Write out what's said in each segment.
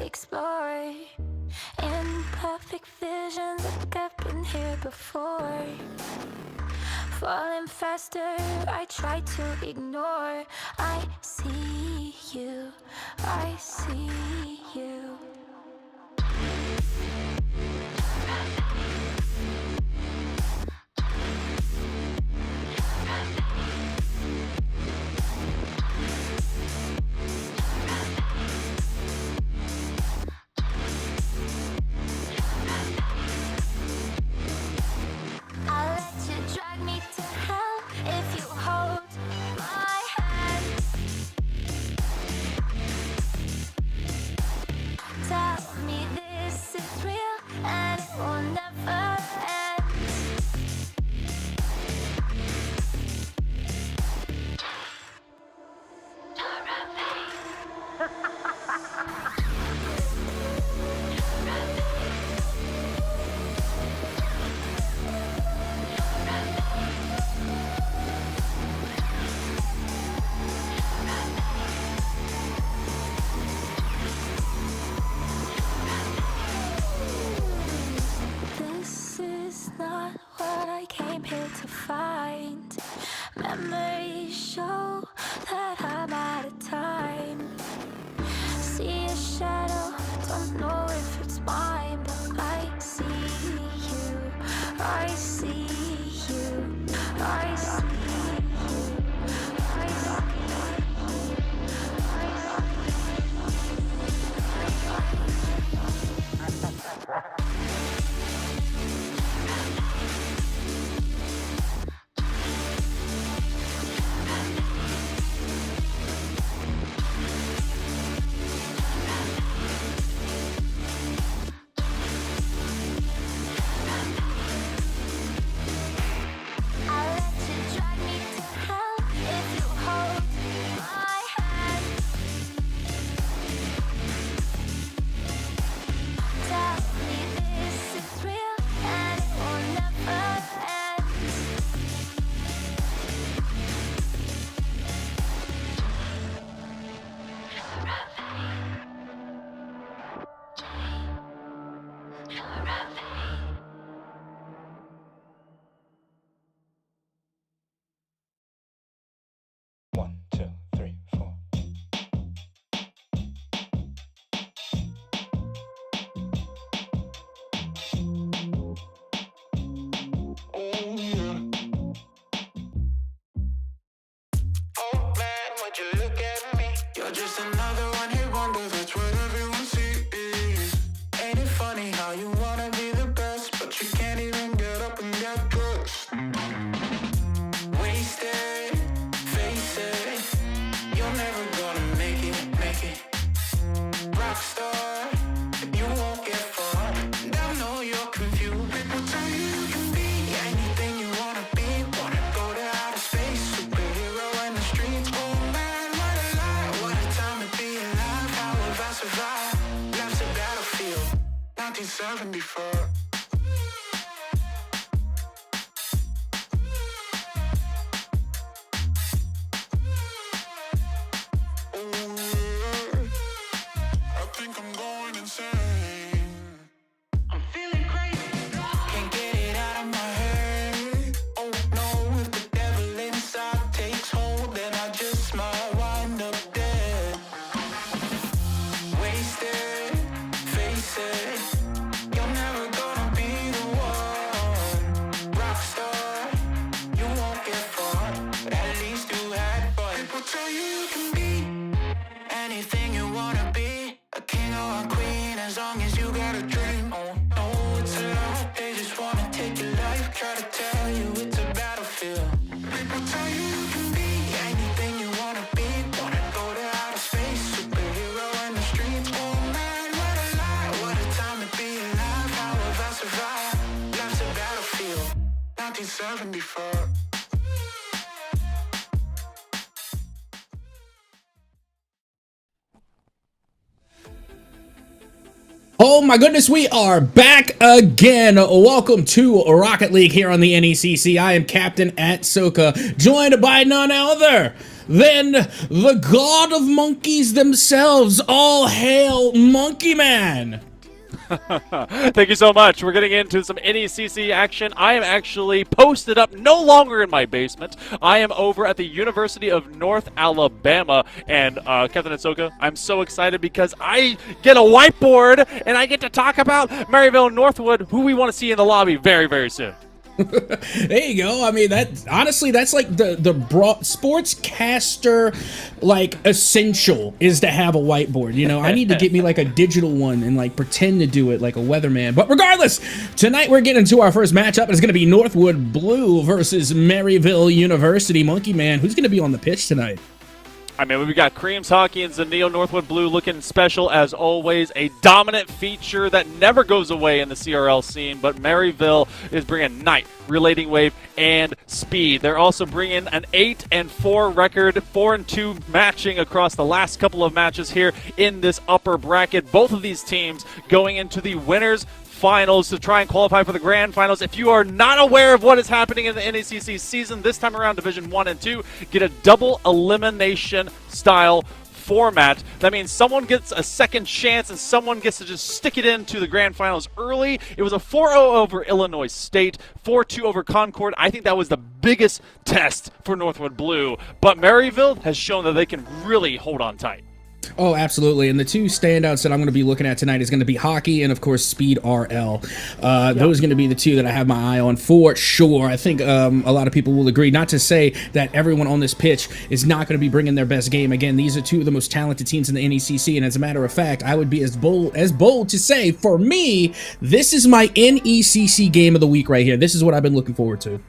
explore. Imperfect visions like I've been here before. Falling faster, I try to ignore. I see you, I see you. I'll let you drag me to hell if you hold my hand. Tell me this is real and it will never end. This is not what I came here to find. Memories show that I'm out of time. See a shadow, don't know if it's mine, but I see you, I see you, I see you, I see you, I'll let you drag me to hell if you hold my hand. Tell me this is real and it will never end. One, two, three, four. Oh man, would you look at me? You're just another one hit wonder, that's what everyone sees. Ain't it funny how you wanna be the best, but you can't even get up and get dressed? Wasted, face it, you're never gonna make it. Rockstar, you won't get far. And I know you're confused. People tell you you can be anything you wanna be. Wanna go to outer space, superhero in the streets. Oh man, what a lie, what a time to be alive. How have I survived? Life's a battlefield, 1974. I think I'm going insane. I'm feeling crazy. Can't get it out of my head. Oh no, if the devil inside takes hold, then I just might wind up dead. Wasted, face it, you're never gonna be the one. Rockstar, you won't get far, but at least you had fun. People tell you you can be anything you wanna be, a king or a queen, as long as you got a dream. Oh no, it's a lie, they just wanna take your life, try to tell you it's a battlefield. People tell you you can be anything you wanna be, wanna go to outer space, superhero in the streets. Oh man, what a lie, what a time to be alive. How have I survived? Life's a battlefield, 1974. Oh my goodness, we are back again. Welcome to Rocket League here on the NECC. I am Captain at Soka, joined by none other than the god of monkeys themselves. All hail Monkey Man. Thank you so much. We're getting into some NECC action. I am actually posted up no longer in my basement. I am over at the University of North Alabama. And Captain Ahsoka, I'm so excited because I get a whiteboard and I get to talk about Maryville Northwood, who we want to see in the lobby very, very soon. There you go. I mean, that honestly, that's like the sportscaster like essential is to have a whiteboard. You know, I need to get me like a digital one and like pretend to do it like a weatherman. But regardless, tonight we're getting to our first matchup. It's going to be Northwood Blue versus Maryville University. Monkey Man, who's going to be on the pitch tonight? I mean, we've got Creams Hockey and Zanil Northwood Blue looking special as always. A dominant feature that never goes away in the CRL scene, but Maryville is bringing Knight, Relating Wave, and Speed. They're also bringing an 8-4 record, 4-2 matching across the last couple of matches here in this upper bracket. Both of these teams going into the winners finals to try and qualify for the grand finals. If you are not aware of what is happening in the NECC season this time around, Division 1 and 2 get a double elimination style format. That means someone gets a second chance and someone gets to just stick it into the grand finals early. It was a 4-0 over Illinois State, 4-2 over Concord. I think that was the biggest test for Northwood Blue, but Maryville has shown that they can really hold on tight. Oh, absolutely. And the two standouts that I'm going to be looking at tonight is going to be Hockey and, of course, Speed RL. Those are going to be the two that I have my eye on for sure. I think a lot of people will agree. Not to say that everyone on this pitch is not going to be bringing their best game. Again, these are two of the most talented teams in the NECC. And as a matter of fact, I would be as bold to say, for me, this is my NECC game of the week right here. This is what I've been looking forward to.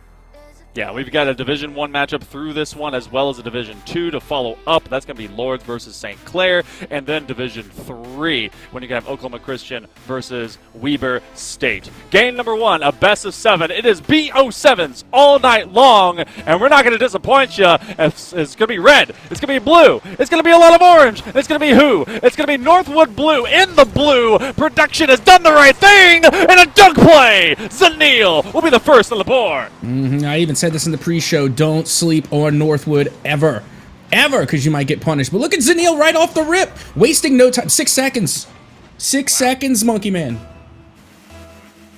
Yeah, we've got a Division 1 matchup through this one, as well as a Division 2 to follow up. That's going to be Lords versus St. Clair, and then Division 3, when you can have Oklahoma Christian versus Weber State. Game number 1, a best of 7. It is BO7s all night long, and we're not going to disappoint you. It's going to be red. It's going to be blue. It's going to be a lot of orange. It's going to be who? It's going to be Northwood Blue in the blue. Production has done the right thing, and a dunk play. Zanil will be the first on the board. I even said this in the pre-show, don't sleep on Northwood ever, because you might get punished. But look at Zanil right off the rip, wasting no time. 6 seconds. 6 seconds, Monkey Man.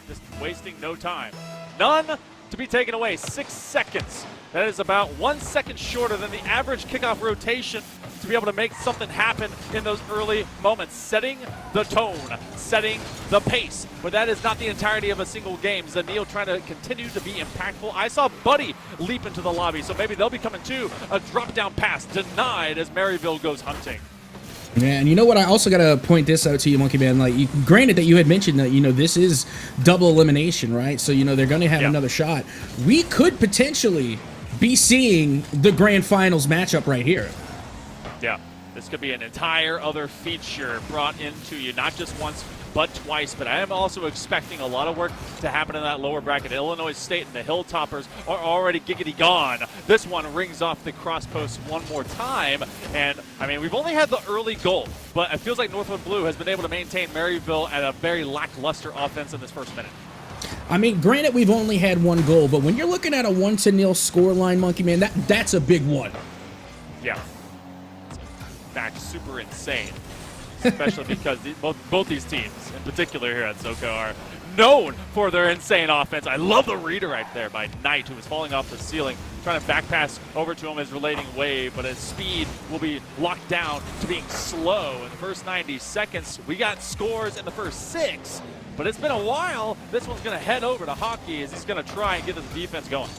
Just wasting no time. None to be taken away. 6 seconds. That is about 1 second shorter than the average kickoff rotation to be able to make something happen in those early moments. Setting the tone, setting the pace. But that is not the entirety of a single game. Zanil trying to continue to be impactful. I saw Buddy leap into the lobby, so maybe they'll be coming to a drop-down pass denied as Maryville goes hunting. Yeah, and you know what? I also got to point this out to you, Monkey Man. Like, granted that you had mentioned that, this is double elimination, right? So, they're going to have another shot. We could potentially be seeing the grand finals matchup right here. Yeah, this could be an entire other feature brought into you, not just once, but twice. But I am also expecting a lot of work to happen in that lower bracket. Illinois State and the Hilltoppers are already giggity gone. This one rings off the cross post one more time. And, I mean, we've only had the early goal, but it feels like Northwood Blue has been able to maintain Maryville at a very lackluster offense in this first minute. I mean, granted, we've only had one goal, but when you're looking at a 1-0 scoreline, Monkey Man, that's a big one. Yeah. It's in fact super insane, especially because both these teams, in particular here at SoCo, are known for their insane offense. I love the redirect there by Knight, who was falling off the ceiling, trying to back pass over to him as Relating Wave, but his speed will be locked down to being slow in the first 90 seconds. We got scores in the first 6, but it's been a while. This one's going to head over to Hockey as he's going to try and get his defense going.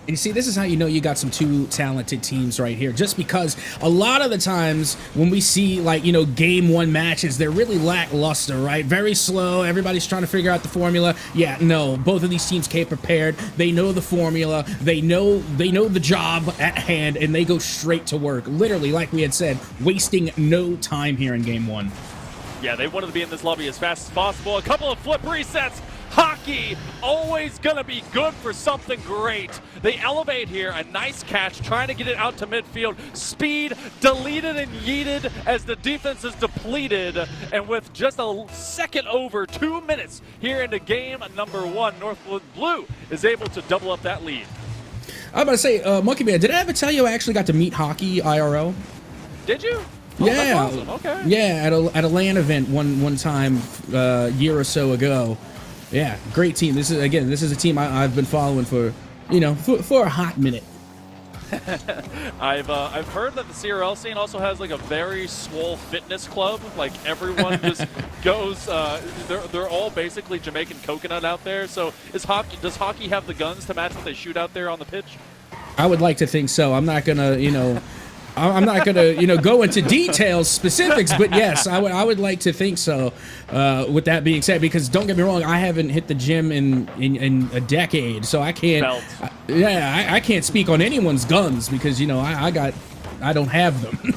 And you see, this is how you know you got some two talented teams right here. Just because a lot of the times when we see, like, game 1 matches, they're really lackluster, right? Very slow. Everybody's trying to figure out the formula. Yeah, no, both of these teams came prepared. They know the formula. They know the job at hand, and they go straight to work. Literally, like we had said, wasting no time here in game 1. Yeah, they wanted to be in this lobby as fast as possible. A couple of flip resets. Hockey, always going to be good for something great. They elevate here, a nice catch, trying to get it out to midfield. Speed deleted and yeeted as the defense is depleted. And with just a second over 2 minutes here into game number 1, Northwood Blue is able to double up that lead. I was about to say, Monkey Man, did I ever tell you I actually got to meet Hockey IRL? Did you? Oh, Yeah. that's awesome. Okay. Yeah, at a LAN event one time year or so ago. Yeah, great team. This is a team I've been following for for a hot minute. I've heard that the CRL scene also has like a very swole fitness club. Like everyone just goes. They're all basically Jamaican coconut out there. So does hockey have the guns to match what they shoot out there on the pitch? I would like to think so. I'm not gonna I'm not gonna go into details, specifics, but yes, I would like to think so. With that being said, because don't get me wrong, I haven't hit the gym in a decade, so I can't. I can't speak on anyone's guns because I don't have them.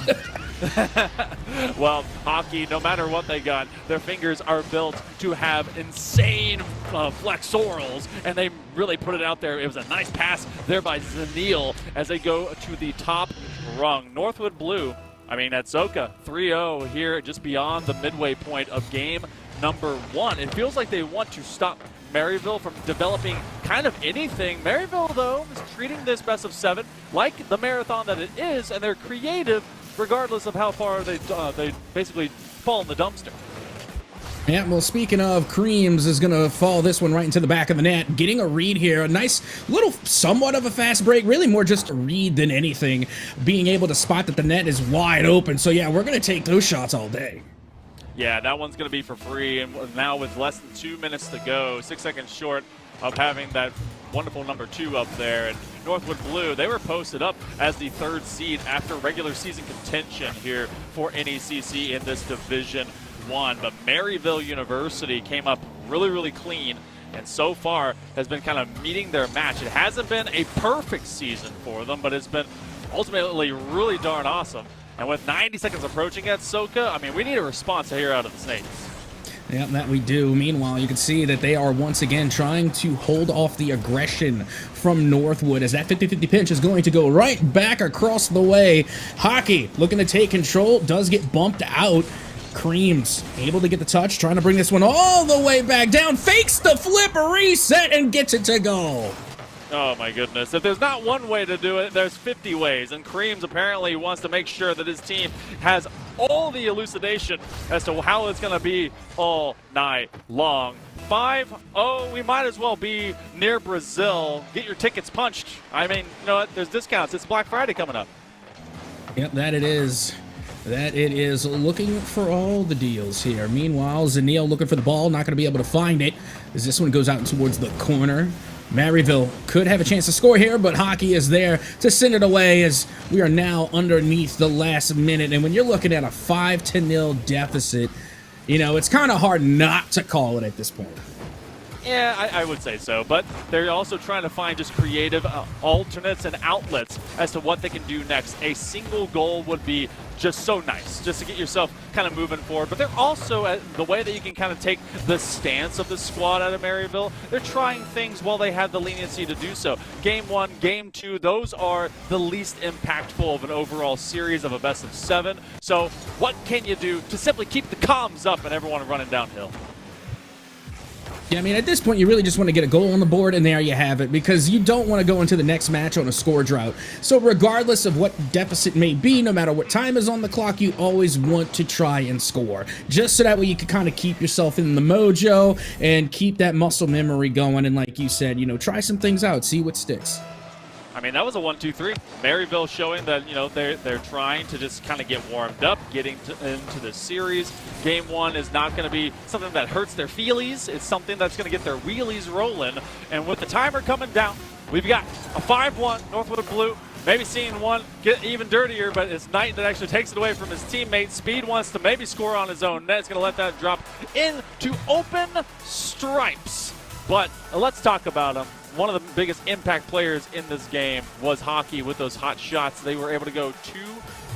Well, hockey, no matter what they got, their fingers are built to have insane flexorals, and they really put it out there. It was a nice pass there by Zanil as they go to the top rung. Northwood Blue, at Soka, 3-0 here just beyond the midway point of game number 1. It feels like they want to stop Maryville from developing kind of anything. Maryville, though, is treating this best of 7 like the marathon that it is, and they're creative regardless of how far they basically fall in the dumpster. Yeah, well, speaking of, Creams is going to fall this one right into the back of the net. Getting a read here. A nice little, somewhat of a fast break. Really more just a read than anything. Being able to spot that the net is wide open. So, yeah, we're going to take those shots all day. Yeah, that one's going to be for free. And now with less than 2 minutes to go, 6 seconds short of having that wonderful number 2 up there. And Northwood Blue, they were posted up as the 3rd seed after regular season contention here for NECC in this Division 1. But Maryville University came up really, really clean and so far has been kind of meeting their match. It hasn't been a perfect season for them, but it's been ultimately really darn awesome. And with 90 seconds approaching at Soka, we need a response here out of the Snakes. Yeah, that we do. Meanwhile, you can see that they are once again trying to hold off the aggression from Northwood as that 50-50 pinch is going to go right back across the way. Hockey looking to take control, does get bumped out. Creams able to get the touch, trying to bring this one all the way back down, fakes the flip, reset, and gets it to go. Oh my goodness. If there's not one way to do it, there's 50 ways. And Creams apparently wants to make sure that his team has all the elucidation as to how it's going to be all night long. 5-0, we might as well be near Brazil. Get your tickets punched. You know what? There's discounts. It's Black Friday coming up. Yep, that it is. That it is. Looking for all the deals here. Meanwhile, Zanil looking for the ball, not going to be able to find it as this one goes out towards the corner. Maryville could have a chance to score here, but Hockey is there to send it away as we are now underneath the last minute. And when you're looking at a 5-0 deficit, it's kind of hard not to call it at this point. Yeah, I would say so, but they're also trying to find just creative alternates and outlets as to what they can do next. A single goal would be just so nice, just to get yourself kind of moving forward. But they're also, the way that you can kind of take the stance of the squad out of Maryville, they're trying things while they have the leniency to do so. Game 1, Game 2, those are the least impactful of an overall series of a best of 7. So what can you do to simply keep the comms up and everyone running downhill? Yeah, at this point, you really just want to get a goal on the board, and there you have it, because you don't want to go into the next match on a score drought. So regardless of what deficit may be, no matter what time is on the clock, you always want to try and score, just so that way you can kind of keep yourself in the mojo and keep that muscle memory going, and like you said, try some things out, see what sticks. That was a 1-2-3. Maryville showing that, they're trying to just kind of get warmed up, getting into the series. Game 1 is not going to be something that hurts their feelies. It's something that's going to get their wheelies rolling. And with the timer coming down, we've got a 5-1 Northwood Blue. Maybe seeing one get even dirtier, but it's Knight that actually takes it away from his teammate. Speed wants to maybe score on his own net. It's going to let that drop into open stripes. But let's talk about him. One of the biggest impact players in this game was Hockey with those hot shots. They were able to go 2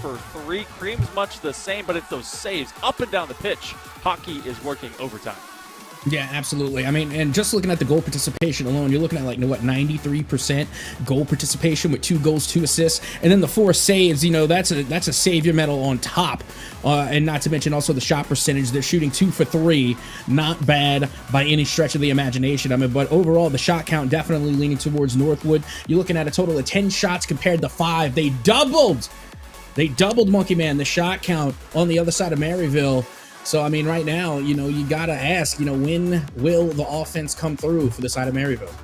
for 3. Cream's much the same, but it's those saves up and down the pitch. Hockey is working overtime. Yeah, absolutely. I mean, and just looking at the goal participation alone, you're looking at like, what, 93% goal participation with 2 goals, 2 assists, and then the 4 saves. That's a savior medal on top, and not to mention also the shot percentage. They're shooting 2 for 3, not bad by any stretch of the imagination. I mean, but overall, the shot count definitely leaning towards Northwood. You're looking at a total of 10 shots compared to 5. They doubled Monkey Man the shot count on the other side of Maryville. So, I mean, right now, you got to ask, when will the offense come through for the side of Maryville?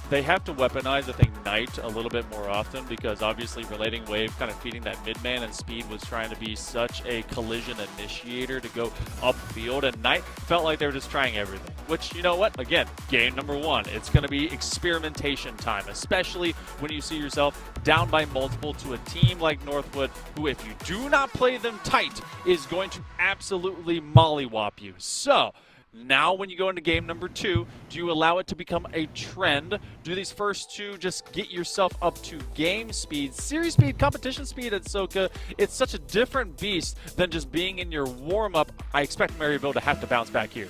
They have to weaponize, I think, Knight a little bit more often because obviously Relating Wave kind of feeding that mid-man, and Speed was trying to be such a collision initiator to go upfield, and Knight felt like they were just trying everything, which, you know what, again, game number 1, it's going to be experimentation time, especially when you see yourself down by multiple to a team like Northwood, who, if you do not play them tight, is going to absolutely mollywop you. So, now when you go into game number 2, do you allow it to become a trend? Do these first 2 just get yourself up to game speed, series speed, competition speed at Soka? It's such a different beast than just being in your warm-up. I expect Maryville to have to bounce back here.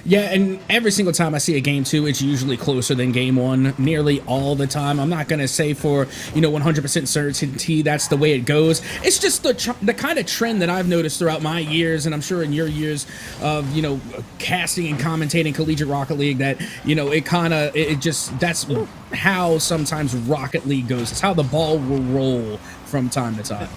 Yeah, and every single time I see a game 2, it's usually closer than game 1, nearly all the time. I'm not going to say for, 100% certainty that's the way it goes. It's just the kind of trend that I've noticed throughout my years, and I'm sure in your years of, casting and commentating Collegiate Rocket League, that, that's how sometimes Rocket League goes. It's how the ball will roll from time to time.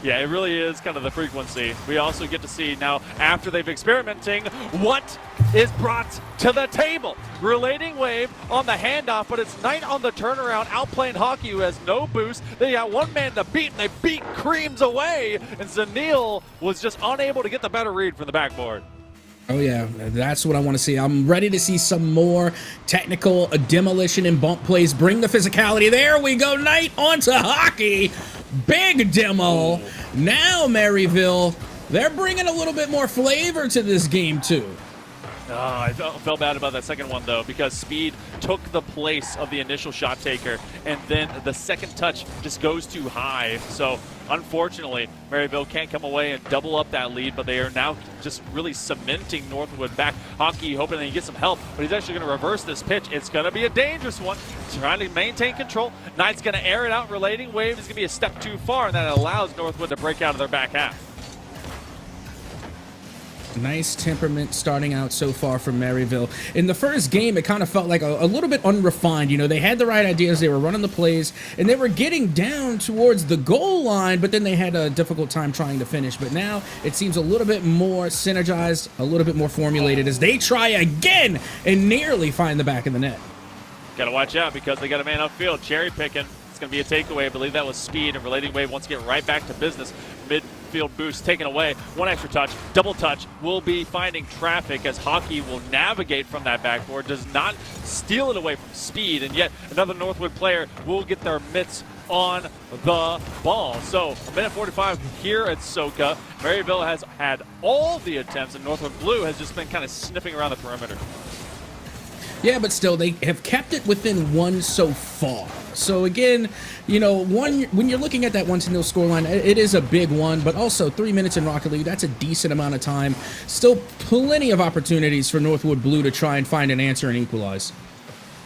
Yeah, it really is kind of the frequency. We also get to see now, after they've experimenting, what is brought to the table. Relating Wave on the handoff, but it's Knight on the turnaround, outplaying Hockey, who has no boost. They got one man to beat, and they beat Creams away, and Zanil was just unable to get the better read from the backboard. Oh yeah, that's what I want to see. I'm ready to see some more technical demolition and bump plays. Bring the physicality. There we go, Knight onto Hockey. Big demo. Now Maryville, they're bringing a little bit more flavor to this game too. I felt bad about that second one, though, because Speed took the place of the initial shot taker, and then the second touch just goes too high. So, unfortunately, Maryville can't come away and double up that lead, but they are now just really cementing Northwood back. Hockey hoping that he gets some help, but he's actually going to reverse this pitch. It's going to be a dangerous one. Trying to maintain control. Knight's going to air it out. Relating Wave is going to be a step too far, and that allows Northwood to break out of their back half. Nice temperament starting out so far from Maryville. In the first game, it kind of felt like a little bit unrefined. They had the right ideas, they were running the plays, and they were getting down towards the goal line, but then they had a difficult time trying to finish. But now it seems a little bit more synergized, a little bit more formulated as they try again and nearly find the back of the net. Got to watch out because they got a man upfield, cherry picking. It's going to be a takeaway. I believe that was Speed, and Relating Wave wants to get right back to business. Midfield boost taken away. One extra touch, double touch, will be finding traffic as Hockey will navigate from that backboard, does not steal it away from Speed, and yet another Northwood player will get their mitts on the ball. So, a minute 45 here at Soka. Maryville has had all the attempts, and Northwood Blue has just been kind of sniffing around the perimeter. Yeah, but still, they have kept it within 1 so far. So again, when you're looking at that 1-0 scoreline, it is a big one, but also 3 minutes in Rocket League, that's a decent amount of time. Still plenty of opportunities for Northwood Blue to try and find an answer and equalize.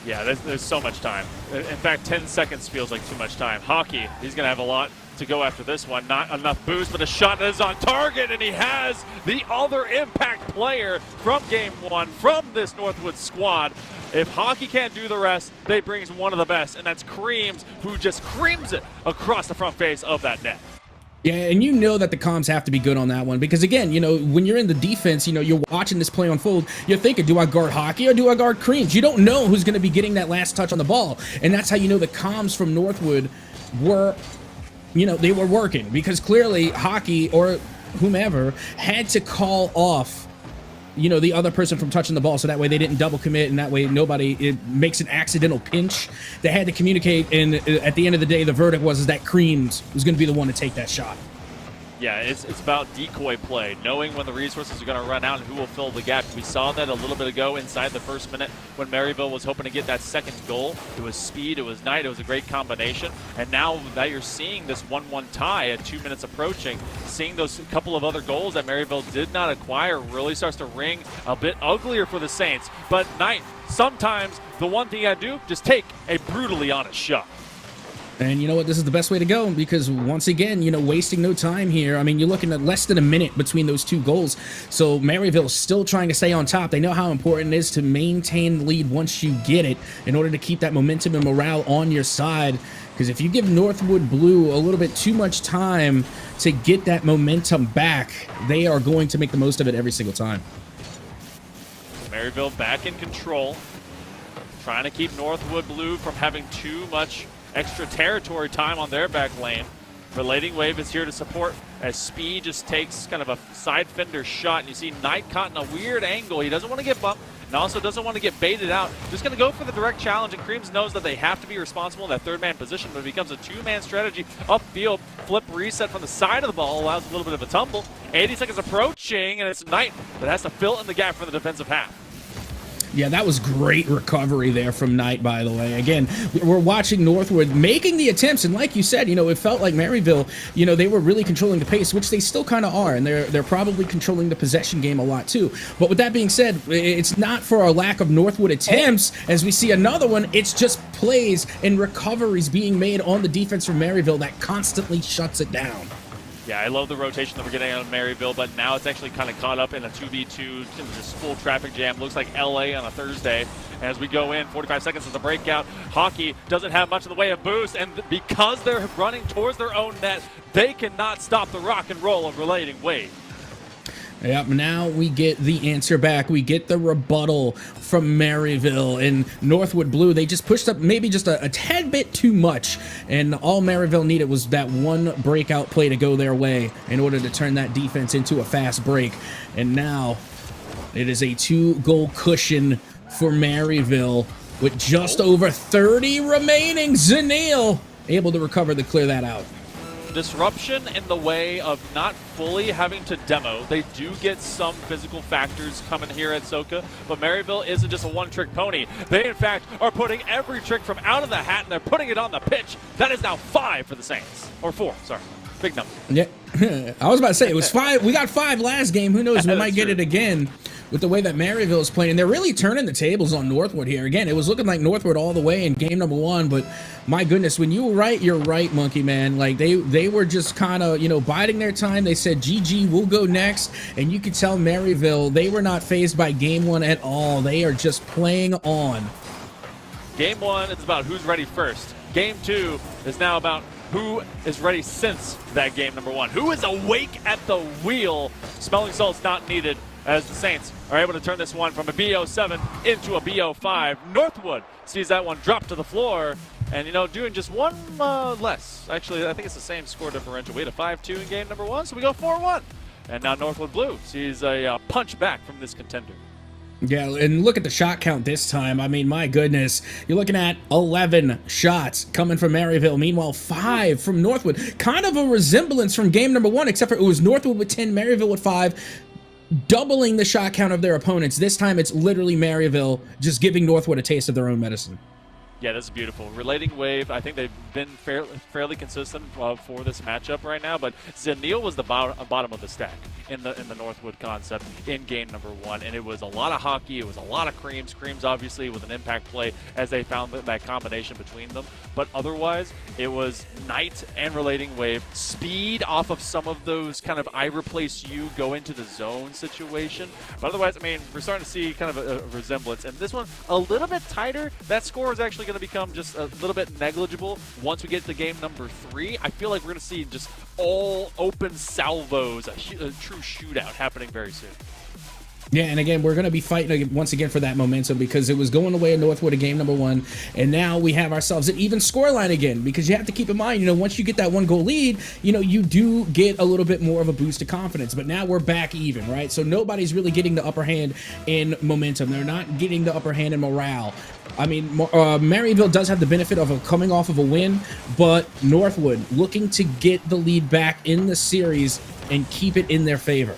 Yeah, there's so much time. In fact, 10 seconds feels like too much time. Hockey, he's going to have a lot to go after this one. Not enough boost, but a shot that is on target, and he has the other impact player from game 1 from this Northwood squad. If Hockey can't do the rest, they bring one of the best, and that's Creams, who just creams it across the front face of that net. Yeah, and that the comms have to be good on that one because, again, when you're in the defense, you're watching this play unfold, you're thinking, do I guard Hockey or do I guard Creams? You don't know who's going to be getting that last touch on the ball, and that's how the comms from Northwood were, they were working because clearly Hockey or whomever had to call off the other person from touching the ball, so that way they didn't double commit, and that way it makes an accidental pinch. They had to communicate, and at the end of the day, the verdict was that Creams was going to be the one to take that shot. Yeah, it's about decoy play, knowing when the resources are going to run out and who will fill the gap. We saw that a little bit ago inside the first minute when Maryville was hoping to get that second goal. It was speed, it was Knight, it was a great combination. And now that you're seeing this 1-1 tie at 2 minutes approaching, seeing those couple of other goals that Maryville did not acquire really starts to ring a bit uglier for the Saints. But Knight, sometimes the one thing you got to do, just take a brutally honest shot. And you know what? This is the best way to go because once again, wasting no time here. I mean, you're looking at less than a minute between those two goals. So Maryville's still trying to stay on top. They know how important it is to maintain the lead once you get it in order to keep that momentum and morale on your side. Because if you give Northwood Blue a little bit too much time to get that momentum back, they are going to make the most of it every single time. Maryville back in control, trying to keep Northwood Blue from having too much extra territory time on their back lane. Relating Wave is here to support as Speed just takes kind of a side fender shot. And you see Knight caught in a weird angle. He doesn't want to get bumped and also doesn't want to get baited out. Just going to go for the direct challenge, and Creams knows that they have to be responsible in that third man position, but it becomes a two-man strategy upfield. Flip reset from the side of the ball allows a little bit of a tumble. 80 seconds approaching, and it's Knight that has to fill in the gap for the defensive half. Yeah, that was great recovery there from Knight, by the way. Again, we're watching Northwood making the attempts, and like you said, it felt like Maryville, they were really controlling the pace, which they still kind of are, and they're probably controlling the possession game a lot too. But with that being said, it's not for a lack of Northwood attempts, as we see another one. It's just plays and recoveries being made on the defense from Maryville that constantly shuts it down. Yeah, I love the rotation that we're getting out of Maryville, but now it's actually kind of caught up in a 2v2, just full traffic jam. Looks like LA on a Thursday. As we go in, 45 seconds of the breakout. Hockey doesn't have much in the way of boost, and because they're running towards their own net, they cannot stop the rock and roll of Relating Wave. Yep, now we get the answer back. We get the rebuttal from Maryville, and Northwood Blue, they just pushed up maybe just a tad bit too much, and all Maryville needed was that one breakout play to go their way in order to turn that defense into a fast break. And now it is a 2-goal cushion for Maryville with just over 30 remaining. Zanil able to recover to clear that out. Disruption in the way of not fully having to demo. They do get some physical factors coming here at Soka, but Maryville isn't just a one-trick pony. They, in fact, are putting every trick from out of the hat, and they're putting it on the pitch. That is now 5 for the Saints. Or 4, sorry. Big number. Yeah, I was about to say, it was 5. We got 5 last game. Who knows? We might get it again with the way that Maryville is playing. They're really turning the tables on Northwood here. Again, it was looking like Northwood all the way in game number 1, but my goodness, when you were right, you're right, Monkey Man. Like, they were just kind of, biding their time. They said, GG, we'll go next. And you could tell Maryville, they were not fazed by game 1 at all. They are just playing on. Game 1 is about who's ready first. Game 2 is now about who is ready since that game number 1. Who is awake at the wheel? Smelling salts not needed, as the Saints are able to turn this one from a BO7 into a BO5. Northwood sees that one drop to the floor, and, doing just one less. Actually, I think it's the same score differential. We had a 5-2 in game number 1, so we go 4-1. And now Northwood Blue sees a punch back from this contender. Yeah, and look at the shot count this time. I mean, my goodness. You're looking at 11 shots coming from Maryville. Meanwhile, 5 from Northwood. Kind of a resemblance from game number 1, except for it was Northwood with 10, Maryville with 5, doubling the shot count of their opponents. This time, it's literally Maryville just giving Northwood a taste of their own medicine. Yeah, this is beautiful. Relating Wave, I think they've been fairly consistent for this matchup right now, but Zanil was the bottom of the stack in the Northwood concept in game number 1, and it was a lot of hockey, it was a lot of Creams. Creams obviously with an impact play as they found that combination between them, but otherwise it was Knight and Relating Wave. Speed off of some of those kind of I replace you, go into the zone situation, but otherwise, I mean, we're starting to see kind of a resemblance, and this one a little bit tighter. That score is actually going to become just a little bit negligible once we get to game number 3. I feel like we're going to see just all open salvos, a true shootout happening very soon. Yeah, and again, we're going to be fighting once again for that momentum because it was going the way of Northwood in game number 1, and now we have ourselves an even scoreline again because you have to keep in mind, once you get that 1-goal lead, you do get a little bit more of a boost of confidence, but now we're back even, right? So nobody's really getting the upper hand in momentum. They're not getting the upper hand in morale. I mean, Maryville does have the benefit of coming off of a win, but Northwood looking to get the lead back in the series and keep it in their favor.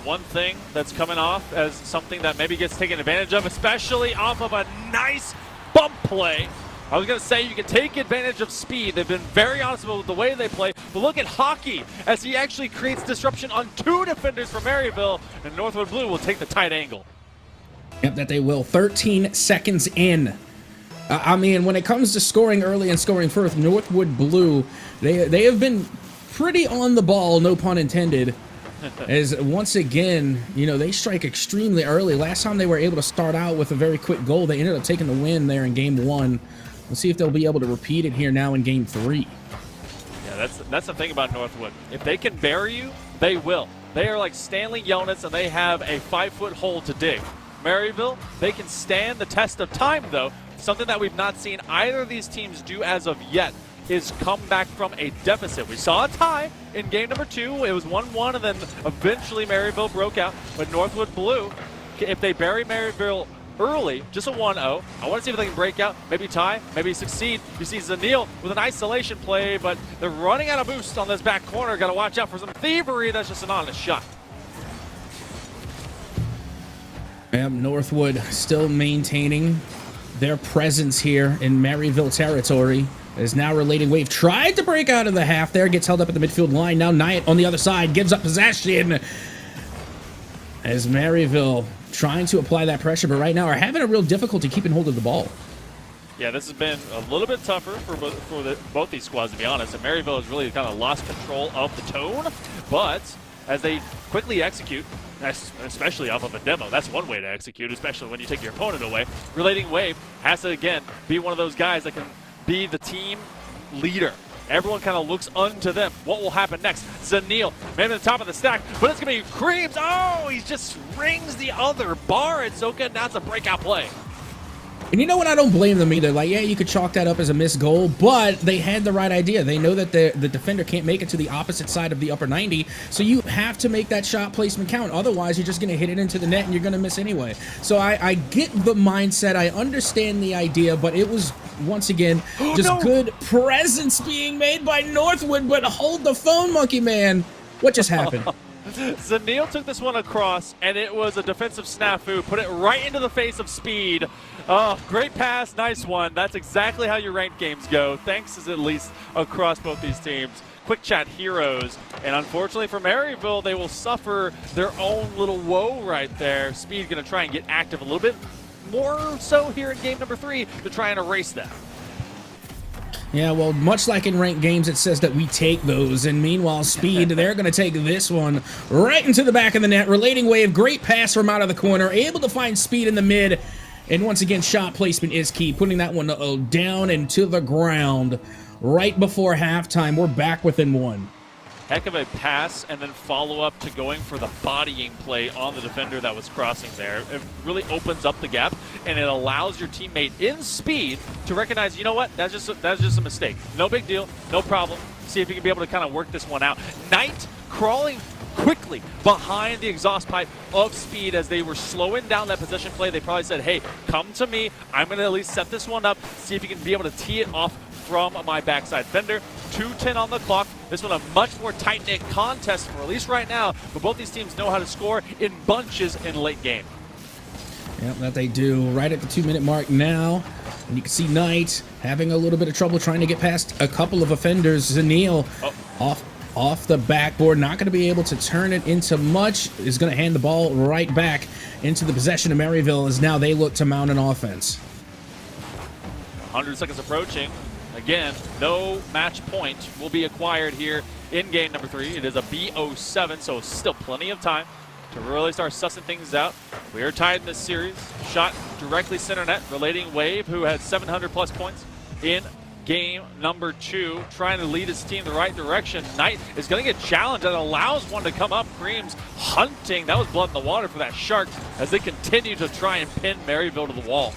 One thing that's coming off as something that maybe gets taken advantage of, especially off of a nice bump play. I was going to say you can take advantage of speed. They've been very honest with the way they play. But look at Hockey as he actually creates disruption on 2 defenders for Maryville, and Northwood Blue will take the tight angle. Yep, that they will. 13 seconds in. I mean, when it comes to scoring early and scoring first, Northwood Blue, they have been pretty on the ball, no pun intended. As once again, they strike extremely early. Last time they were able to start out with a very quick goal, they ended up taking the win there in game 1. Let's see if they'll be able to repeat it here now in game 3. Yeah, that's the thing about Northwood. If they can bury you, they will. They are like Stanley Jonas, and they have a 5-foot hole to dig. Maryville, they can stand the test of time, though. Something that we've not seen either of these teams do as of yet is come back from a deficit. We saw a tie in game number 2. It was 1-1, and then eventually Maryville broke out. But Northwood Blue, if they bury Maryville early, just a 1-0, I want to see if they can break out, maybe tie, maybe succeed. You see Zanil with an isolation play, but they're running out of boost on this back corner. Got to watch out for some thievery. That's just an honest shot. Northwood still maintaining their presence here in Maryville territory. Is now relating wave. Tried to break out of the half there. Gets held up at the midfield line. Now Knight on the other side gives up possession. As Maryville trying to apply that pressure, but right now are having a real difficulty keeping hold of the ball. Yeah, this has been a little bit tougher for both these squads, to be honest. And Maryville has really kind of lost control of the tone. But as they quickly execute, especially off of a demo, that's one way to execute, especially when you take your opponent away. Relating wave has to, again, be one of those guys that can be the team leader. Everyone kind of looks unto them. What will happen next? Zanil, maybe at the top of the stack, but it's going to be Creams. Oh, he just rings the other bar. It's so good. Now it's a breakout play. And you know what? I don't blame them either. Like, yeah, you could chalk that up as a missed goal, but they had the right idea. They know that the defender can't make it to the opposite side of the upper 90, so you have to make that shot placement count. Otherwise, you're just going to hit it into the net and you're going to miss anyway. So I get the mindset. I understand the idea, but it was, once again, just good presence being made by Northwood, but hold the phone, monkey man. What just happened? Zanil took this one across, and it was a defensive snafu. Put it right into the face of Speed. Oh, great pass. Nice one. That's exactly how your ranked games go. Thanks is at least across both these teams. Quick chat heroes. And unfortunately for Maryville, they will suffer their own little woe right there. Speed going to try and get active a little bit more so here in game number 3 to try and erase that. Yeah, well, much like in ranked games, it says that we take those. And meanwhile, Speed, they're going to take this one right into the back of the net. Relating wave, great pass from out of the corner. Able to find Speed in the mid. And once again, shot placement is key. Putting that one down and to the ground right before halftime. We're back within 1. Heck of a pass, and then follow up to going for the bodying play on the defender that was crossing there. It really opens up the gap, and it allows your teammate in Speed to recognize, you know what, that's just a mistake. No big deal, no problem. See if you can be able to kind of work this one out. Knight crawling quickly behind the exhaust pipe of Speed as they were slowing down that possession play. They probably said, hey, come to me. I'm going to at least set this one up, see if you can be able to tee it off from my backside fender. 2:10 on the clock. This one a much more tight-knit contest, for at least right now, but both these teams know how to score in bunches in late game. Yep, that they do. Right at the 2-minute mark now. And you can see Knight having a little bit of trouble trying to get past a couple of offenders. Zanil off the backboard, not going to be able to turn it into much. Is going to hand the ball right back into the possession of Maryville as now they look to mount an offense. 100 seconds approaching. Again, no match point will be acquired here in game number 3. It is a BO7, so still plenty of time to really start sussing things out. We are tied in this series. Shot directly center net, relating wave, who had 700 plus points in game number 2, trying to lead his team the right direction. Knight is going to get challenged and allows one to come up. Creams hunting. That was blood in the water for that shark as they continue to try and pin Maryville to the wall.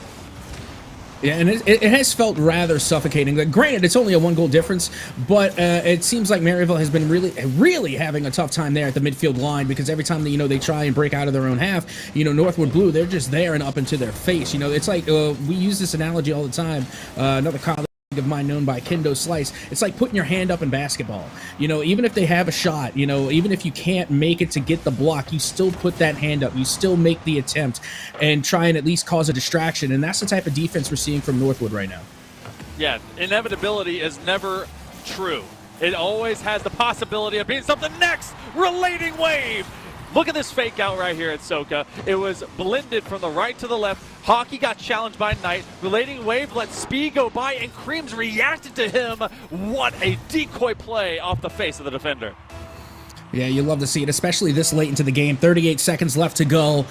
Yeah, and it has felt rather suffocating. Granted, it's only a 1-goal difference, but it seems like Maryville has been really having a tough time there at the midfield line, because every time that, they try and break out of their own half, Northwood Blue, they're just there and up into their face. It's like we use this analogy all the time. Another colleague of mine known by Kendo Slice, it's like putting your hand up in basketball. Even if they have a shot, even if you can't make it to get the block, you still put that hand up, you still make the attempt and try and at least cause a distraction, and that's the type of defense we're seeing from Northwood right now. Yeah, inevitability is never true. It always has the possibility of being something next. Relating wave. Look at this fake out right here at Soka. It was blended from the right to the left. Hockey got challenged by Knight. Relating wave let Speed go by, and Creams reacted to him. What a decoy play off the face of the defender. Yeah, you love to see it, especially this late into the game. 38 seconds left to go.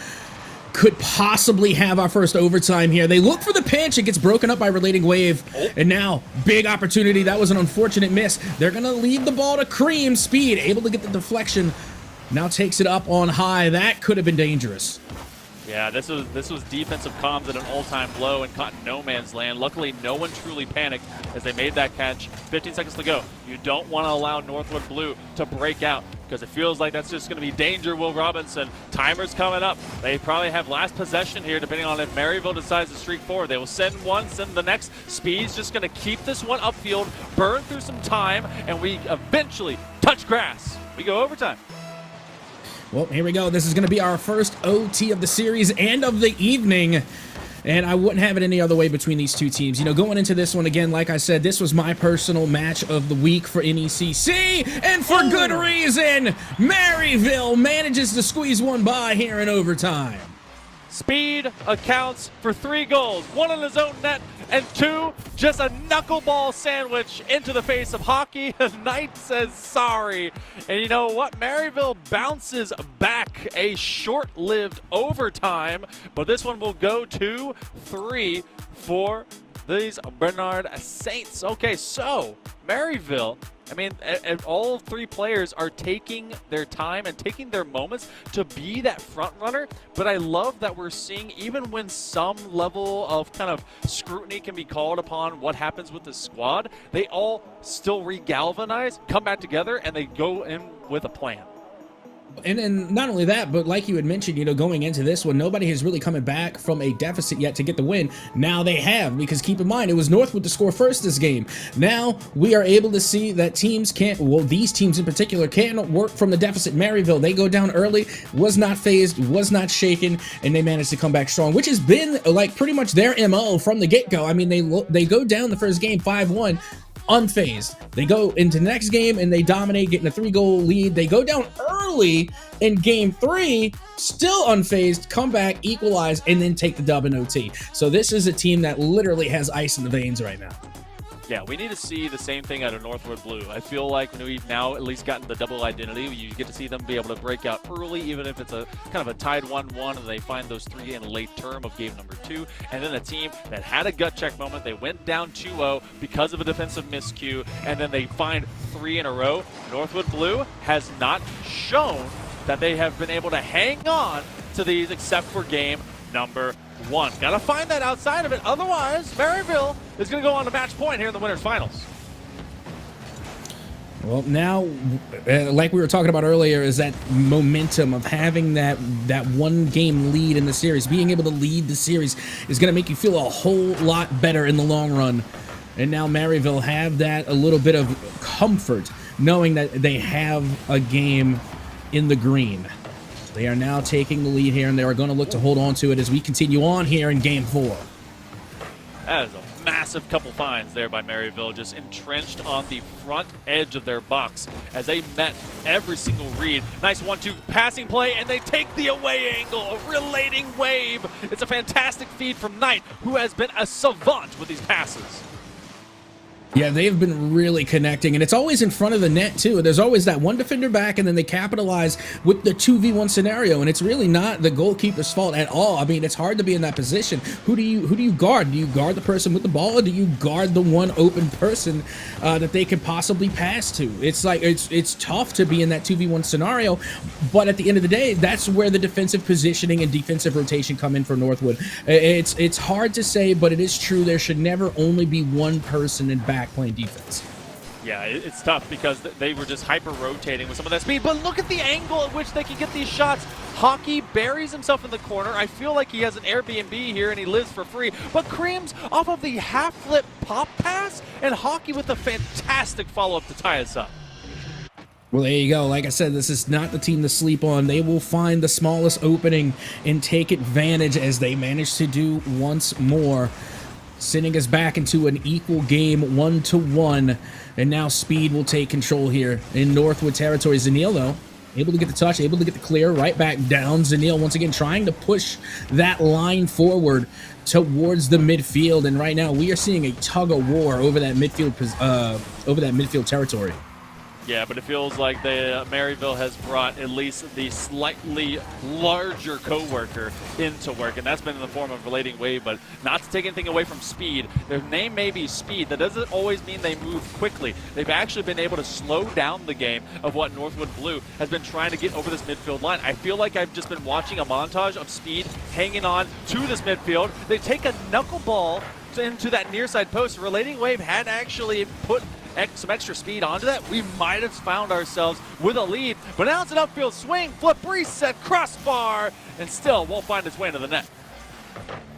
Could possibly have our first overtime here. They look for the pinch. It gets broken up by Relating Wave. And now, big opportunity. That was an unfortunate miss. They're going to leave the ball to Cream. Speed, able to get the deflection. Now takes it up on high. That could have been dangerous. Yeah, this was defensive comms at an all-time low and caught no man's land. Luckily, no one truly panicked as they made that catch. 15 seconds to go. You don't want to allow Northwood Blue to break out, because it feels like that's just going to be danger, Will Robinson. Timer's coming up. They probably have last possession here, depending on if Maryville decides to streak forward. They will send one, send the next. Speed's just going to keep this one upfield, burn through some time, and we eventually touch grass. We go overtime. Well, here we go. This is going to be our first OT of the series and of the evening. And I wouldn't have it any other way between these two teams. Going into this one, again, like I said, this was my personal match of the week for NECC. And for good reason, Maryville manages to squeeze one by here in overtime. Speed accounts for 3 goals, 1 in his own net, and 2 just a knuckleball sandwich into the face of Hockey. Knight says sorry. And you know what? Maryville bounces back. A short-lived overtime, but this one will go to 3 for these Bernard Saints. Okay, so Maryville, all 3 players are taking their time and taking their moments to be that front runner, but I love that we're seeing, even when some level of kind of scrutiny can be called upon what happens with the squad, they all still re-galvanize, come back together, and they go in with a plan. And not only that, but like you had mentioned, going into this one, nobody has really coming back from a deficit yet to get the win. Now they have, because keep in mind, it was Northwood to score first this game. Now we are able to see that teams can't, well, these teams in particular, can't work from the deficit. Maryville, they go down early, was not phased, was not shaken, and they managed to come back strong, which has been like pretty much their MO from the get-go. They go down the first game 5-1. Unfazed. They go into the next game and they dominate, getting a 3-goal lead. They go down early in game 3, still unfazed, come back, equalize, and then take the dub in OT. So this is a team that literally has ice in the veins right now. Yeah, we need to see the same thing out of Northwood Blue. I feel like we've now at least gotten the double identity. You get to see them be able to break out early, even if it's a kind of a tied 1-1, and they find those 3 in a late term of game number 2. And then a team that had a gut check moment. They went down 2-0 because of a defensive miscue, and then they find 3 in a row. Northwood Blue has not shown that they have been able to hang on to these except for game number 1. Gotta find that outside of it. Otherwise, Maryville is going to go on to match point here in the winners finals. Well, now, like we were talking about earlier, is that momentum of having that 1-game lead in the series. Being able to lead the series is going to make you feel a whole lot better in the long run. And now Maryville have that a little bit of comfort, knowing that they have a game in the green. They are now taking the lead here, and they are going to look to hold on to it as we continue on here in Game 4. That is a massive couple finds there by Maryville, just entrenched on the front edge of their box as they met every single read. Nice 1-2 passing play, and they take the away angle, a relating wave. It's a fantastic feed from Knight, who has been a savant with these passes. Yeah, they've been really connecting, and it's always in front of the net too. There's always that one defender back, and then they capitalize with the 2v1 scenario, and it's really not the goalkeeper's fault at all. I mean, it's hard to be in that position. Who do you guard? Do you guard the person with the ball, or do you guard the one open person that they could possibly pass to? It's like it's tough to be in that 2v1 scenario, but at the end of the day, that's where the defensive positioning and defensive rotation come in for Northwood. It's hard to say, but it is true. There should never only be one person in back playing defense. Yeah, it's tough because they were just hyper-rotating with some of that speed. But look at the angle at which they can get these shots. Hockey buries himself in the corner. I feel like he has an Airbnb here and he lives for free. But Creams off of the half-flip pop pass, and Hockey with a fantastic follow-up to tie us up. Well, there you go. Like I said, this is not the team to sleep on. They will find the smallest opening and take advantage, as they manage to do once more, sending us back into an equal game, 1-1. And now Speed will take control here in Northwood territory. Zanil, though, able to get the touch, able to get the clear, right back down. Zanil once again trying to push that line forward towards the midfield. And right now we are seeing a tug of war over that midfield territory. Yeah, but it feels like Maryville has brought at least the slightly larger co-worker into work, and that's been in the form of Relating Wave. But not to take anything away from Speed. Their name may be Speed. That doesn't always mean they move quickly. They've actually been able to slow down the game of what Northwood Blue has been trying to get over this midfield line. I feel like I've just been watching a montage of Speed hanging on to this midfield. They take a knuckleball into that near side post. Relating Wave had actually put some extra speed onto that. We might have found ourselves with a lead, but now it's an upfield swing, flip, reset, crossbar, and still won't find its way into the net.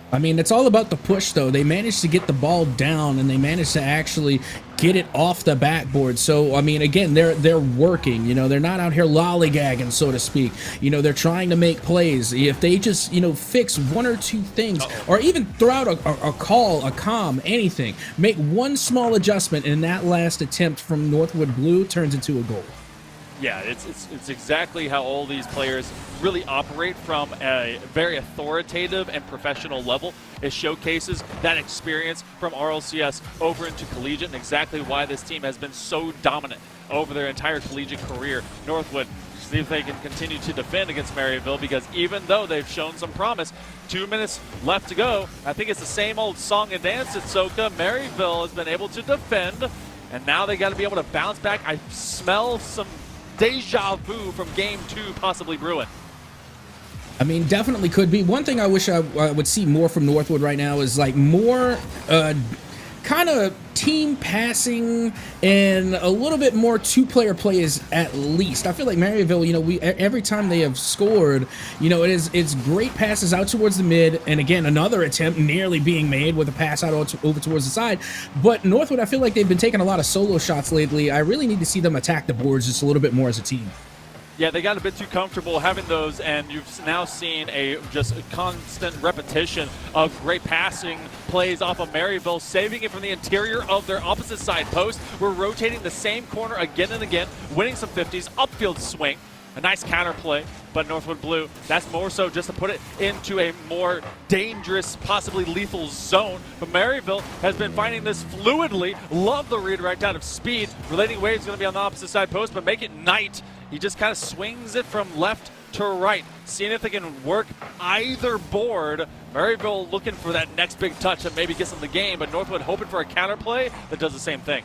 I mean, it's all about the push, though. They managed to get the ball down, and they managed to actually get it off the backboard. So, I mean, again, they're working. You know, they're not out here lollygagging, so to speak. You know, they're trying to make plays. If they just, you know, fix one or two things, or even throw out a call, a comm, anything, make one small adjustment, and that last attempt from Northwood Blue turns into a goal. Yeah, it's exactly how all these players really operate from a very authoritative and professional level. It showcases that experience from RLCS over into collegiate, and exactly why this team has been so dominant over their entire collegiate career. Northwood, see if they can continue to defend against Maryville, because even though they've shown some promise, 2 minutes left to go. I think it's the same old song and dance at Soka. Maryville has been able to defend, and now they got to be able to bounce back. I smell some deja vu from game 2 possibly brewing. I mean, definitely could be. One thing I wish I would see more from Northwood right now is like more kind of team passing and a little bit more two-player plays at least. I feel like Maryville, you know, every time they have scored, you know, it's great passes out towards the mid, and again, another attempt nearly being made with a pass out over towards the side. But Northwood, I feel like they've been taking a lot of solo shots lately. I really need to see them attack the boards just a little bit more as a team. Yeah, they got a bit too comfortable having those, and you've now seen a constant repetition of great passing plays off of Maryville, saving it from the interior of their opposite side post. We're rotating the same corner again and again, winning some 50s, upfield swing, a nice counter play. But Northwood Blue, that's more so just to put it into a more dangerous, possibly lethal zone. But Maryville has been finding this fluidly. Love the redirect out of Speed. Relating Wave's going to be on the opposite side post, but make it Knight. He just kind of swings it from left to right, seeing if they can work either board. Maryville looking for that next big touch that maybe gets them the game, but Northwood hoping for a counterplay that does the same thing.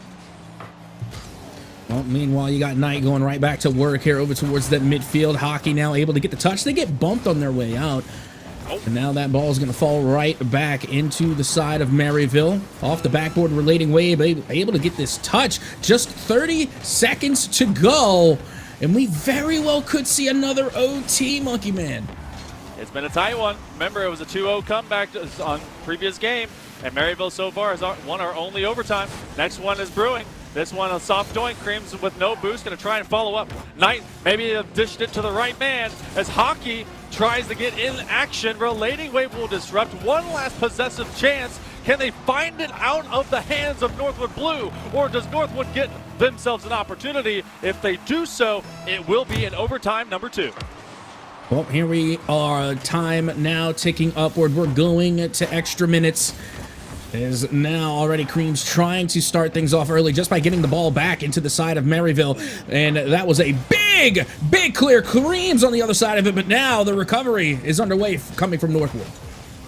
Well, meanwhile, you got Knight going right back to work here over towards that midfield. Hockey now able to get the touch. They get bumped on their way out. And now that ball is going to fall right back into the side of Maryville. Off the backboard, Relating Wave able to get this touch. Just 30 seconds to go. And we very well could see another OT, Monkey Man. It's been a tight one. Remember, it was a 2-0 comeback on previous game, and Maryville so far has won our only overtime. Next one is brewing. This one a soft doink. Creams with no boost, going to try and follow up. Knight maybe dished it to the right man as Hockey tries to get in action. Relating Wave will disrupt. One last possessive chance. Can they find it out of the hands of Northwood Blue, or does Northwood get themselves an opportunity? If they do so, it will be in overtime number 2. Well, here we are. Time now ticking upward. We're going to extra minutes. Is now already Creams trying to start things off early just by getting the ball back into the side of Maryville. And that was a big clear. Creams on the other side of it, but now the recovery is underway coming from Northwood.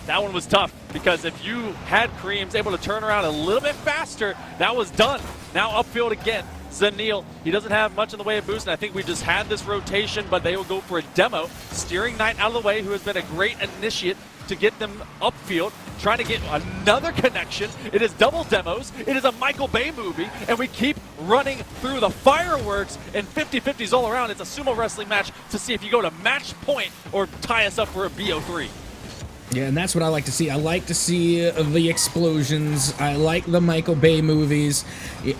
That one was tough because if you had Creams able to turn around a little bit faster, that was done. Now upfield again. Zanil, he doesn't have much in the way of boost, and I think we just had this rotation, but they will go for a demo. Steering Knight out of the way, who has been a great initiate to get them upfield, trying to get another connection. It is double demos. It is a Michael Bay movie, and we keep running through the fireworks and 50-50s all around. It's a sumo wrestling match to see if you go to match point or tie us up for a BO3. Yeah, and that's what I like to see. I like to see the explosions. I like the Michael Bay movies.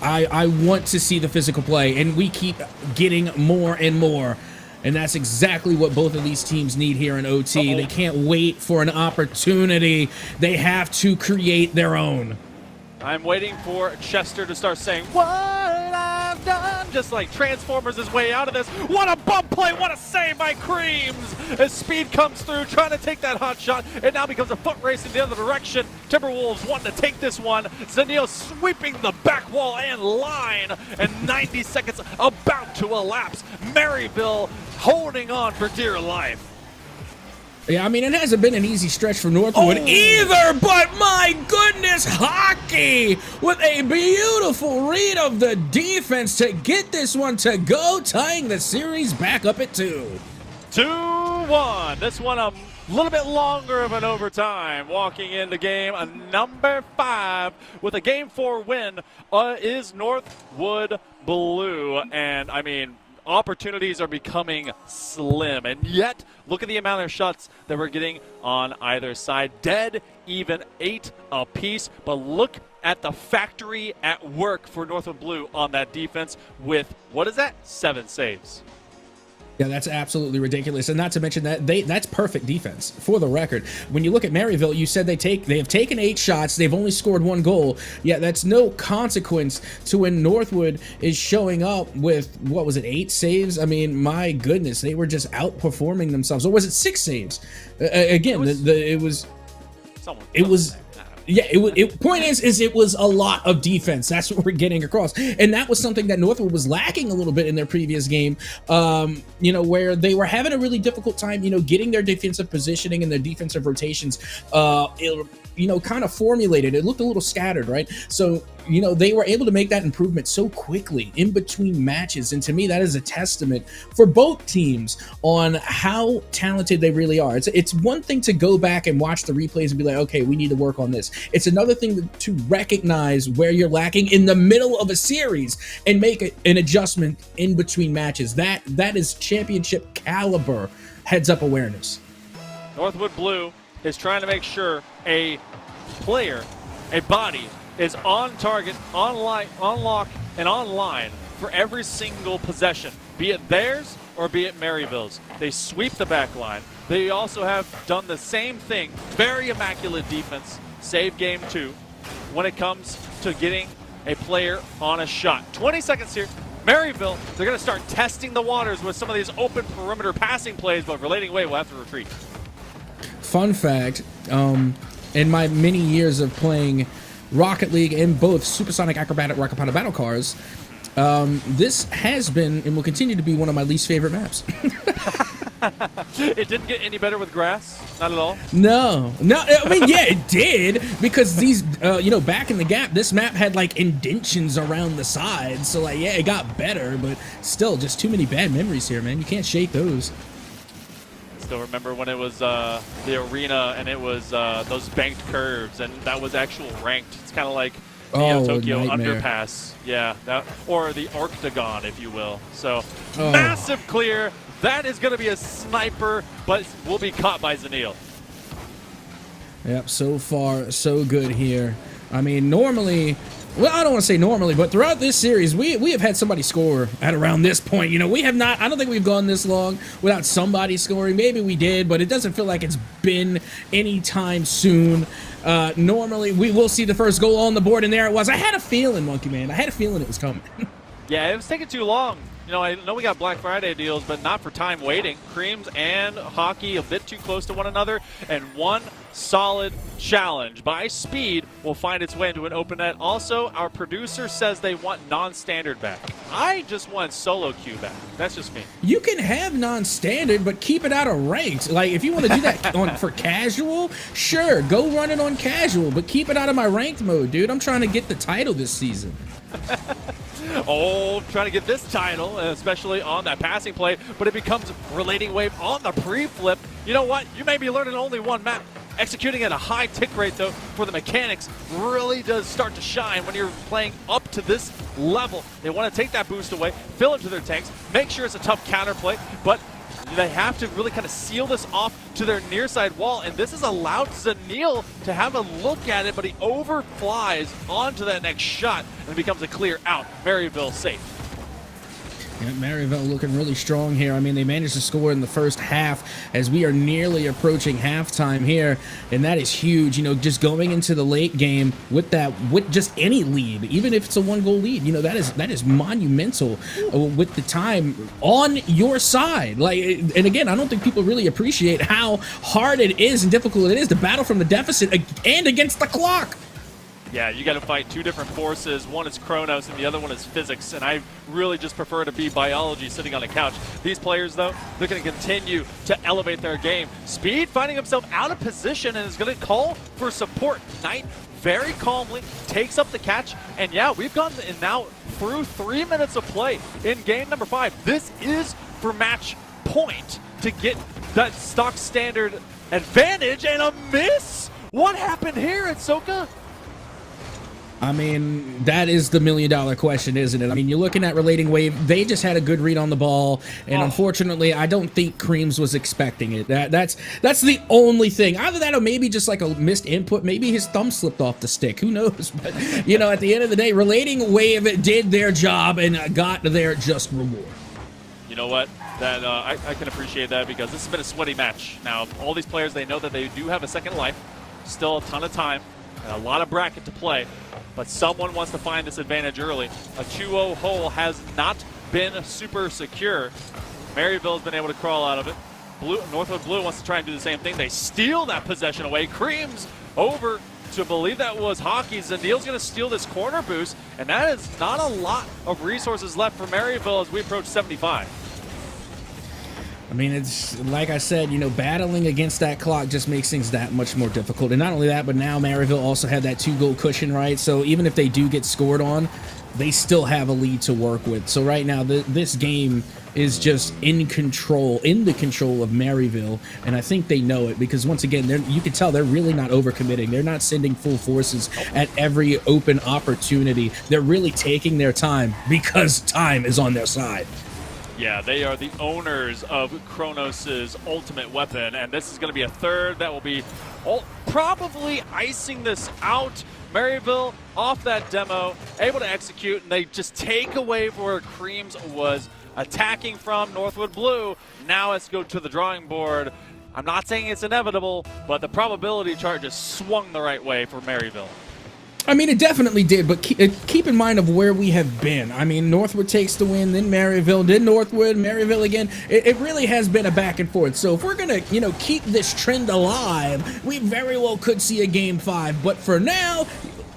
I want to see the physical play, and we keep getting more and more. And that's exactly what both of these teams need here in OT. They can't wait for an opportunity. They have to create their own. I'm waiting for Chester to start saying, "What I've done," just like Transformers his way out of this. What a bump play, what a save by Creams as Speed comes through, trying to take that hot shot. It now becomes a foot race in the other direction. Timberwolves wanting to take this one. Zanil sweeping the back wall and line, and 90 seconds about to elapse. Maryville holding on for dear life. Yeah, I mean, it hasn't been an easy stretch for Northwood either, but my goodness, Hockey with a beautiful read of the defense to get this one to go, tying the series back up at 2. 2-1. This one a little bit longer of an overtime. Walking into game number 5 with a Game 4 win is Northwood Blue. And, I mean, opportunities are becoming slim, and yet look at the amount of shots that we're getting on either side. Dead even 8 apiece, but look at the factory at work for Northwood Blue on that defense with, what is that, 7 saves. Yeah, that's absolutely ridiculous, and not to mention that that's perfect defense. For the record, when you look at Maryville, you said they have taken 8 shots, they've only scored 1 goal. Yeah, that's no consequence to when Northwood is showing up with, what was it, 8 saves? I mean, my goodness, they were just outperforming themselves. Or was it 6 saves? Again, it was. Yeah, point is it was a lot of defense. That's what we're getting across. And that was something that Northwood was lacking a little bit in their previous game, where they were having a really difficult time, getting their defensive positioning and their defensive rotations, kind of formulated. It looked a little scattered, right? So, they were able to make that improvement so quickly in between matches. And to me, that is a testament for both teams on how talented they really are. It's one thing to go back and watch the replays and be like, okay, we need to work on this. It's another thing to recognize where you're lacking in the middle of a series and make an adjustment in between matches. That is championship caliber heads-up awareness. Northwood Blue is trying to make sure a player, a body, is on target, on lock, and online for every single possession, be it theirs or be it Maryville's. They sweep the back line. They also have done the same thing, very immaculate defense, save game 2, when it comes to getting a player on a shot. 20 seconds here. Maryville, they're going to start testing the waters with some of these open perimeter passing plays, but Relating Wave will have to retreat. Fun fact, in my many years of playing Rocket League and both Supersonic Acrobatic Rockapana Battle Cars, this has been and will continue to be one of my least favorite maps. It didn't get any better with grass? Not at all? No. I mean, yeah, it did, because these, back in the gap, this map had, like, indentions around the sides. So, like, yeah, it got better, but still, just too many bad memories here, man. You can't shake those. Still remember when it was the arena and it was those banked curves, and that was actual ranked. It's kind of like the Tokyo nightmare. Underpass. Yeah, or the Octagon, if you will. So, massive clear. That is going to be a sniper, but will be caught by Zanil. Yep, so far, so good here. I mean, normally, well, I don't want to say normally, but throughout this series, we have had somebody score at around this point. We have not, I don't think we've gone this long without somebody scoring. Maybe we did, but it doesn't feel like it's been anytime soon. Normally, we will see the first goal on the board, and there it was. I had a feeling, Monkey Man. I had a feeling it was coming. Yeah, it was taking too long. You know, I know we got Black Friday deals, but not for time waiting. Creams and Hockey a bit too close to one another, and one solid challenge by Speed will find its way into an open net. Also, our producer says they want non-standard back. I just want solo queue back. That's just me. You can have non-standard, but keep it out of ranked. Like, if you want to do that for casual, sure, go run it on casual, but keep it out of my ranked mode, dude. I'm trying to get the title this season. Oh, trying to get this title, especially on that passing play, but it becomes relating wave on the pre-flip. You know what? You may be learning only one map. Executing at a high tick rate, though, for the mechanics really does start to shine when you're playing up to this level. They want to take that boost away, fill into their tanks, make sure it's a tough counterplay, but they have to really kind of seal this off to their near side wall, and this has allowed Zanil to have a look at it, but he overflies onto that next shot, and it becomes a clear out. Maryville safe. Yeah, Maryville looking really strong here. I mean, they managed to score in the first half as we are nearly approaching halftime here, and that is huge. You know, just going into the late game with just any lead, even if it's a one-goal lead, you know, that is monumental with the time on your side. Like, and again, I don't think people really appreciate how hard it is and difficult it is to battle from the deficit and against the clock. Yeah, you got to fight two different forces. One is Chronos and the other one is physics, and I really just prefer to be biology sitting on a couch. These players, though, they're going to continue to elevate their game. Speed finding himself out of position and is going to call for support. Knight very calmly takes up the catch, and yeah, we've gone now through 3 minutes of play in game number 5. This is for match point to get that stock standard advantage, and a miss. What happened here at Soka? I mean, that is the million-dollar question, isn't it? I mean, you're looking at relating wave. They just had a good read on the ball, and unfortunately, I don't think Creams was expecting it. That's the only thing. Either that or maybe just like a missed input. Maybe his thumb slipped off the stick. Who knows? But, you know, at the end of the day, relating wave did their job and got their just reward. You know what? That I can appreciate that because this has been a sweaty match. Now, all these players, they know that they do have a second life, still a ton of time, and a lot of bracket to play. But someone wants to find this advantage early. A 2-0 hole has not been super secure. Maryville's been able to crawl out of it. Northwood Blue wants to try and do the same thing. They steal that possession away. Creams over to believe that was Hockey. Zanil's going to steal this corner boost, and that is not a lot of resources left for Maryville as we approach 75. I mean, it's like I said, you know, battling against that clock just makes things that much more difficult. And not only that, but now Maryville also had that 2-goal cushion, right? So even if they do get scored on, they still have a lead to work with. So right now, this game is just in the control of Maryville, and I think they know it because once again, you can tell they're really not overcommitting. They're not sending full forces at every open opportunity. They're really taking their time because time is on their side. Yeah, they are the owners of Kronos' ultimate weapon, and this is going to be a third that will be probably icing this out. Maryville off that demo, able to execute, and they just take away where Creams was attacking from. Northwood Blue, now let's go to the drawing board. I'm not saying it's inevitable, but the probability chart just swung the right way for Maryville. I mean, it definitely did, but keep in mind of where we have been. I mean, Northwood takes the win, then Maryville, then Northwood, Maryville again. It really has been a back and forth. So if we're going to, you know, keep this trend alive, we very well could see a Game 5. But for now,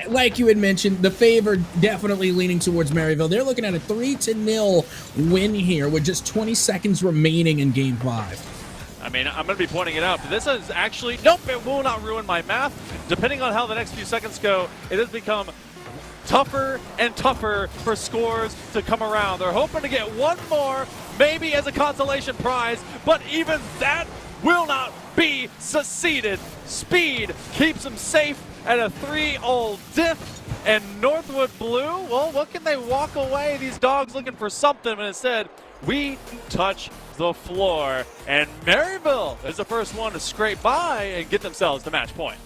like you had mentioned, the favor definitely leaning towards Maryville. They're looking at a 3-0 win here with just 20 seconds remaining in Game 5. I mean, I'm going to be pointing it out, but this is actually, nope, it will not ruin my math. Depending on how the next few seconds go, it has become tougher and tougher for scores to come around. They're hoping to get one more, maybe as a consolation prize, but even that will not be succeeded. Speed keeps them safe at a 3-0 diff, and Northwood Blue, well, what can they walk away? These dogs looking for something, and instead, we touch the floor, and Maryville is the first one to scrape by and get themselves to match point.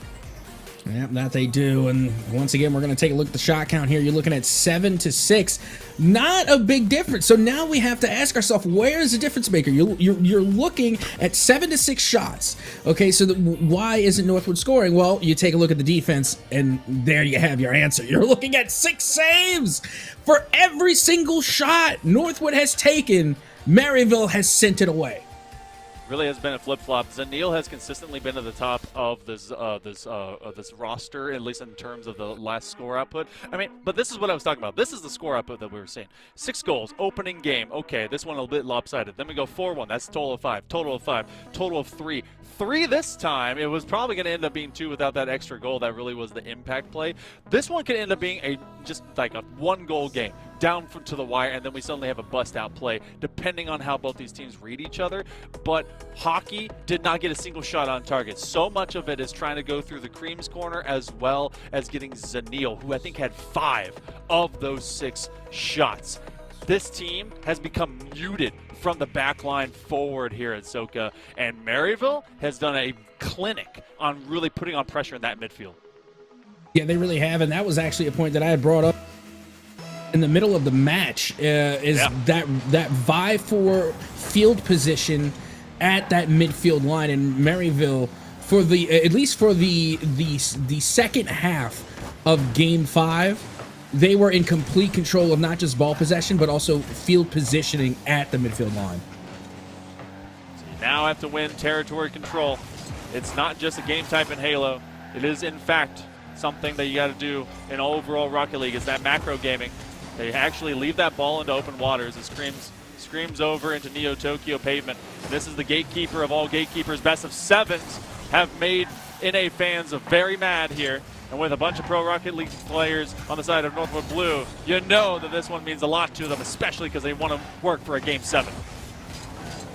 Yeah, that they do. And once again, we're going to take a look at the shot count here. You're looking at 7-6. Not a big difference. So now we have to ask ourselves, where's the difference maker? You're looking at 7-6 shots. Okay, so why isn't Northwood scoring? Well, you take a look at the defense, and there you have your answer. You're looking at 6 saves for every single shot Northwood has taken. Maryville has sent it away. Really has been a flip-flop. Zanil has consistently been at the top of this roster, at least in terms of the last score output. I mean, but this is what I was talking about. This is the score output that we were seeing. 6 goals, opening game. Okay, this one a little bit lopsided. Then we go 4-1. That's a total of 5. Total of 5. Total of 3. 3 this time. It was probably going to end up being 2 without that extra goal. That really was the impact play. This one could end up being just like a 1-goal game. Down to the wire, and then we suddenly have a bust-out play, depending on how both these teams read each other. But Hockey did not get a single shot on target. So much of it is trying to go through the Cream's corner, as well as getting Zanil, who I think had 5 of those 6 shots. This team has become muted from the back line forward here at Soka, and Maryville has done a clinic on really putting on pressure in that midfield. Yeah, they really have, and that was actually a point that I had brought up in the middle of the match, that vie for field position at that midfield line in Maryville for at least for the second half of Game 5. They were in complete control of not just ball possession, but also field positioning at the midfield line. So you now have to win territory control. It's not just a game type in Halo. It is, in fact, something that you got to do in overall Rocket League. Is that macro gaming. They actually leave that ball into open waters. It screams over into Neo Tokyo pavement. This is the gatekeeper of all gatekeepers. Best of 7s have made NA fans very mad here. And with a bunch of Pro Rocket League players on the side of Northwood Blue, you know that this one means a lot to them, especially because they want to work for a Game 7.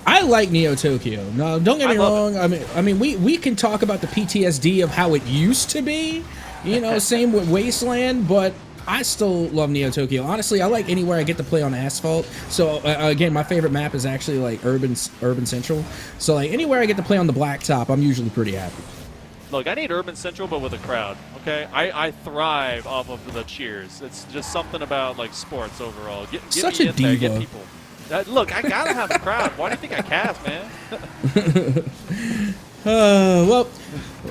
I like Neo Tokyo. No, don't get me wrong. I mean, we can talk about the PTSD of how it used to be. You know, same with Wasteland, but I still love Neo Tokyo. Honestly, I like anywhere I get to play on asphalt. So again, my favorite map is actually like Urban Central. So like anywhere I get to play on the blacktop, I'm usually pretty happy. Look, I need Urban Central, but with a crowd. Okay, I thrive off of the cheers. It's just something about like sports overall. Get Such me a in there, diva. get people. Look, I gotta have a crowd. Why do you think I cast, man? Well,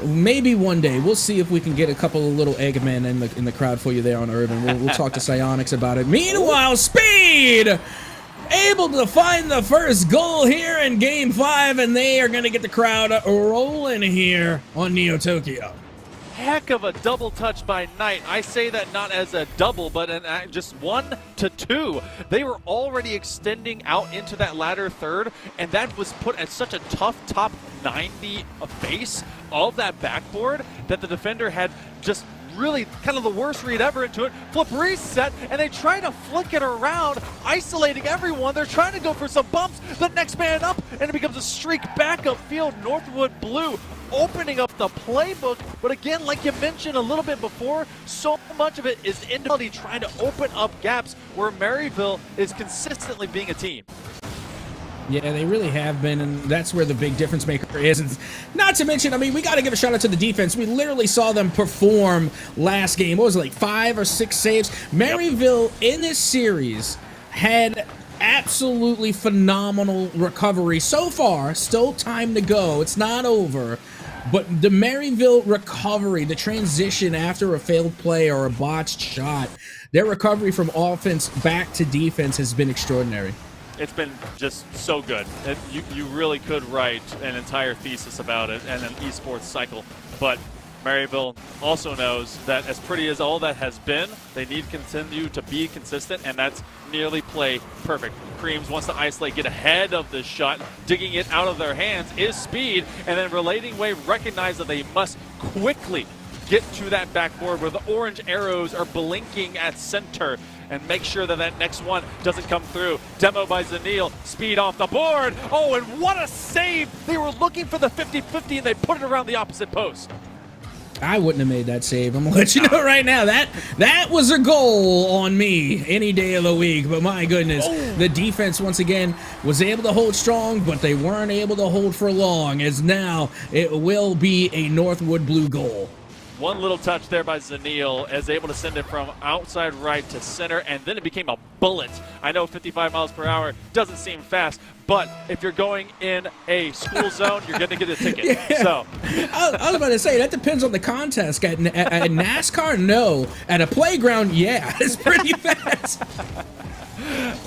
maybe one day we'll see if we can get a couple of little Eggmen in the crowd for you there on Urban. We'll talk to Psionics about it. Meanwhile, Speed able to find the first goal here in Game 5, and they are going to get the crowd rolling here on Neo Tokyo. Heck of a double touch by Knight. I say that not as a double, but just 1 to 2. They were already extending out into that latter third, and that was put at such a tough top 90 base of that backboard that the defender had just really kind of the worst read ever into it. Flip reset, and they try to flick it around, isolating everyone. They're trying to go for some bumps. The next man up, and it becomes a streak back upfield. Northwood Blue opening up the playbook, but again, like you mentioned a little bit before, so much of it is individually trying to open up gaps where Maryville is consistently being a team. Yeah, they really have been, and that's where the big difference maker is. And not to mention, I mean, we got to give a shout out to the defense. We literally saw them perform last game. What was it, like 5 or 6 saves? Maryville in this series had absolutely phenomenal recovery so far. Still time to go. It's not over. But the Maryville recovery, the transition after a failed play or a botched shot, their recovery from offense back to defense has been extraordinary. It's been just so good. You really could write an entire thesis about it and an esports cycle. But Maryville also knows that as pretty as all that has been, they need to continue to be consistent, and that's nearly play perfect. Creams wants to isolate, get ahead of the shot, digging it out of their hands is Speed, and then Relating Wave recognize that they must quickly get to that backboard where the orange arrows are blinking at center and make sure that that next one doesn't come through. Demo by Zanil, Speed off the board. Oh, and what a save! They were looking for the 50-50 and they put it around the opposite post. I wouldn't have made that save. I'm gonna let you know right now. That was a goal on me any day of the week. But my goodness, the defense once again was able to hold strong, but they weren't able to hold for long, as now it will be a Northwood Blue goal. One little touch there by Zanil is able to send it from outside right to center, and then it became a bullet. I know 55 miles per hour doesn't seem fast, but if you're going in a school zone, you're going to get a ticket. Yeah. So I was about to say, that depends on the contest. At NASCAR, no. At a playground, yeah. It's pretty fast.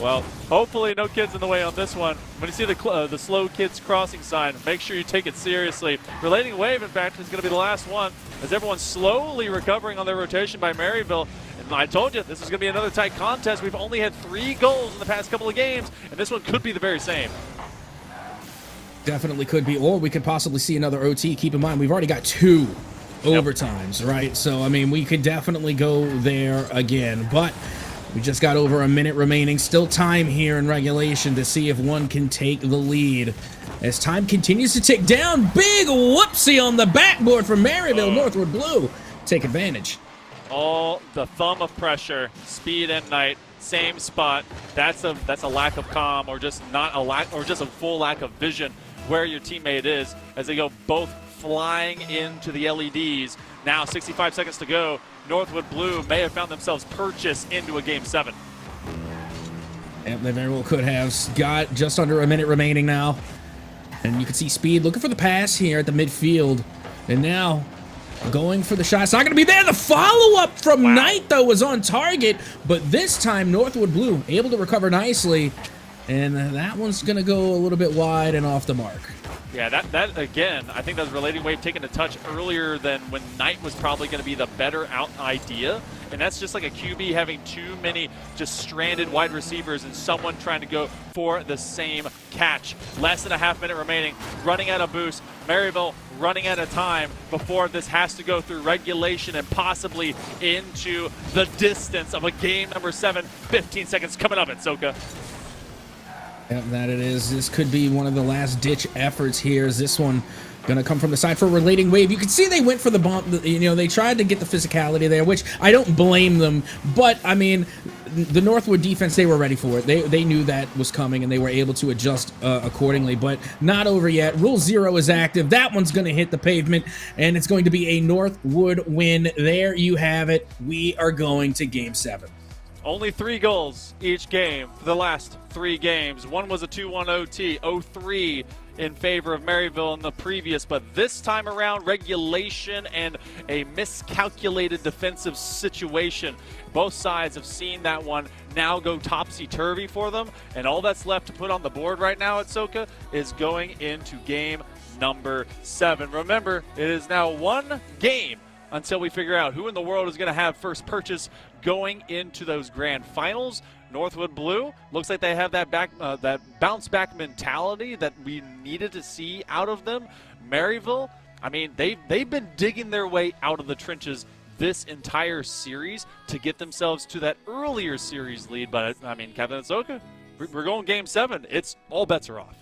well, hopefully no kids in the way on this one. When you see the slow kids crossing sign, make sure you take it seriously. Relating wave, in fact, is going to be the last one as everyone's slowly recovering on their rotation by Maryville. And I told you, this is going to be another tight contest. We've only had 3 goals in the past couple of games, and this one could be the very same. Definitely could be, or we could possibly see another OT. Keep in mind, we've already got 2 overtimes, right? So, I mean, we could definitely go there again, but we just got over a minute remaining. Still time here in regulation to see if one can take the lead. As time continues to tick down, big whoopsie on the backboard from Maryville. Northwood Blue take advantage. All the thumb of pressure, Speed and Knight, same spot. That's a lack of comm, or just not a lack, or just a full lack of vision where your teammate is, as they go both flying into the LEDs. Now 65 seconds to go. Northwood Blue may have found themselves purchased into a Game 7. Yep, they very well could have. Got just under a minute remaining now. And you can see Speed looking for the pass here at the midfield. And now going for the shot. It's not going to be there. The follow-up from Knight, though, was on target. But this time, Northwood Blue able to recover nicely. And that one's going to go a little bit wide and off the mark. Yeah, that again, I think that was Relating Wave taking a touch earlier than when Knight was probably going to be the better out idea. And that's just like a QB having too many just stranded wide receivers and someone trying to go for the same catch. Less than a half minute remaining, running out of boost. Maryville running out of time before this has to go through regulation and possibly into the distance of a game number 7. 15 seconds coming up at Soka. Yep, that it is. This could be one of the last-ditch efforts here. Is this one going to come from the side for Relating Wave? You can see they went for the bump. You know, they tried to get the physicality there, which I don't blame them. But, I mean, the Northwood defense, they were ready for it. They knew that was coming, and they were able to adjust accordingly. But not over yet. Rule 0 is active. That one's going to hit the pavement, and it's going to be a Northwood win. There you have it. We are going to Game 7. Only 3 goals each game for the last 3 games. One was a 2-1 OT, 0-3 in favor of Maryville in the previous, but this time around, regulation and a miscalculated defensive situation. Both sides have seen that one now go topsy-turvy for them, and all that's left to put on the board right now at Soka is going into game number 7. Remember, it is now 1 game until we figure out who in the world is going to have first purchase going into those grand finals. Northwood Blue looks like they have that bounce back mentality that we needed to see out of them. Maryville, I mean, they've been digging their way out of the trenches this entire series to get themselves to that earlier series lead. But I mean, Captain Soka, we're going game 7. It's all bets are off.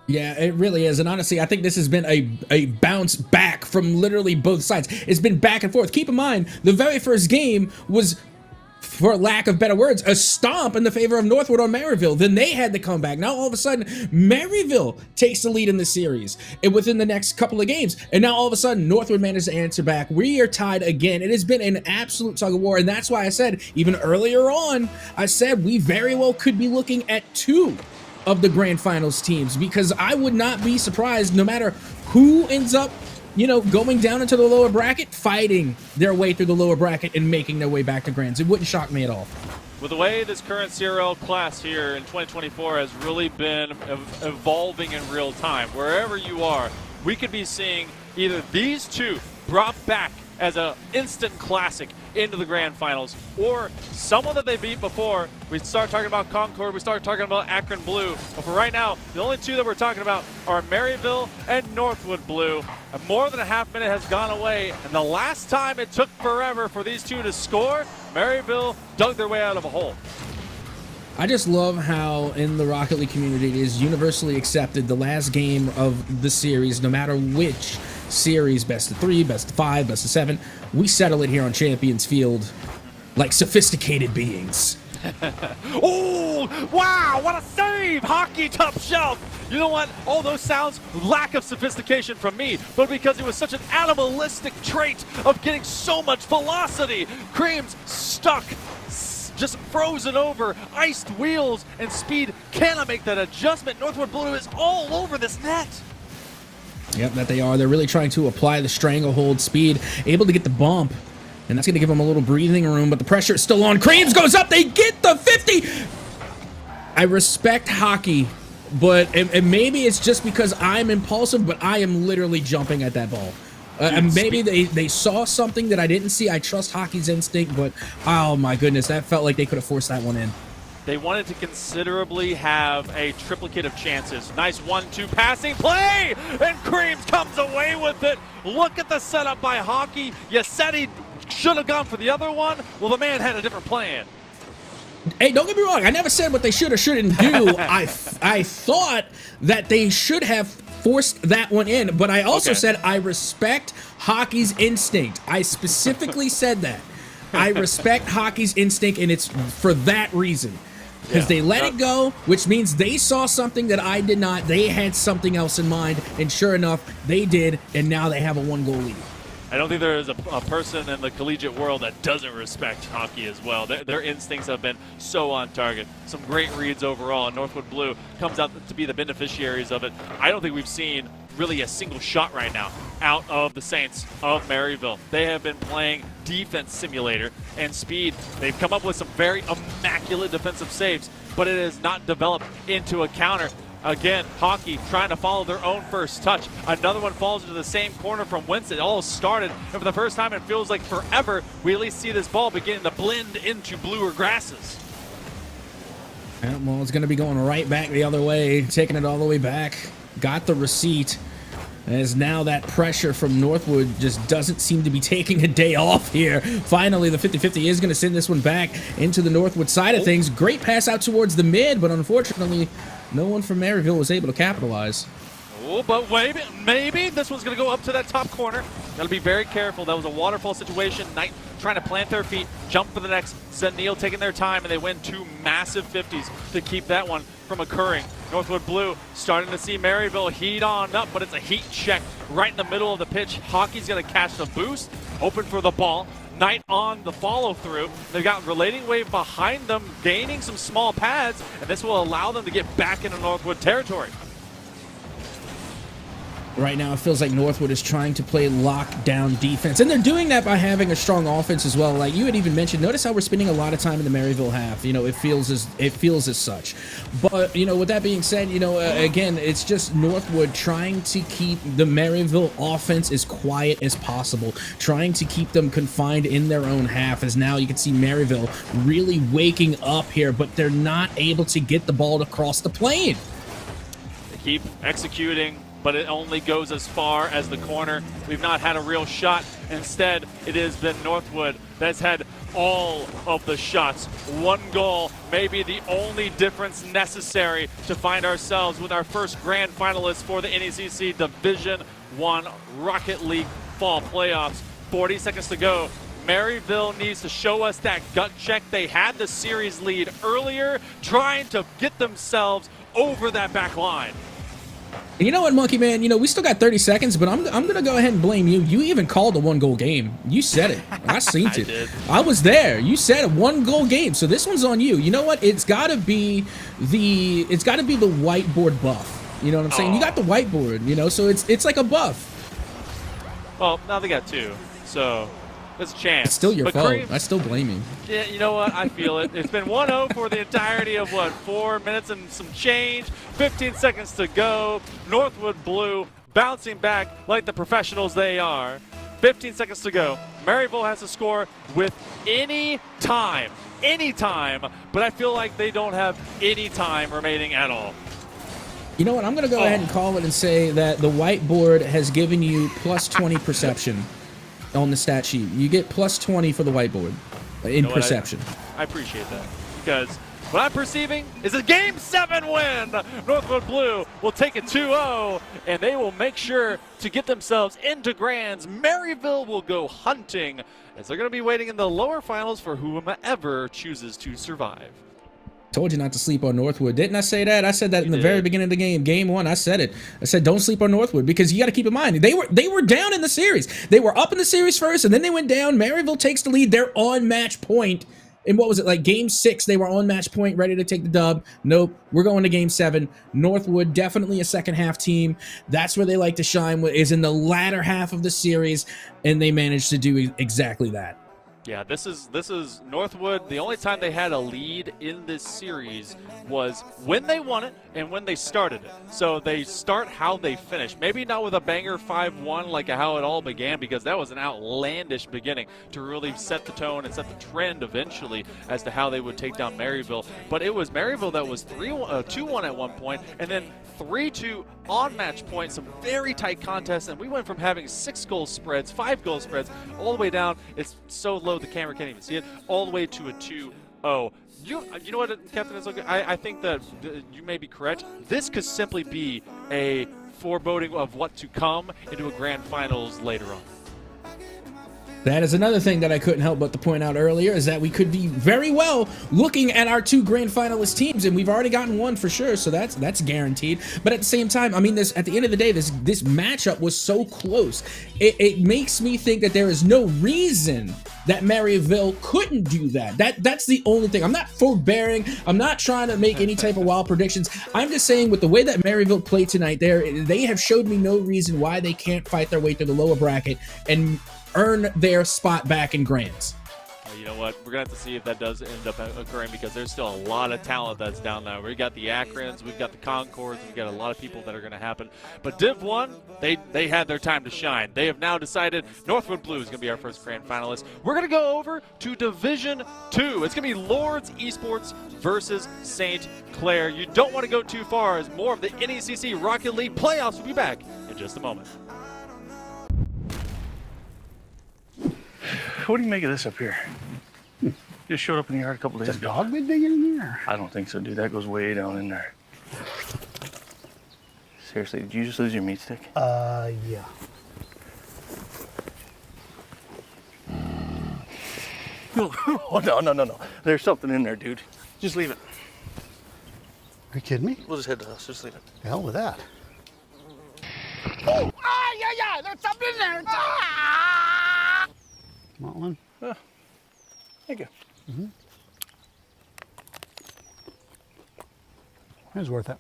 Yeah, it really is. And honestly, I think this has been a bounce back from literally both sides. It's been back and forth. Keep in mind, the very first game was, for lack of better words, a stomp in the favor of Northwood on Maryville. Then they had the comeback. Now all of a sudden, Maryville takes the lead in the series and within the next couple of games. And now all of a sudden, Northwood managed to answer back. We are tied again. It has been an absolute tug of war. And that's why I said, even earlier on, I said we very well could be looking at 2 of the grand finals teams, because I would not be surprised, no matter who ends up, you know, going down into the lower bracket, fighting their way through the lower bracket and making their way back to grands. It wouldn't shock me at all. With the way this current CRL class here in 2024 has really been evolving in real time, wherever you are, we could be seeing either these 2 brought back as an instant classic into the grand finals, or someone that they beat before. We start talking about Concord, we start talking about Akron Blue, but for right now, the only 2 that we're talking about are Maryville and Northwood Blue. And more than a half minute has gone away, and the last time it took forever for these 2 to score, Maryville dug their way out of a hole. I just love how in the Rocket League community it is universally accepted the last game of the series, no matter which series, best of 3, best of 5, best of 7, we settle it here on Champions Field like sophisticated beings. Oh, wow, what a save! Hockey top shelf. You know what? All those sounds, lack of sophistication from me, but because it was such an animalistic trait of getting so much velocity. Cream's stuck, just frozen over, iced wheels, and Speed cannot make that adjustment. Northwood Blue is all over this net. Yep, that they are. They're really trying to apply the stranglehold. Speed, able to get the bump. And that's going to give them a little breathing room, but the pressure is still on. Creams goes up. They get the 50. I respect hockey, but and maybe it's just because I'm impulsive, but I am literally jumping at that ball. And maybe they saw something that I didn't see. I trust hockey's instinct, but oh my goodness, that felt like they could have forced that one in. They wanted to considerably have a triplicate of chances. Nice 1-2 passing play, and Creams comes away with it. Look at the setup by Hockey. You said he should have gone for the other one. Well, the man had a different plan. Hey, don't get me wrong. I never said what they should or shouldn't do. I thought that they should have forced that one in, but I also said I respect hockey's instinct. I specifically said that. I respect hockey's instinct, and it's for that reason. Because they let it go, which means they saw something that I did not. They had something else in mind, and sure enough, they did, and now they have a 1-goal lead. I don't think there is a person in the collegiate world that doesn't respect hockey as well. Their instincts have been so on target. Some great reads overall, and Northwood Blue comes out to be the beneficiaries of it. I don't think we've seen really a single shot right now out of the Saints of Maryville. They have been playing defense simulator, and Speed, they've come up with some very immaculate defensive saves, but it has not developed into a counter. Again, Hockey trying to follow their own first touch. Another one falls into the same corner from whence it all started. And for the first time, it feels like forever, we at least see this ball beginning to blend into bluer grasses. Yeah, well, it's going to be going right back the other way, taking it all the way back. Got the receipt. As now that pressure from Northwood just doesn't seem to be taking a day off here. Finally, the 50-50 is going to send this one back into the Northwood side of things. Great pass out towards the mid, but unfortunately, no one from Maryville was able to capitalize. Oh, but wait, maybe this one's going to go up to that top corner. Got to be very careful. That was a waterfall situation. Knight trying to plant their feet, jump for the next. Zenil taking their time, and they win 2 massive 50s to keep that one from occurring. Northwood Blue starting to see Maryville heat on up, but it's a heat check right in the middle of the pitch. Hockey's going to catch the boost, open for the ball. Knight on the follow-through. They've got Relating Wave behind them, gaining some small pads, and this will allow them to get back into Northwood territory. Right now, it feels like Northwood is trying to play lockdown defense, and they're doing that by having a strong offense as well. Like you had even mentioned, notice how we're spending a lot of time in the Maryville half. You know, it feels as such. But you know, with that being said, you know, again, it's just Northwood trying to keep the Maryville offense as quiet as possible, trying to keep them confined in their own half. As now you can see Maryville really waking up here, but they're not able to get the ball across the plane. They keep executing, but it only goes as far as the corner. We've not had a real shot. Instead, it has been Northwood that's had all of the shots. 1 goal may be the only difference necessary to find ourselves with our first grand finalist for the NECC Division I Rocket League Fall Playoffs. 40 seconds to go. Maryville needs to show us that gut check. They had the series lead earlier, trying to get themselves over that back line. And you know what, Monkey Man? You know, we still got 30 seconds, but I'm going to go ahead and blame you. You even called a 1-goal game. You said it. I seen it. Did. I was there. You said a 1-goal game. So this one's on you. You know what? It's got to be the whiteboard buff. You know what I'm saying? You got the whiteboard, you know, so it's like a buff. Well, now they got 2. So there's a chance. It's still your but fault. Creams, I still blame you. Yeah, you know what? I feel it. It's been 1-0 for the entirety of, 4 minutes and some change. 15 seconds to go. Northwood Blue bouncing back like the professionals they are. 15 seconds to go. Maryville has to score with any time, but I feel like they don't have any time remaining at all. You know what? I'm going to go ahead and call it and say that the whiteboard has given you plus 20 perception on the stat sheet. You get plus 20 for the whiteboard in perception. I appreciate that. because what I'm perceiving is a Game 7 win. Northwood Blue will take it 2-0, and they will make sure to get themselves into Grands. Maryville will go hunting, as they're going to be waiting in the lower finals for whomever chooses to survive. Told you not to sleep on Northwood. Didn't I say that? I said that in the very beginning of the game. Game 1, I said it. I said don't sleep on Northwood, because you got to keep in mind, they were down in the series. They were up in the series first, and then they went down. Maryville takes the lead. They're on match point. And what was it, like game 6, they were on match point, ready to take the dub. Nope, we're going to game 7. Northwood, definitely a second half team. That's where they like to shine, is in the latter half of the series, and they managed to do exactly that. Yeah, this is Northwood. The only time they had a lead in this series was when they won it and when they started it. So they start how they finish. Maybe not with a banger 5-1 like how it all began, because that was an outlandish beginning to really set the tone and set the trend eventually as to how they would take down Maryville. But it was Maryville that was 2-1 at one point, and then 3-2 on match point, some very tight contests, and we went from having 6-goal spreads, 5-goal spreads, all the way down. It's so low the camera can't even see it, all the way to a 2-0. You know what, Captain is looking? I think that you may be correct. This could simply be a foreboding of what to come into a grand finals later on. That is another thing that I couldn't help but to point out earlier, is that we could be very well looking at our 2 grand finalist teams, and we've already gotten one for sure, so that's guaranteed. But at the same time, I mean, at the end of the day, this matchup was so close. It makes me think that there is no reason that Maryville couldn't do that. That's the only thing. I'm not forbearing. I'm not trying to make any type of wild predictions. I'm just saying, with the way that Maryville played tonight, they have showed me no reason why they can't fight their way through the lower bracket and earn their spot back in Grands. You know what? We're going to have to see if that does end up occurring, because there's still a lot of talent that's down there. We've got the Akrons, we've got the Concords, we've got a lot of people that are going to happen. But Div 1, they had their time to shine. They have now decided Northwood Blue is going to be our first grand finalist. We're going to go over to Division 2. It's going to be Lords Esports versus St. Clair. You don't want to go too far, as more of the NECC Rocket League playoffs will be back in just a moment. What do you make of this up here? Just showed up in the yard a couple days ago. Is a dog been digging in there? I don't think so, dude. That goes way down in there. Seriously, did you just lose your meat stick? Yeah. Oh, no. There's something in there, dude. Just leave it. Are you kidding me? We'll just head to the house. Just leave it. The hell with that. Oh, yeah, there's something in there. Ah! Want one? Thank you. It was worth it.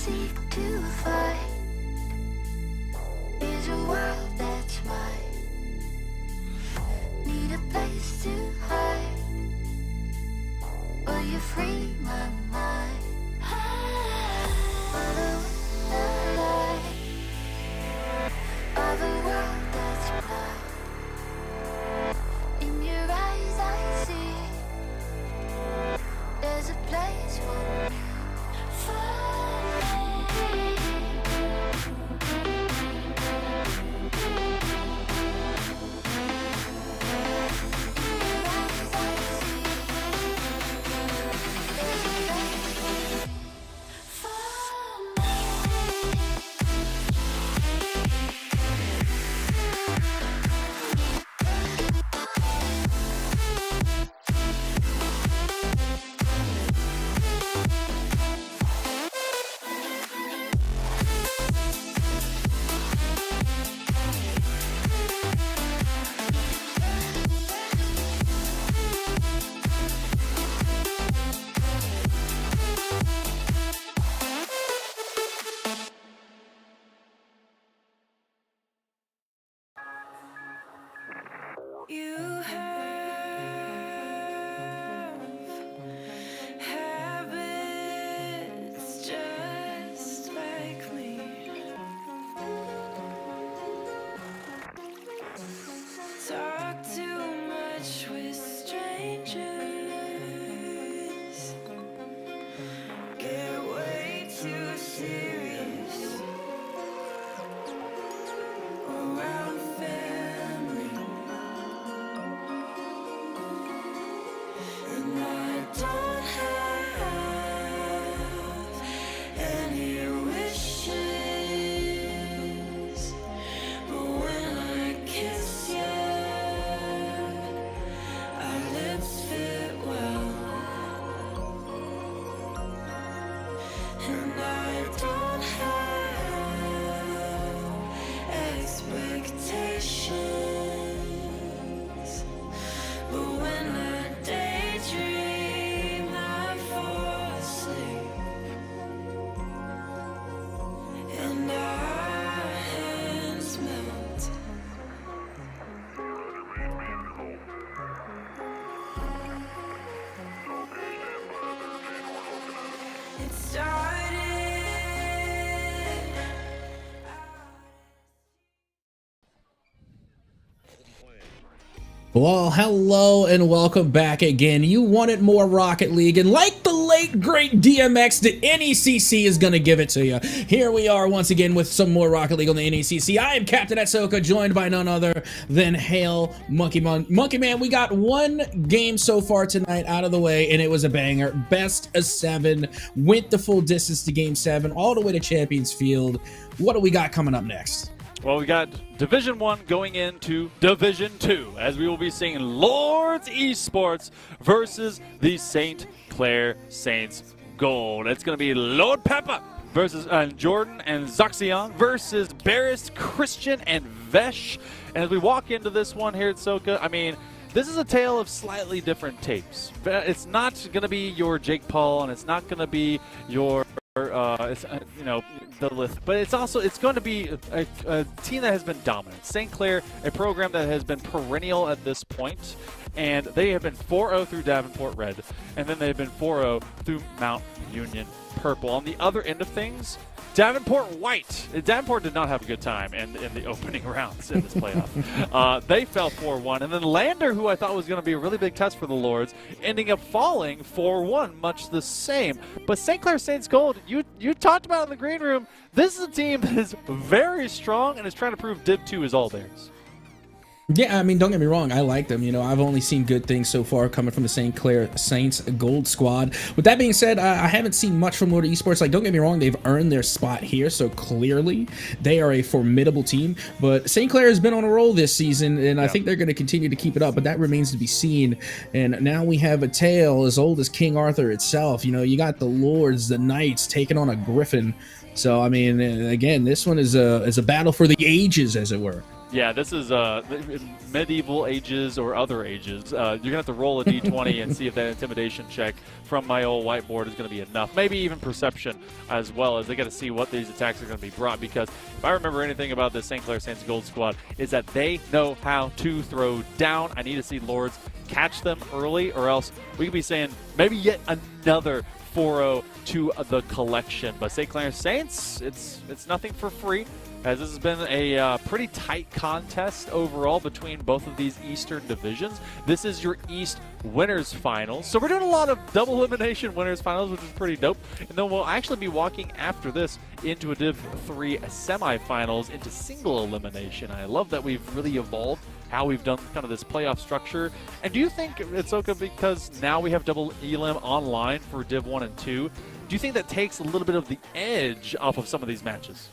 seek to fight is a world that's mine. Need a place to hide. Will you free my mind? Follow the light of a world that's blind. In your eyes I see there's a place for me. You have habits just like me. Talk too much with strangers. Get way too serious around family. And I don't have any wishes, but when I kiss you, our lips fit well. And I don't have expectations, but when I daydream, I fall asleep, and our hands melt. It started. Well, hello and welcome back again. You wanted more Rocket League, and like the late great DMX, the NECC is gonna give it to you. Here we are once again with some more Rocket League on the NECC. I am Captain Ahsoka, joined by none other than Hail Monkey Man. Monkey Man, we got one game so far tonight out of the way, and it was a banger. Best of 7, went the full distance to Game 7, all the way to Champions Field. What do we got coming up next? Well, we got Division 1 going into Division 2, as we will be seeing Lords Esports versus the St. Clair Saints Gold. It's going to be Lord Peppa versus Jordan and Zaxion versus Barris, Christian, and Vesh. And as we walk into this one here at Soka, I mean, this is a tale of slightly different tapes. It's not going to be your Jake Paul, and it's not going to be your the list, but it's going to be a team that has been dominant. St. Clair, a program that has been perennial at this point, and they have been 4-0 through Davenport Red, and then they've been 4-0 through Mount Union Purple. On the other end of things, Davenport White. Davenport did not have a good time in the opening rounds in this playoff. They fell 4-1. And then Lander, who I thought was going to be a really big test for the Lords, ending up falling 4-1, much the same. But St. Clair Saints Gold, you talked about in the green room, this is a team that is very strong and is trying to prove Div 2 is all theirs. Yeah, I mean, don't get me wrong. I like them. You know, I've only seen good things so far coming from the St. Clair Saints Gold squad. With that being said, I haven't seen much from Lord Esports. Like, don't get me wrong, they've earned their spot here, so clearly they are a formidable team. But St. Clair has been on a roll this season, and I think they're going to continue to keep it up, but that remains to be seen. And now we have a tale as old as King Arthur itself. You know, you got the Lords, the Knights, taking on a Griffin. So, I mean, again, this one is a battle for the ages, as it were. Yeah, this is medieval ages or other ages. You're going to have to roll a d20 and see if that intimidation check from my old whiteboard is going to be enough. Maybe even perception as well, as they got to see what these attacks are going to be brought. Because if I remember anything about the St. Clair Saints Gold Squad, is that they know how to throw down. I need to see Lords catch them early, or else we could be saying maybe yet another 4-0 to the collection. But St. Clair Saints, it's nothing for free, as this has been a pretty tight contest overall between both of these Eastern divisions. This is your East Winners Finals. So we're doing a lot of double elimination Winners Finals, which is pretty dope. And then we'll actually be walking after this into a Div 3 semifinals into single elimination. I love that we've really evolved how we've done kind of this playoff structure. And do you think it's okay because now we have double elim online for Div 1 and 2? Do you think that takes a little bit of the edge off of some of these matches?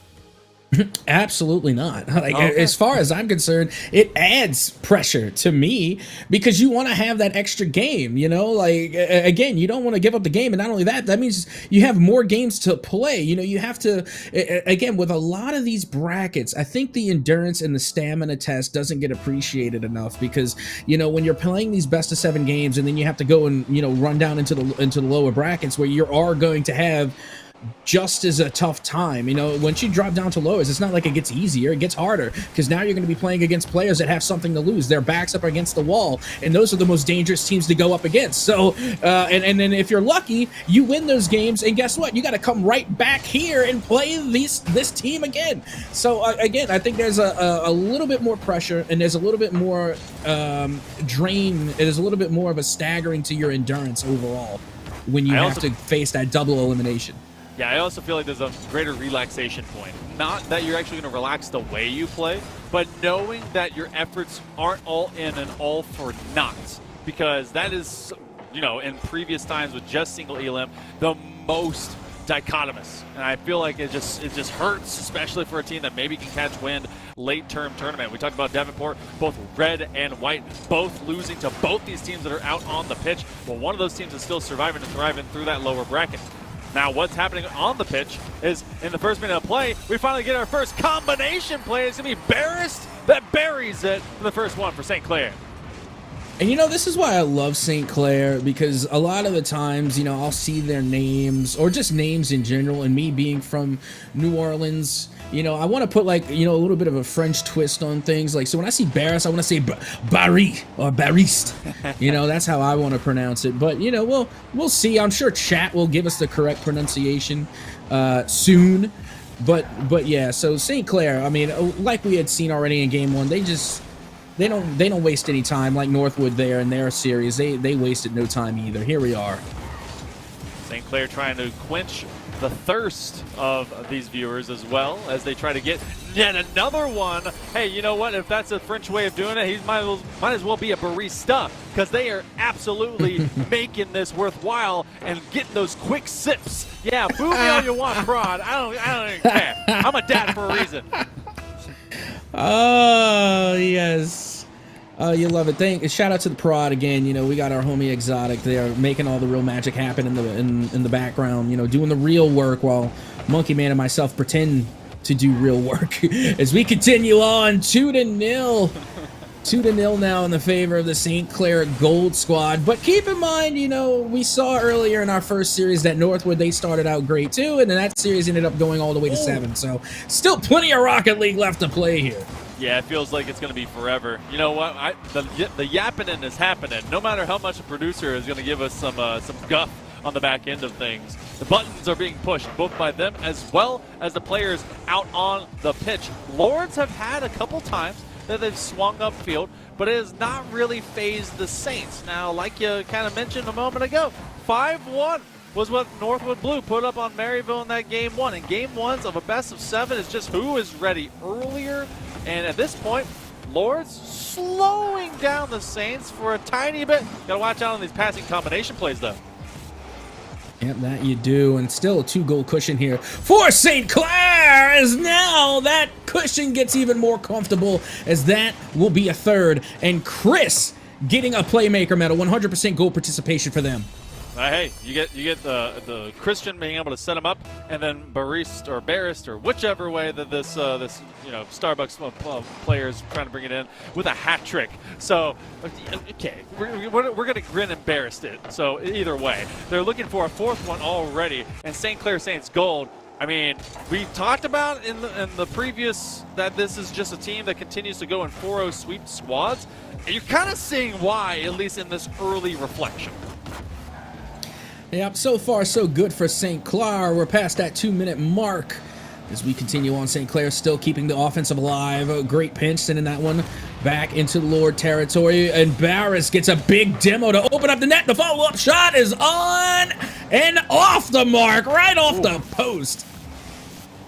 Absolutely not. Like, as far as I'm concerned, it adds pressure to me because you want to have that extra game, you know, like, again, you don't want to give up the game. And not only that, that means you have more games to play. You know, you have to, again, with a lot of these brackets, I think the endurance and the stamina test doesn't get appreciated enough because, you know, when you're playing these best of 7 games and then you have to go and, you know, run down into the lower brackets where you are going to have just as a tough time. You know, once you drop down to lowers, it's not like it gets easier, it gets harder, because now you're going to be playing against players that have something to lose. Their backs up against the wall, and those are the most dangerous teams to go up against. So and then if you're lucky, you win those games, and guess what, you got to come right back here and play this team again. So again, I think there's a little bit more pressure, and there's a little bit more drain. It is a little bit more of a staggering to your endurance overall when you have to face that double elimination. Yeah, I also feel like there's a greater relaxation point. Not that you're actually going to relax the way you play, but knowing that your efforts aren't all in and all for naught. Because that is, you know, in previous times with just single elim, the most dichotomous. And I feel like it just hurts, especially for a team that maybe can catch wind late term tournament. We talked about Davenport, both red and white, both losing to both these teams that are out on the pitch. Well, one of those teams is still surviving and thriving through that lower bracket. Now, what's happening on the pitch is in the first minute of play, we finally get our first combination play. It's going to be Barrist that buries it for the first one for St. Clair. And you know, this is why I love St. Clair, because a lot of the times, you know, I'll see their names or just names in general, and me being from New Orleans, you know, I want to put, like, you know, a little bit of a French twist on things. Like, so when I see Barris, I want to say Barry or Bariste. You know, that's how I want to pronounce it. But, you know, we'll see. I'm sure chat will give us the correct pronunciation soon. But yeah, so St. Clair, I mean, like we had seen already in game 1, they don't waste any time like Northwood there in their series. They wasted no time either. Here we are. St. Clair trying to quench the thirst of these viewers as well as they try to get yet another one. Hey, you know what? If that's a French way of doing it, he might as well be a barista, because they are absolutely making this worthwhile and getting those quick sips. Yeah, boo me all you want, Prod. I don't even care. I'm a dad for a reason. Oh, yes. You love it. Shout out to the Prod again. You know, we got our homie Exotic there making all the real magic happen in the background, you know, doing the real work while Monkey Man and myself pretend to do real work. As we continue on, 2-0. 2-0 now in the favor of the St. Clair Gold Squad. But keep in mind, you know, we saw earlier in our first series that Northwood, they started out great too, and then that series ended up going all the way to 7. So still plenty of Rocket League left to play here. Yeah, it feels like it's going to be forever. You know what? The yapping is happening. No matter how much a producer is going to give us some guff on the back end of things, the buttons are being pushed both by them as well as the players out on the pitch. Lords have had a couple times that they've swung upfield, but it has not really phased the Saints. Now, like you kind of mentioned a moment ago, 5-1 was what Northwood Blue put up on Maryville in that game 1. And game 1s of a best of 7 is just who is ready earlier. And at this point, Lords slowing down the Saints for a tiny bit. Got to watch out on these passing combination plays, though. Yep, that you do. And still a 2-goal cushion here for St. Clair, as now that cushion gets even more comfortable, as that will be a 3rd. And Chris getting a Playmaker medal, 100% goal participation for them. Hey, you get the Christian being able to set him up, and then Barist or whichever way that this Starbucks player is trying to bring it in with a hat trick. So okay, we're gonna grin and embarrass it. So either way, they're looking for a fourth one already, and St. Clair Saints Gold. I mean, we talked about in the previous that this is just a team that continues to go in 4-0 sweep squads. And you're kind of seeing why, at least in this early reflection. Yep, so far so good for St. Clair. We're past that 2-minute mark as we continue on. St. Clair still keeping the offense alive. A great pinch, sending that one back into Lord territory. And Barris gets a big demo to open up the net. The follow-up shot is on and off the mark, right off the post.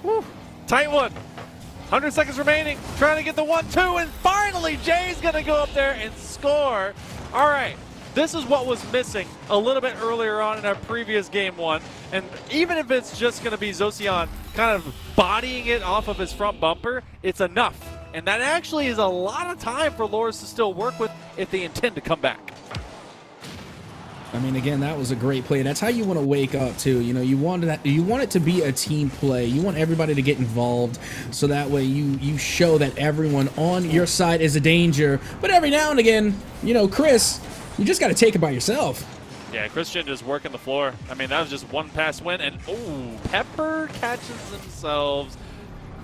Woo. Tight one. 100 seconds remaining. Trying to get the 1-2, and finally Jay's going to go up there and score. All right. This is what was missing a little bit earlier on in our previous game one. And even if it's just going to be Zocian kind of bodying it off of his front bumper, it's enough. And that actually is a lot of time for Lords to still work with if they intend to come back. I mean, again, that was a great play. That's how you want to wake up, too. You know, you want it to be a team play. You want everybody to get involved, so that way you show that everyone on your side is a danger. But every now and again, you know, Chris, you just got to take it by yourself. Yeah, Christian just working the floor. I mean, that was just one pass win, and Pepper catches themselves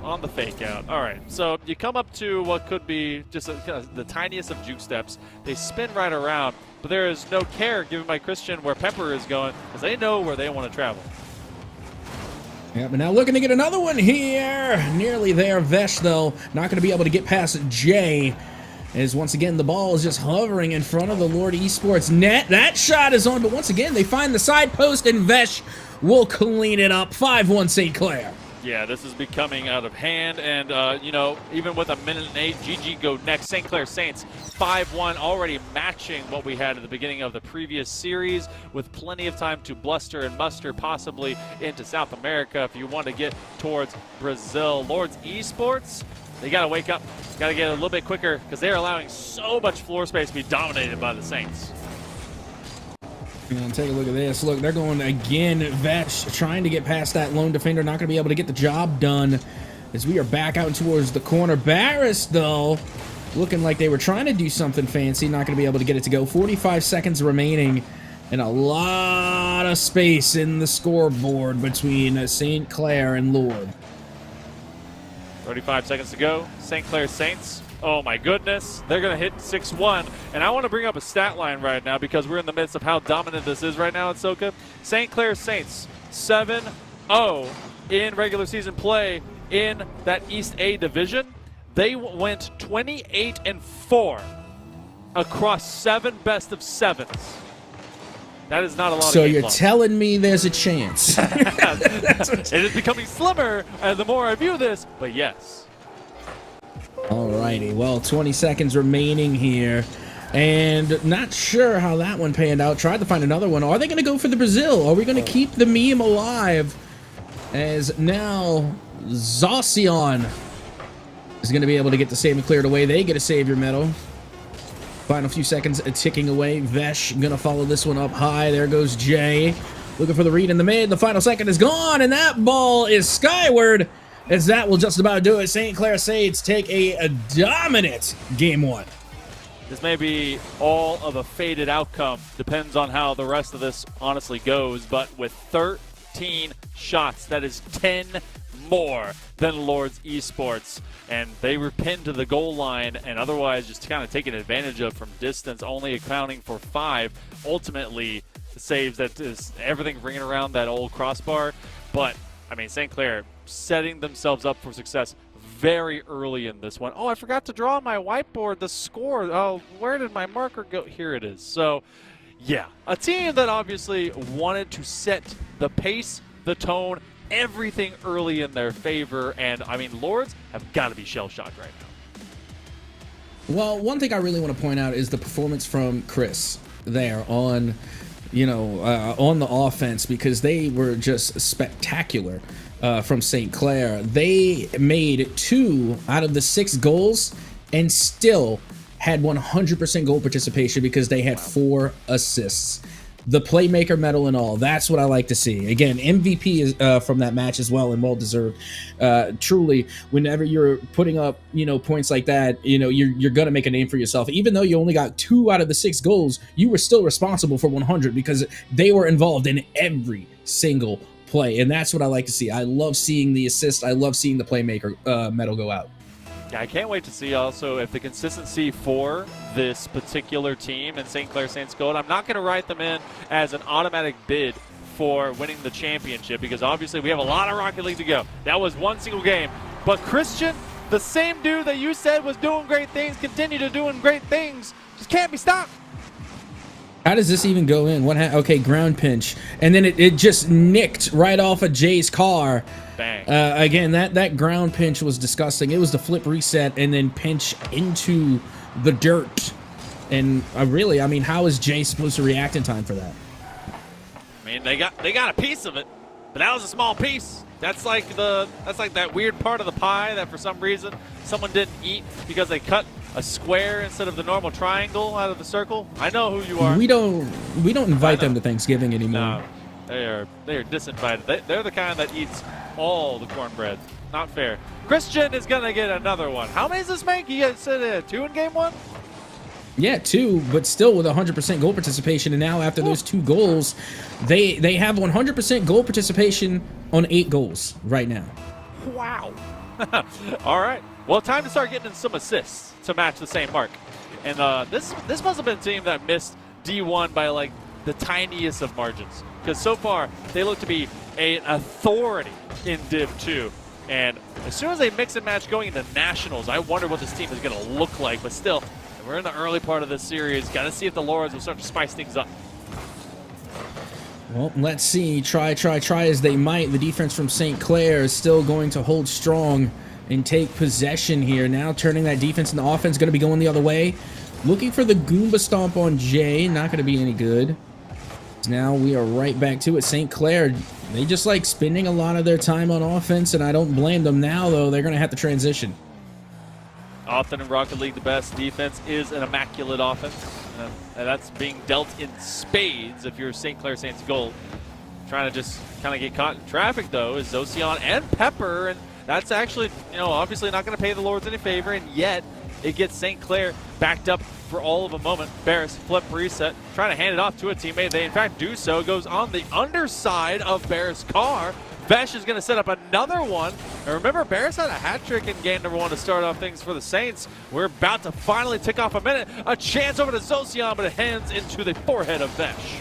on the fake out. All right, so you come up to what could be just the tiniest of juke steps. They spin right around, but there is no care given by Christian where Pepper is going because they know where they want to travel. Yeah, but now looking to get another one here. Nearly there. Vesh, though, not going to be able to get past Jay. As once again, the ball is just hovering in front of the Lord Esports net. That shot is on, but once again, they find the side post, and Vesh will clean it up. 5-1 St. Clair. Yeah, this is becoming out of hand, and, even with 1:08, GG go next. St. Clair Saints 5-1, already matching what we had at the beginning of the previous series, with plenty of time to bluster and muster possibly into South America if you want to get towards Brazil. Lords Esports, they got to wake up. Got to get a little bit quicker because they're allowing so much floor space to be dominated by the Saints. And take a look at this. Look, they're going again. Vesh trying to get past that lone defender. Not going to be able to get the job done as we are back out towards the corner. Barris, though, looking like they were trying to do something fancy. Not going to be able to get it to go. 45 seconds remaining and a lot of space in the scoreboard between St. Clair and Lord. 35 seconds to go. St. Clair Saints. Oh my goodness. They're going to hit 6-1. And I want to bring up a stat line right now because we're in the midst of how dominant this is right now at SoCa. St. Clair Saints 7-0 in regular season play in that East A division. They went 28-4 across 7 best of 7s. That is not a lot of So game you're loss. telling me there's a chance. It is becoming slimmer the more I view this, but yes. Alrighty, well, 20 seconds remaining here. And not sure how that one panned out. Tried to find another one. Are they going to go for the Brazil? Are we going to keep the meme alive? As now Zocian is going to be able to get the save and cleared away. They get a savior medal. Final few seconds ticking away. Vesh going to follow this one up high. There goes Jay. Looking for the read in the mid. The final second is gone, and that ball is skyward. As that will just about do it. St. Clair Saints take a dominant game one. This may be all of a faded outcome. Depends on how the rest of this honestly goes. But with 13 shots, that is 10 more than Lords Esports. And they were pinned to the goal line and otherwise just kind of taken advantage of from distance, only accounting for 5. Ultimately, saves that is everything ringing around that old crossbar. But, I mean, St. Clair setting themselves up for success very early in this one. Oh, I forgot to draw on my whiteboard the score. Oh, where did my marker go? Here it is. So, yeah, a team that obviously wanted to set the pace, the tone, everything early in their favor. And, I mean, Lords have got to be shell-shocked right now. Well, one thing I really want to point out is the performance from Chris there on, on the offense, because they were just spectacular. From St. Clair. They made 2 out of the 6 goals and still had 100% goal participation because they had 4 assists. the playmaker medal and all. That's what I like to see. Again, MVP is from that match as well, and well deserved. Truly, whenever you're putting up, points like that, you're gonna make a name for yourself. Even though you only got 2 out of the 6 goals, you were still responsible for 100 because they were involved in every single play, and that's what I like to see. I love seeing the assist. I love seeing the playmaker medal go out. Yeah, I can't wait to see also if the consistency for this particular team in St. Clair Saints Gold. I'm not going to write them in as an automatic bid for winning the championship because obviously we have a lot of Rocket League to go. That was one single game. But Christian, the same dude that you said was doing great things, continue to doing great things, just can't be stopped. How does this even go in? Okay, ground pinch. And then it just nicked right off of Jay's car. Bang. Again, that ground pinch was disgusting. It was the flip reset and then pinch into the dirt. And how is Jay supposed to react in time for that? I mean, they got a piece of it, but that was a small piece. That's like that weird part of the pie that for some reason someone didn't eat because they cut a square instead of the normal triangle out of the circle. I know who you are. We don't invite them to Thanksgiving anymore. No, they are disinvited. They're the kind that eats all the cornbread. Not fair. Christian is gonna get another one. How many does this make? You guys said 2 in game 1? Yeah, 2, but still with 100% goal participation. And now after those 2 goals, they have 100% goal participation on 8 goals right now. Wow. All right. Well, time to start getting some assists to match the same mark. And this must have been a team that missed D1 by like the tiniest of margins. Because so far, they look to be an authority in Div 2. And as soon as they mix and match going into Nationals, I wonder what this team is going to look like. But still, we're in the early part of this series. Got to see if the Lords will start to spice things up. Well, let's see. Try as they might. The defense from St. Clair is still going to hold strong and take possession here. Now turning that defense into offense, going to be going the other way. Looking for the Goomba Stomp on Jay. Not going to be any good. Now we are right back to it. St. Clair, they just like spending a lot of their time on offense, and I don't blame them. Now, though, they're going to have to transition. Often in Rocket League, the best defense is an immaculate offense. And that's being dealt in spades if you're St. Clair Saints Gold. Trying to just kind of get caught in traffic, though, is Zocian and Pepper. And that's actually, obviously not going to pay the Lords any favor. And yet, it gets St. Clair backed up for all of a moment. Barris flip reset, trying to hand it off to a teammate. They, in fact, do so. Goes on the underside of Barris' car. Vesh is going to set up another one. And remember, Barris had a hat trick in game number 1 to start off things for the Saints. We're about to finally tick off a minute. A chance over to Zocian, but it hands into the forehead of Vesh.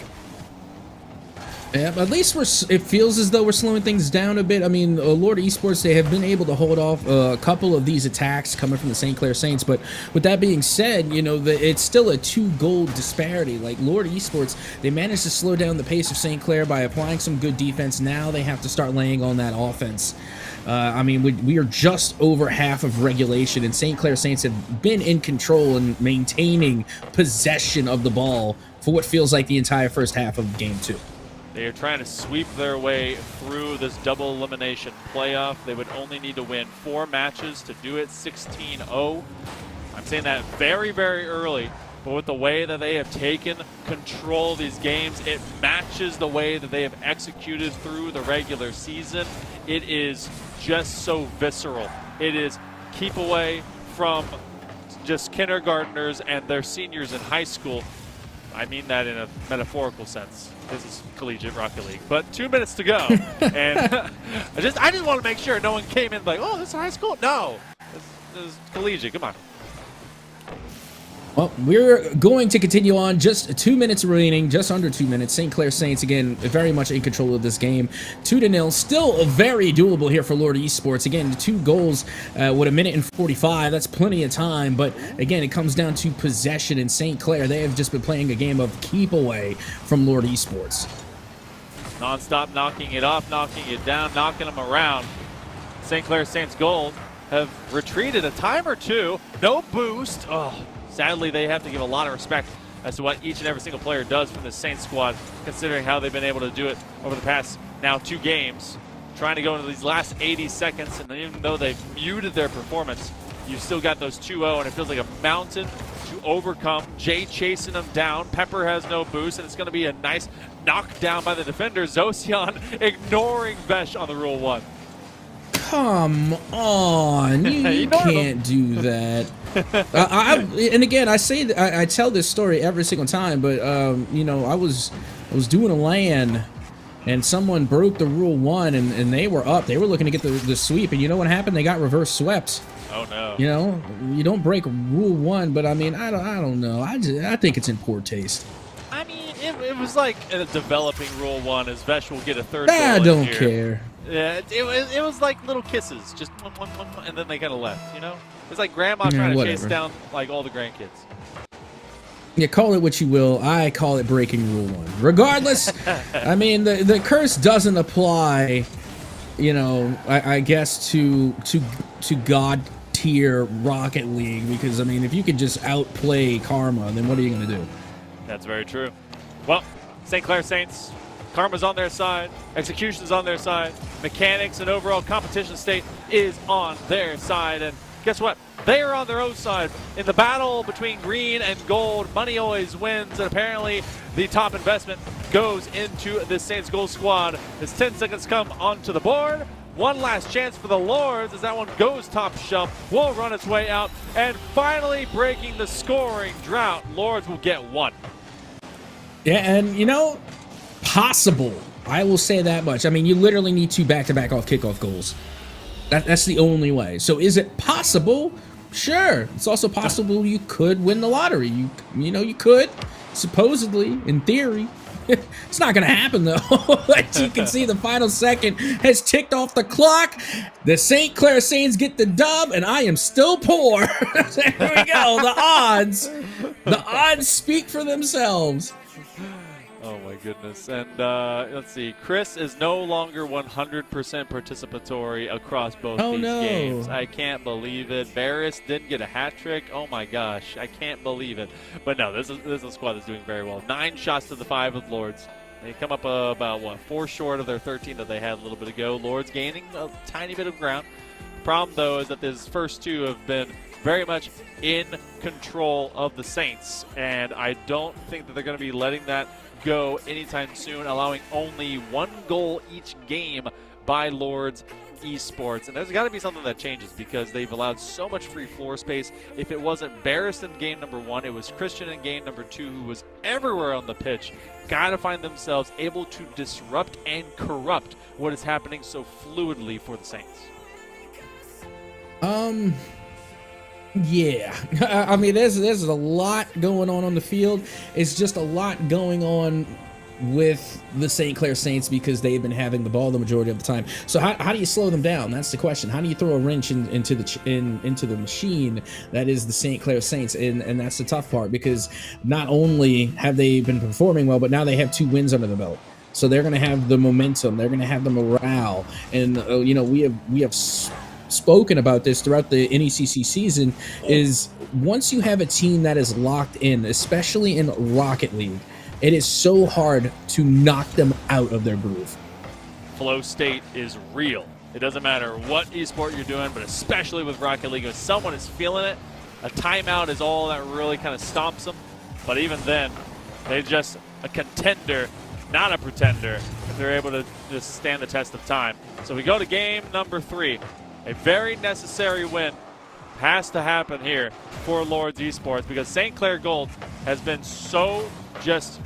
Yeah, at least it feels as though we're slowing things down a bit. I mean, Lord Esports, they have been able to hold off a couple of these attacks coming from the St. Clair Saints. But with that being said, it's still a 2-goal disparity. Like Lord Esports, they managed to slow down the pace of St. Clair by applying some good defense. Now they have to start laying on that offense. I mean, we are just over half of regulation, and St. Clair Saints have been in control and maintaining possession of the ball for what feels like the entire first half of Game 2. They are trying to sweep their way through this double elimination playoff. They would only need to win 4 matches to do it 16-0. I'm saying that very, very early, but with the way that they have taken control of these games, it matches the way that they have executed through the regular season. It is just so visceral. It is keep away from just kindergartners and their seniors in high school. I mean that in a metaphorical sense. This is collegiate Rocket League. But 2 minutes to go. And I just want to make sure no one came in like, oh, this is high school? No. This is collegiate. Come on. Well, we're going to continue on. Just 2 minutes remaining, just under 2 minutes. St. Clair Saints, again, very much in control of this game. 2-0. Still very doable here for Lord Esports. Again, 2 goals with 1 minute and 45. That's plenty of time. But, again, it comes down to possession. In St. Clair, they have just been playing a game of keep away from Lord Esports. Non-stop knocking it off, knocking it down, knocking them around. St. Clair Saints Gold have retreated a time or two. No boost. Oh. Sadly, they have to give a lot of respect as to what each and every single player does from the Saints squad, considering how they've been able to do it over the past now 2 games. Trying to go into these last 80 seconds, and even though they've muted their performance, you've still got those 2-0, and it feels like a mountain to overcome. Jay chasing him down. Pepper has no boost, and it's going to be a nice knockdown by the defender. Zocian ignoring Vesh on the Rule 1. Come on, you can't do that. And again, I tell this story every single time, but you know, I was doing a LAN, and someone broke the Rule 1, and they were up. They were looking to get the sweep, and you know what happened? They got reverse swept. Oh no! You know, you don't break Rule 1, but I mean, I don't know. I think it's in poor taste. I mean, it was like a developing Rule 1 as Vesh will get a third goal I in don't here. care. Yeah, it was like little kisses, just one, and then they kind of left, you know? It's like grandma trying to chase down like all the grandkids. Yeah, call it what you will. I call it breaking Rule 1. Regardless, I mean, the curse doesn't apply, you know, I guess to God tier Rocket League, because I mean, if you could just outplay Karma, then what are you going to do? That's very true. Well, St. Clair Saints, Karma's on their side, Execution's on their side, Mechanics and overall competition state is on their side, and guess what? They are on their own side. In the battle between green and gold, money always wins, and apparently the top investment goes into the Saints gold squad as 10 seconds come onto the board. One last chance for the Lords as that one goes top shelf, will run its way out, and finally breaking the scoring drought, Lords will get 1. Yeah, and you know, possible. I will say that much. I mean, you literally need 2 back-to-back off kickoff goals. That's the only way. So is it possible? Sure. It's also possible you could win the lottery. You know, you could, supposedly, in theory. It's not going to happen, though. As you can see, the final second has ticked off the clock. The St. Clair Saints get the dub, and I am still poor. There we go. The odds speak for themselves. Oh my goodness. And let's see. Chris is no longer 100% participatory across both these games. I can't believe it. Barris didn't get a hat trick. Oh my gosh. I can't believe it. But no, this is a squad that's doing very well. 9 shots to the 5 with Lords. They come up about, what, 4 short of their 13 that they had a little bit ago. Lords gaining a tiny bit of ground. Problem, though, is that these first 2 have been very much in control of the Saints. And I don't think that they're going to be letting that go anytime soon, allowing only 1 goal each game by Lords Esports. And there's got to be something that changes because they've allowed so much free floor space. If it wasn't Barris in game number 1, it was Christian in game number 2 who was everywhere on the pitch. Got to find themselves able to disrupt and corrupt what is happening so fluidly for the Saints. Yeah, I mean, there's a lot going on the field. It's just a lot going on with the St. Clair Saints because they've been having the ball the majority of the time. So how do you slow them down? That's the question. How do you throw a wrench into the machine that is the St. Clair Saints? And that's the tough part because not only have they been performing well, but now they have 2 wins under the belt. So they're going to have the momentum. They're going to have the morale. And you know, we have spoken about this throughout the NECC season, is once you have a team that is locked in, especially in Rocket League, it is so hard to knock them out of their groove. Flow state is real. It doesn't matter what esport you're doing, but especially with Rocket League, if someone is feeling it, a timeout is all that really kind of stomps them. But even then, they're just a contender, not a pretender, if they're able to just stand the test of time. So we go to game number 3. A very necessary win has to happen here for Lords Esports because St. Clair Gold has been so just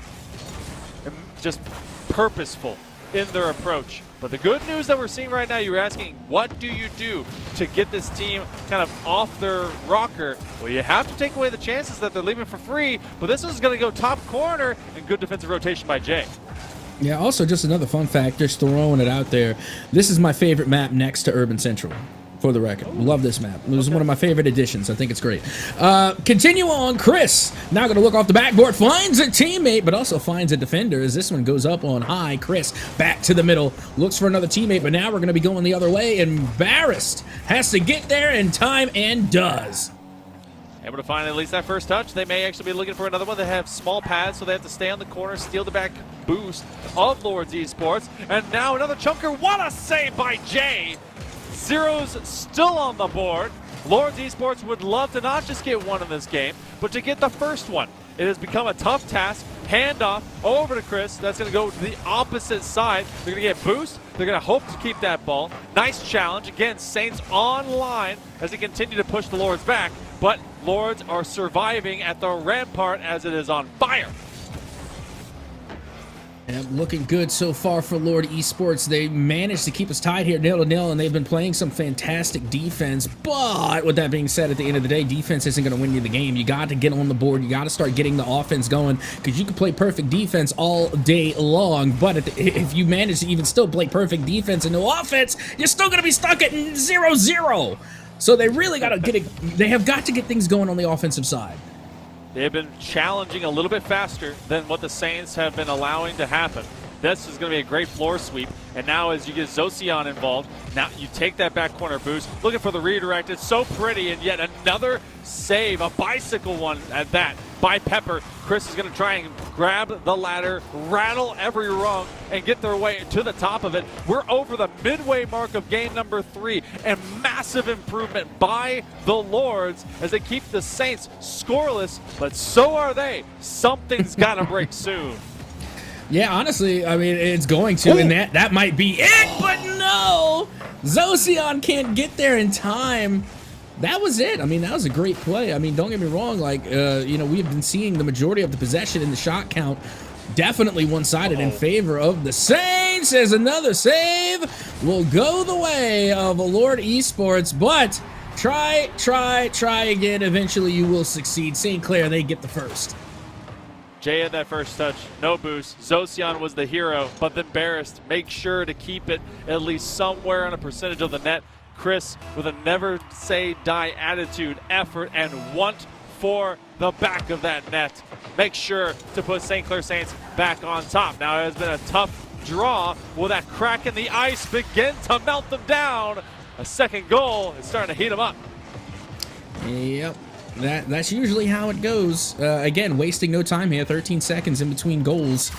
purposeful in their approach. But the good news that we're seeing right now, you were asking, what do you do to get this team kind of off their rocker? Well, you have to take away the chances that they're leaving for free, but this is going to go top corner and good defensive rotation by Jay. Yeah, also just another fun fact, just throwing it out there. This is my favorite map next to Urban Central, for the record. Love this map. It was one of my favorite additions. I think it's great. Continue on. Chris, now going to look off the backboard, finds a teammate, but also finds a defender as this one goes up on high. Chris back to the middle, looks for another teammate, but now we're going to be going the other way, and Barris has to get there in time and does. Able to find at least that first touch. They may actually be looking for another one. They have small pads, so they have to stay on the corner, steal the back boost of Lords Esports. And now another chunker. What a save by Jay. Zeros still on the board. Lords Esports would love to not just get one in this game, but to get the first one. It has become a tough task. Handoff over to Chris. That's going to go to the opposite side. They're going to get boost. They're going to hope to keep that ball. Nice challenge. Again, Saints online as they continue to push the Lords back. But Lords are surviving at the rampart as it is on fire. And looking good so far for Lord Esports. They managed to keep us tied here 0-0, and they've been playing some fantastic defense. But with that being said, at the end of the day, defense isn't going to win you the game. You got to get on the board. You got to start getting the offense going, because you can play perfect defense all day long. But if you manage to even still play perfect defense and no offense, you're still going to be stuck at 0-0. So they really got to get it. They have got to get things going on the offensive side. They have been challenging a little bit faster than what the Saints have been allowing to happen. This is going to be a great floor sweep. And now as you get Zocian involved, now you take that back corner boost. Looking for the redirect. It's so pretty, and yet another save, a bicycle one at that, by Pepper. Chris is going to try and grab the ladder, rattle every rung, and get their way to the top of it. We're over the midway mark of game number 3, and massive improvement by the Lords as they keep the Saints scoreless, but so are they. Something's got to break soon. Yeah, honestly, I mean, it's going to, and that might be it, but no! Zocian can't get there in time. That was it. I mean, that was a great play. I mean, don't get me wrong, like, you know, we've been seeing the majority of the possession in the shot count definitely one-sided in favor of the Saints, as another save will go the way of Lord Esports, but try again. Eventually you will succeed. St. Clair, they get the first. Jay had that first touch, no boost. Zocian was the hero, but then Barris make sure to keep it at least somewhere on a percentage of the net. Chris with a never say die attitude, effort, and want for the back of that net. Make sure to put St. Clair Saints back on top. Now it has been a tough draw. Will that crack in the ice begin to melt them down? A second goal is starting to heat them up. Yep. That's usually how it goes. Again, wasting no time here. 13 seconds in between goals.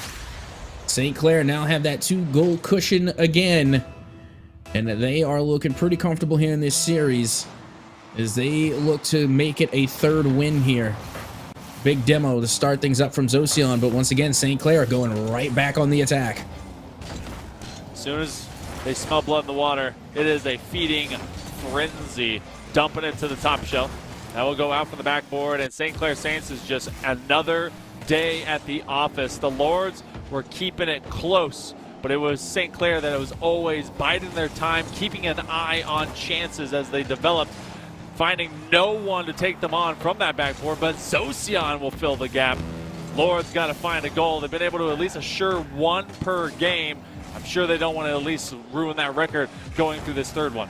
St. Clair now have that 2-goal cushion again. And they are looking pretty comfortable here in this series as they look to make it a 3rd win here. Big demo to start things up from Zocian, but once again, St. Clair going right back on the attack. As soon as they smell blood in the water, it is a feeding frenzy. Dumping it to the top shelf. That will go out from the backboard, and St. Clair Saints is just another day at the office. The Lords were keeping it close, but it was St. Clair that was always biding their time, keeping an eye on chances as they developed, finding no one to take them on from that backboard, but Zocian will fill the gap. Lords got to find a goal. They've been able to at least assure 1 per game. I'm sure they don't want to at least ruin that record going through this 3rd one.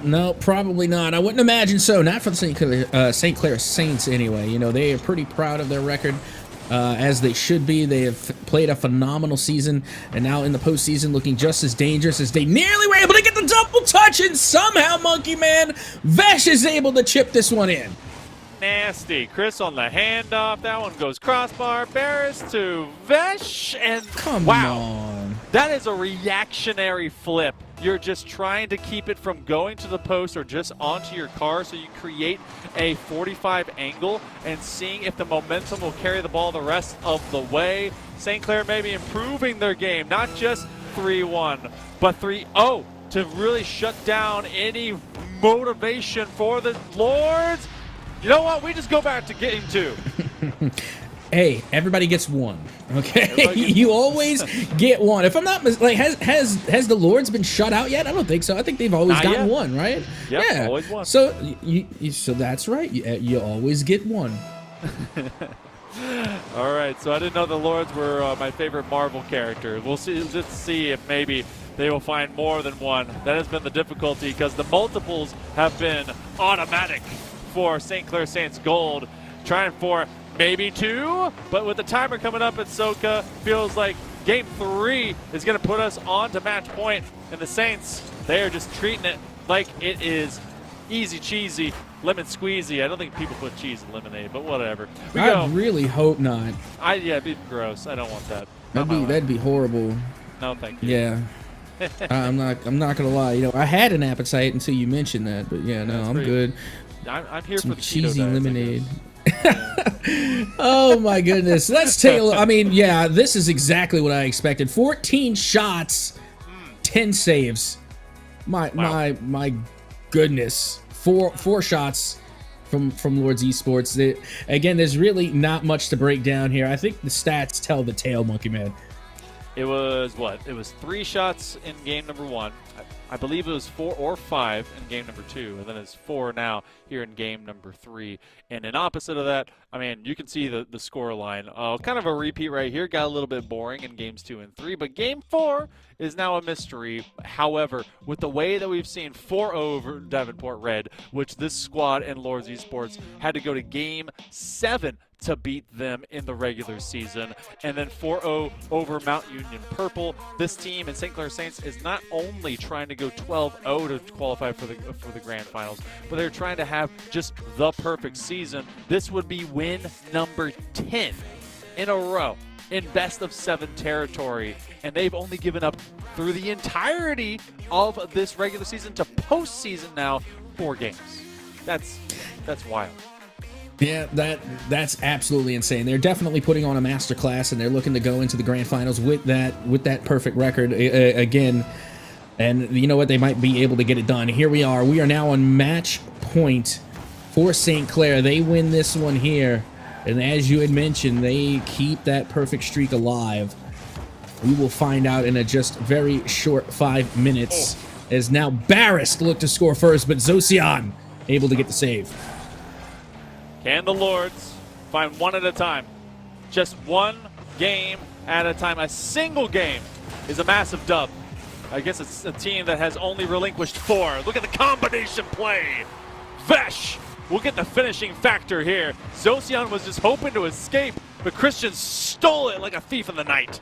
No, probably not. I wouldn't imagine so. Not for the St. Clair Saints, anyway. You know, they are pretty proud of their record, as they should be. They have played a phenomenal season, and now in the postseason looking just as dangerous as they nearly were able to get the double touch, and somehow, Monkey Man, Vesh is able to chip this one in. Nasty. Chris on the handoff. That one goes crossbar. Barris to Vesh, and Come on. That is a reactionary flip. You're just trying to keep it from going to the post or just onto your car, so you create a 45 angle and seeing if the momentum will carry the ball the rest of the way. St. Clair may be improving their game, not just 3-1, but 3-0 to really shut down any motivation for the Lords. You know what? We just go back to game 2. Hey, everybody gets one, okay? You always get one. If I'm not like, has the Lords been shut out yet? I don't think so. I think they've always Not gotten yet. one, right? Yep, yeah, always one. So so that's right. You always get one. All right, so I didn't know the Lords were my favorite Marvel character. We'll see. Let's see if maybe they will find more than one. That has been the difficulty because the multiples have been automatic for St. Clair Saints Gold. Trying for maybe 2, but with the timer coming up at Soka, feels like game 3 is going to put us on to match point. And the Saints, they are just treating it like it is easy cheesy, lemon squeezy. I don't think people put cheese in lemonade, but whatever. I really hope not. Yeah, it'd be gross. I don't want that. Not my way. That'd be horrible. No, thank you. Yeah. I'm not gonna lie. You know, I had an appetite until you mentioned that, but yeah, no, That's I'm great. good. I'm here Some for the keto cheesy diets, I lemonade. guess. Oh my goodness. Let's take a look. I mean, yeah, this is exactly what I expected. 14 shots, 10 saves. My goodness. Four shots from Lords Esports. Again, there's really not much to break down here. I think the stats tell the tale, Monkey Man. It was what? It was 3 shots in game number 1. I believe it was 4 or 5 in game number 2, and then it's 4 now here in game number 3. And in opposite of that, I mean, you can see the score line. Kind of a repeat right here. Got a little bit boring in games 2 and 3, but game 4 is now a mystery. However, with the way that we've seen 4-0 over Davenport Red, which this squad and Lords Esports had to go to game 7 to beat them in the regular season, and then 4-0 over Mount Union Purple. This team in St. Clair Saints is not only trying to go 12-0 to qualify for the grand finals, but they're trying to have just the perfect season. This would be win number 10 in a row in best of 7 territory, and they've only given up through the entirety of this regular season to postseason now 4 games. That's wild. Yeah, that's absolutely insane. They're definitely putting on a masterclass, and they're looking to go into the grand finals with that perfect record again. And you know what? They might be able to get it done. Here we are. We are now on match point for St. Clair. They win this one here, and as you had mentioned, they keep that perfect streak alive. We will find out in a just very short 5 minutes. As now Barris look to score first, but Zocian able to get the save. Can the Lords find one at a time? Just one game at a time. A single game is a massive dub. I guess it's a team that has only relinquished 4. Look at the combination play. Vesh will get the finishing factor here. Zocian was just hoping to escape, but Christian stole it like a thief in the night.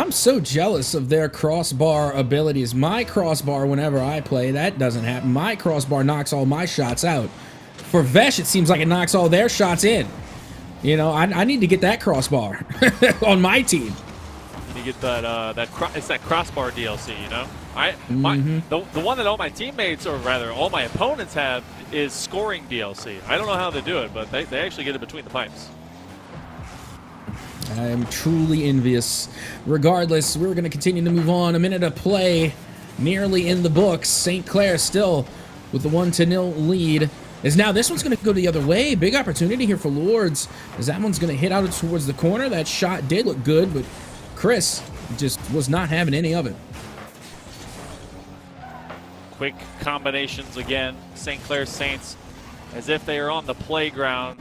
I'm so jealous of their crossbar abilities. My crossbar, whenever I play, that doesn't happen. My crossbar knocks all my shots out. For Vesh, it seems like it knocks all their shots in. You know, I need to get that crossbar on my team. You get it's that crossbar DLC, you know? The one that all my teammates, or rather all my opponents have, is scoring DLC. I don't know how they do it, but they actually get it between the pipes. I'm truly envious. Regardless, we're going to continue to move on. A minute of play nearly in the books. St. Clair still with the 1-0 lead. As now this one's going to go the other way. Big opportunity here for Lords, as that one's going to hit out towards the corner. That shot did look good, but Chris just was not having any of it. Quick combinations again. St. Clair Saints, as if they are on the playground,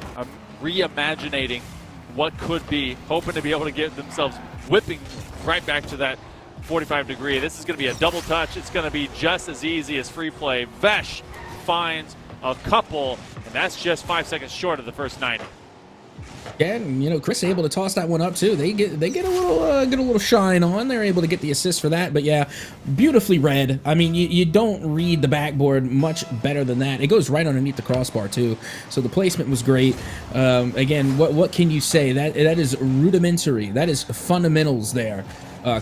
reimagining what could be, hoping to be able to get themselves whipping right back to that 45 degree. This is going to be a double touch. It's going to be just as easy as free play. Vesh finds a couple, and that's just 5 seconds short of the first 90. Yeah, and you know, Chris able to toss that one up too. They get a little shine on. They're able to get the assist for that. But yeah, beautifully read. I mean, you don't read the backboard much better than that. It goes right underneath the crossbar too. So the placement was great. Again, what can you say? That is rudimentary. That is fundamentals there,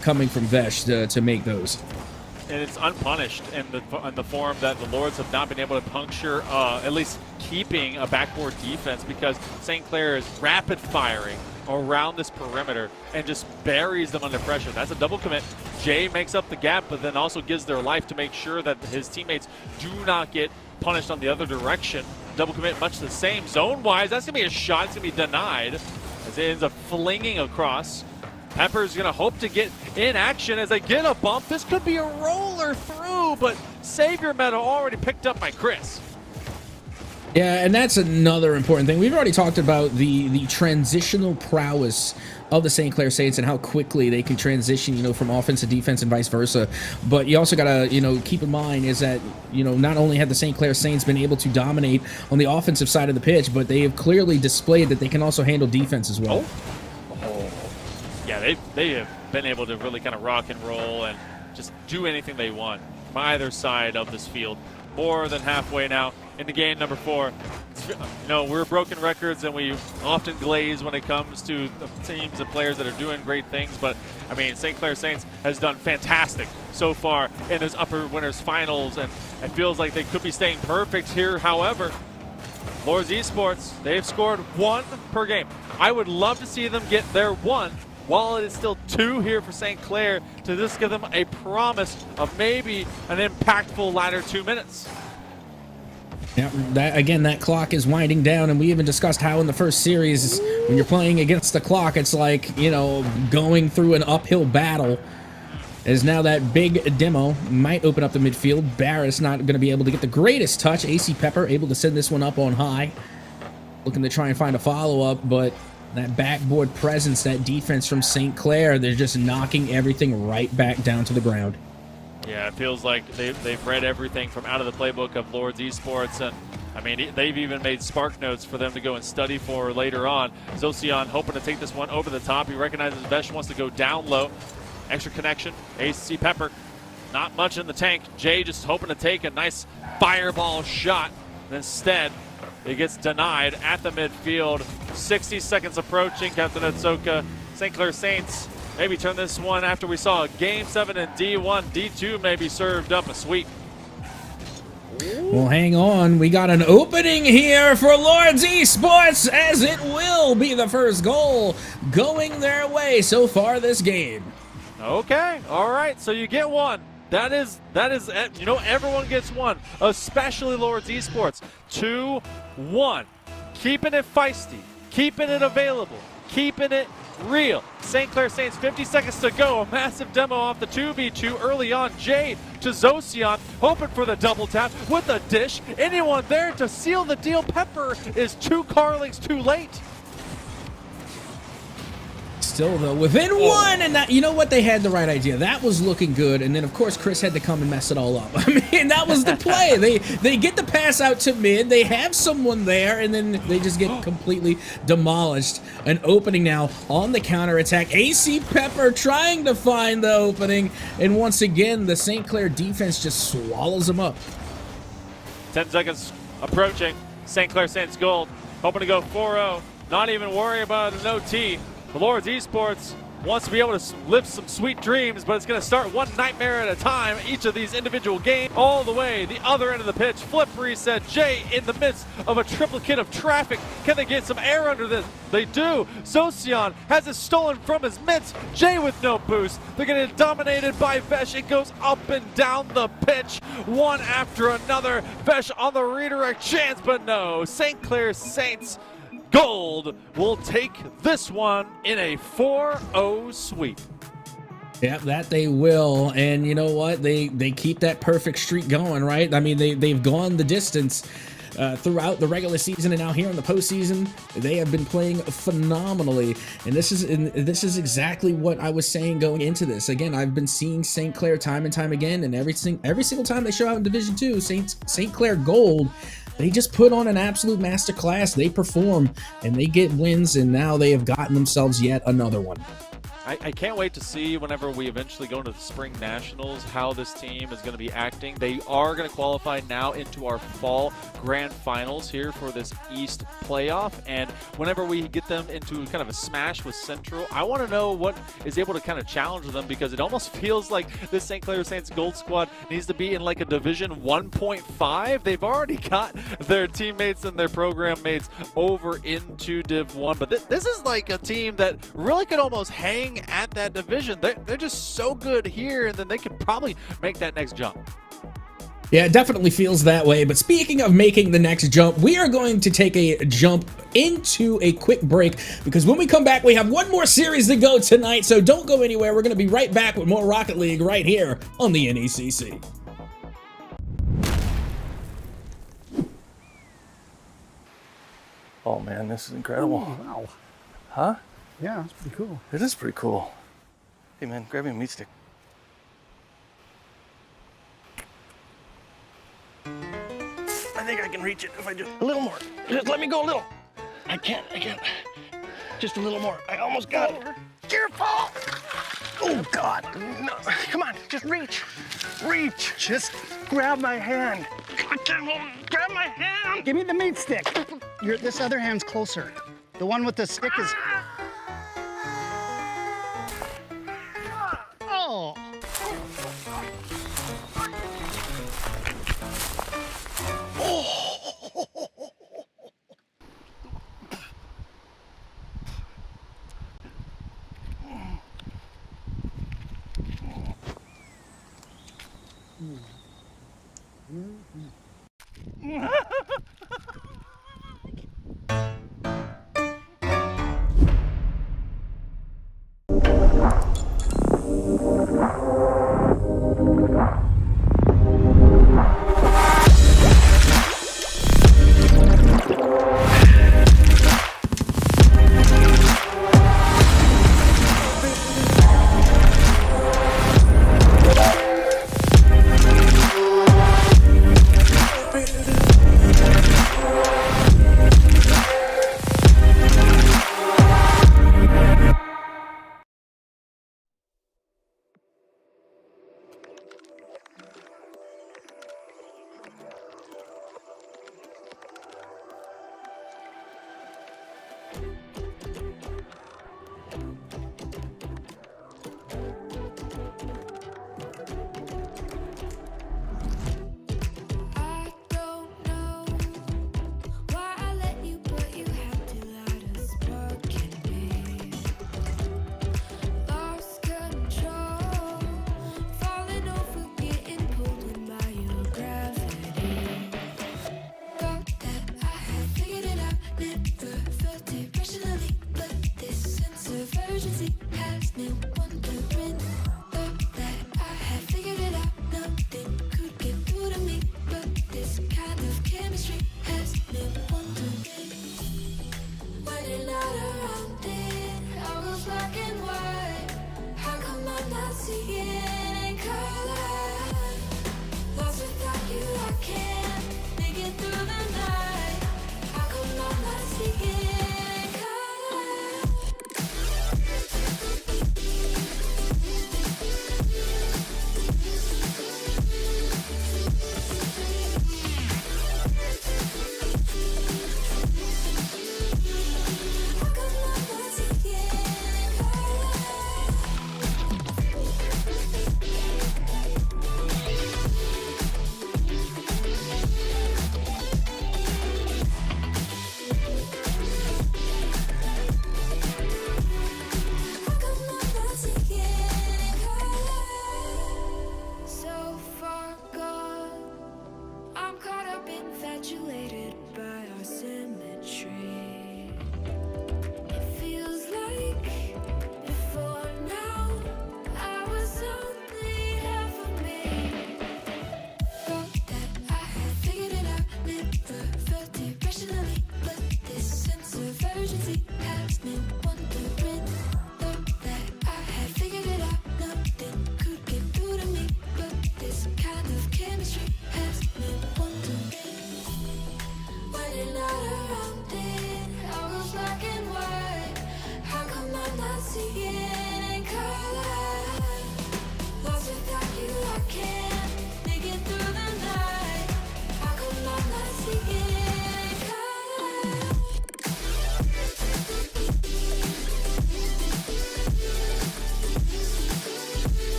coming from Vesh to make those. And it's unpunished in the form that the Lords have not been able to puncture, at least keeping a backboard defense, because St. Clair is rapid firing around this perimeter and just buries them under pressure. That's a double commit. Jay makes up the gap, but then also gives their life to make sure that his teammates do not get punished on the other direction. Double commit much the same. Zone-wise, that's going to be a shot. It's going to be denied as it ends up flinging across. Pepper's going to hope to get in action as they get a bump. This could be a roller through, but Savior Medal already picked up by Chris. Yeah, and that's another important thing. We've already talked about the transitional prowess of the St. Clair Saints and how quickly they can transition, you know, from offense to defense and vice versa. But you also got to, you know, keep in mind is that, you know, not only have the St. Clair Saints been able to dominate on the offensive side of the pitch, but they have clearly displayed that they can also handle defense as well. Yeah, they have been able to really kind of rock and roll and just do anything they want from either side of this field. More than halfway now into game number 4. We're broken records and we often glaze when it comes to the teams and players that are doing great things. But, I mean, St. Clair Saints has done fantastic so far in this upper winners finals. And it feels like they could be staying perfect here. However, Lords Esports, they've scored 1 per game. I would love to see them get their 1 while it is still 2 here for St. Clair to just give them a promise of maybe an impactful latter 2 minutes. Yeah, that clock is winding down, and we even discussed how in the first series, when you're playing against the clock, it's like, going through an uphill battle. As now that big demo might open up the midfield. Barris not going to be able to get the greatest touch. AC Pepper able to send this one up on high. Looking to try and find a follow-up, but that backboard presence, that defense from St. Clair, they're just knocking everything right back down to the ground. Yeah, it feels like they've read everything from out of the playbook of Lords Esports, and I mean, they've even made spark notes for them to go and study for later on. Zocian hoping to take this one over the top. He recognizes Vesh wants to go down low. Extra connection. AC Pepper, not much in the tank. Jay just hoping to take a nice fireball shot. And instead, it gets denied at the midfield. 60 seconds approaching. Captain Etsoka, St. Clair Saints maybe turn this one after we saw Game 7 in D1. D2 maybe served up a sweep. Well, hang on. We got an opening here for Lords Esports, as it will be the first goal going their way so far this game. Okay, all right, so you get 1. That is, everyone gets 1, especially Lords Esports. 2-1, keeping it feisty, keeping it available, keeping it real. St. Clair Saints, 50 seconds to go. A massive demo off the 2v2 early on. Jay to Zocian, hoping for the double tap with a dish. Anyone there to seal the deal? Pepper is 2 Carlings too late. Still, though, within 1, and that, you know what, they had the right idea. That was looking good, and then, of course, Chris had to come and mess it all up. I mean, that was the play. They get the pass out to mid, they have someone there, and then they just get completely demolished. An opening now on the counterattack. AC Pepper trying to find the opening, and once again, the St. Clair defense just swallows them up. 10 seconds approaching. St. Clair Saints gold, hoping to go 4-0. Not even worry about an OT. The Lords Esports wants to be able to live some sweet dreams, but it's going to start one nightmare at a time. Each of these individual games, all the way the other end of the pitch. Flip reset. Jay in the midst of a triplicate of traffic. Can they get some air under this? They do. Zocian has it stolen from his mitts. Jay with no boost. They're going to get dominated by Vesh. It goes up and down the pitch, one after another. Vesh on the redirect chance, but no. St. Clair Saints Gold will take this one in a 4-0 sweep. Yeah, that they will. And you know what? They keep that perfect streak going, right? I mean, they've gone the distance throughout the regular season, and now here in the postseason, they have been playing phenomenally. And this is exactly what I was saying going into this. Again, I've been seeing St. Clair time and time again, and every single time they show out in Division 2, St. Clair Gold, they just put on an absolute masterclass. They perform, and they get wins, and now they have gotten themselves yet another one. I can't wait to see whenever we eventually go into the Spring Nationals how this team is going to be acting. They are going to qualify now into our Fall Grand Finals here for this East playoff. And whenever we get them into kind of a smash with Central, I want to know what is able to kind of challenge them, because it almost feels like this St. Clair Saints Gold squad needs to be in like a Division 1.5. They've already got their teammates and their program mates over into Div 1. But this is like a team that really could almost hang at that division. They're just so good here, and then they could probably make that next jump. Yeah, it definitely feels that way. But speaking of making the next jump, we are going to take a jump into a quick break, because when we come back, we have one more series to go tonight. So don't go anywhere. We're going to be right back with more Rocket League right here on the NECC. Oh man, this is incredible. Oh, wow. Huh? Yeah, that's pretty cool. It is pretty cool. Hey man, grab me a meat stick. I think I can reach it if I just a little more. Just let me go a little. I can't. Just a little more. I almost got it. Careful! Oh God! No, come on, just reach. Reach. Just grab my hand. I can't hold it. Grab my hand. Give me the meat stick. This other hand's closer. The one with the stick is. Oh. I don't know why I let you, but you have to let us spark in me. Lost control, falling over, getting pulled in by your gravity. Thought that I had figured it out, never felt it rushing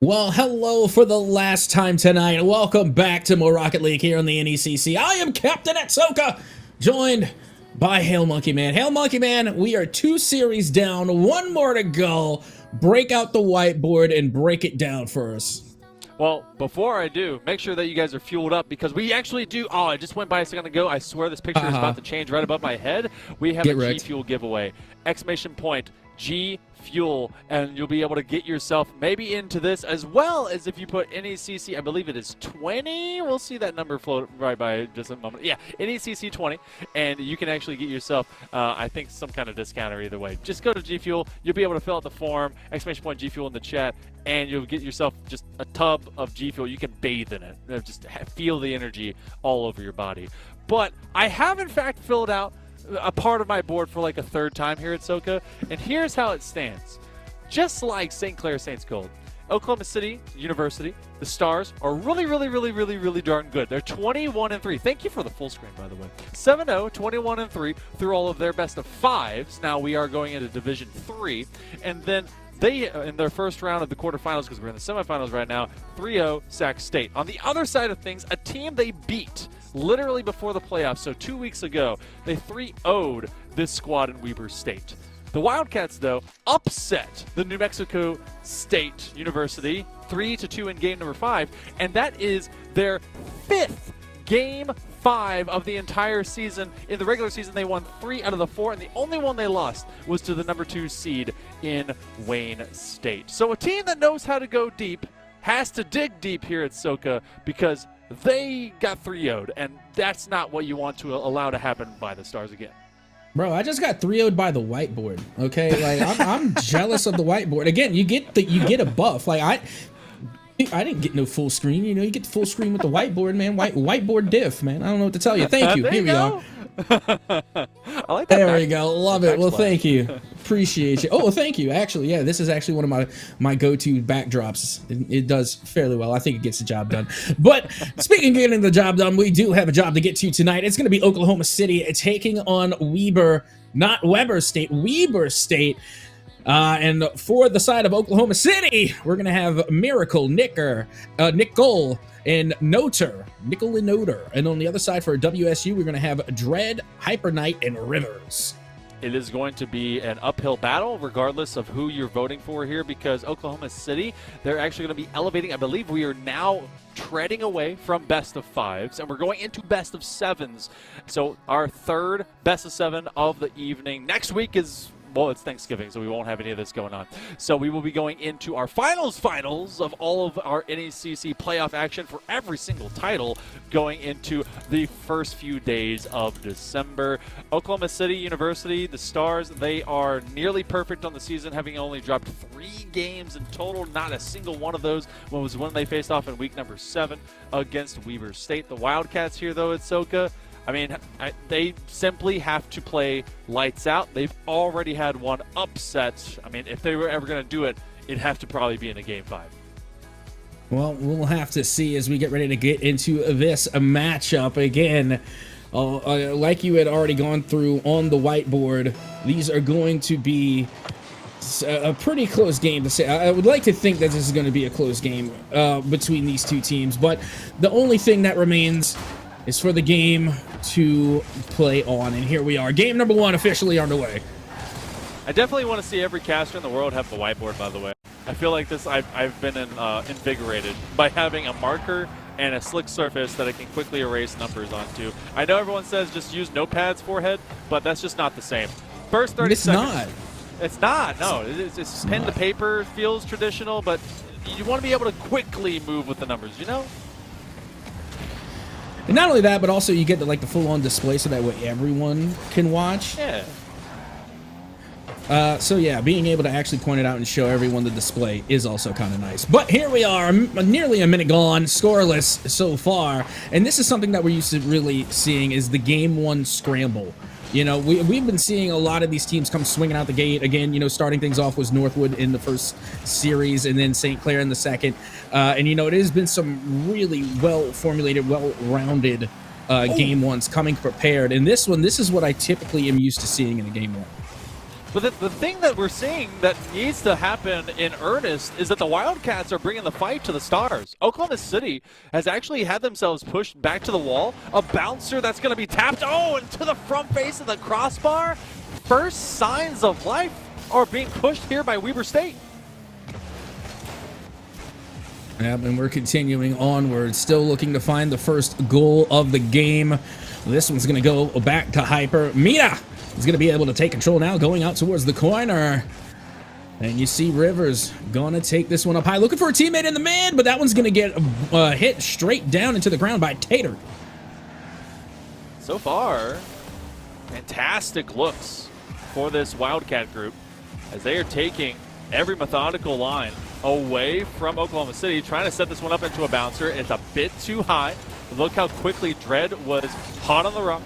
Well, hello for the last time tonight. Welcome back to more Rocket League here on the NECC. I am Captain Atsoka, joined by Hail Monkey Man. Hail Monkey Man, we are 2 series down, 1 more to go. Break out the whiteboard and break it down for us. Well, before I do, make sure that you guys are fueled up because we actually do. Oh, I just went by a second ago. I swear this picture is about to change right above my head. We have a G Fuel giveaway. Exclamation point, G Fuel, and you'll be able to get yourself maybe into this as well as if you put NECC, I believe it is 20. We'll see that number float right by just a moment. Yeah, NECC 20, and you can actually get yourself, I think, some kind of discount or either way. Just go to G Fuel. You'll be able to fill out the form, exclamation point G Fuel in the chat, and you'll get yourself just a tub of G Fuel. You can bathe in it. Just feel the energy all over your body. But I have, in fact, filled out a part of my board for like a 3rd time here at SoCa, and here's how it stands. Just like St. Clair Saints Gold, Oklahoma City University, the Stars are really darn good. They're 21-3. Thank you for the full screen, by the way. 7-0, 21-3 through all of their best of 5s. Now we are going into Division 3, and then they, in their first round of the quarterfinals, because we're in the semifinals right now, 3-0 Sac State. On the other side of things, a team they beat literally before the playoffs, so 2 weeks ago, they 3-0'd this squad in Weber State. The Wildcats, though, upset the New Mexico State University 3-2 in game number 5, and that is their 5th game 5 of the entire season. In the regular season, they won 3 out of the 4, and the only one they lost was to the number 2 seed in Wayne State. So a team that knows how to go deep has to dig deep here at SoCa because they got 3-0'd, and that's not what you want to allow to happen by the Stars again. Bro, I just got 3-0'd by the whiteboard. Okay, like I'm jealous of the whiteboard. Again, you get a buff. Like I didn't get no full screen. You know, you get the full screen with the whiteboard, man. Whiteboard diff, man. I don't know what to tell you. Thank you. Here we go. I like that. There we go. Love it. Well, thank you. Appreciate you. Oh, thank you. Actually, yeah, this is actually one of my go-to backdrops. It does fairly well. I think it gets the job done. But speaking of getting the job done, we do have a job to get to tonight. It's going to be Oklahoma City taking on Weber, not Weber State, Weber State. And for the side of Oklahoma City, we're going to have Miracle, Nickel, and Noter. Nickel and Noter. And on the other side for WSU, we're going to have Dread, Hyper Knight, and Rivers. It is going to be an uphill battle regardless of who you're voting for here because Oklahoma City, they're actually going to be elevating. I believe we are now treading away from best of 5s, and we're going into best of 7s. So our 3rd best of 7 of the evening. Next week is... well, it's Thanksgiving, so we won't have any of this going on. So we will be going into our finals of all of our NECC playoff action for every single title going into the first few days of December. Oklahoma City University, the Stars, they are nearly perfect on the season, having only dropped 3 games in total. Not a single one of those was when they faced off in week number 7 against Weber State. The Wildcats here, though, at SoCa, I mean, they simply have to play lights out. They've already had one upset. I mean, if they were ever going to do it, it'd have to probably be in a Game 5. Well, we'll have to see as we get ready to get into this matchup again. Like you had already gone through on the whiteboard, these are going to be a pretty close game to say. I would like to think that this is going to be a close game between these two teams, but the only thing that remains is for the game to play on, and here we are. Game number 1 officially underway. I definitely want to see every caster in the world have the whiteboard, by the way. I feel like this. I've been invigorated by having a marker and a slick surface that I can quickly erase numbers onto. I know everyone says just use notepads forehead, but that's just not the same. First 30 seconds. It's not. No, it's pen to paper feels traditional, but you want to be able to quickly move with the numbers, you know? And not only that, but also you get the full-on display so that way everyone can watch. Yeah. So yeah, being able to actually point it out and show everyone the display is also kind of nice. But here we are, nearly a minute gone, scoreless so far. And this is something that we're used to really seeing is the Game 1 scramble. You know, we've been seeing a lot of these teams come swinging out the gate. Again, you know, starting things off was Northwood in the first series and then St. Clair in the second. And, you know, it has been some really well-formulated, well-rounded Game 1s coming prepared. And this one, this is what I typically am used to seeing in a Game 1. But the thing that we're seeing that needs to happen in earnest is that the Wildcats are bringing the fight to the Stars. Oklahoma City has actually had themselves pushed back to the wall. A bouncer that's going to be tapped, into the front face of the crossbar. First signs of life are being pushed here by Weber State. Yep, and we're continuing onward, still looking to find the first goal of the game. This one's going to go back to Hyper. Mira is going to be able to take control now, going out towards the corner. And you see Rivers going to take this one up high, looking for a teammate in the man, but that one's going to get hit straight down into the ground by Tater. So far, fantastic looks for this Wildcat group as they are taking every methodical line away from Oklahoma City, trying to set this one up into a bouncer. It's a bit too high. Look how quickly Dread was hot on the rock,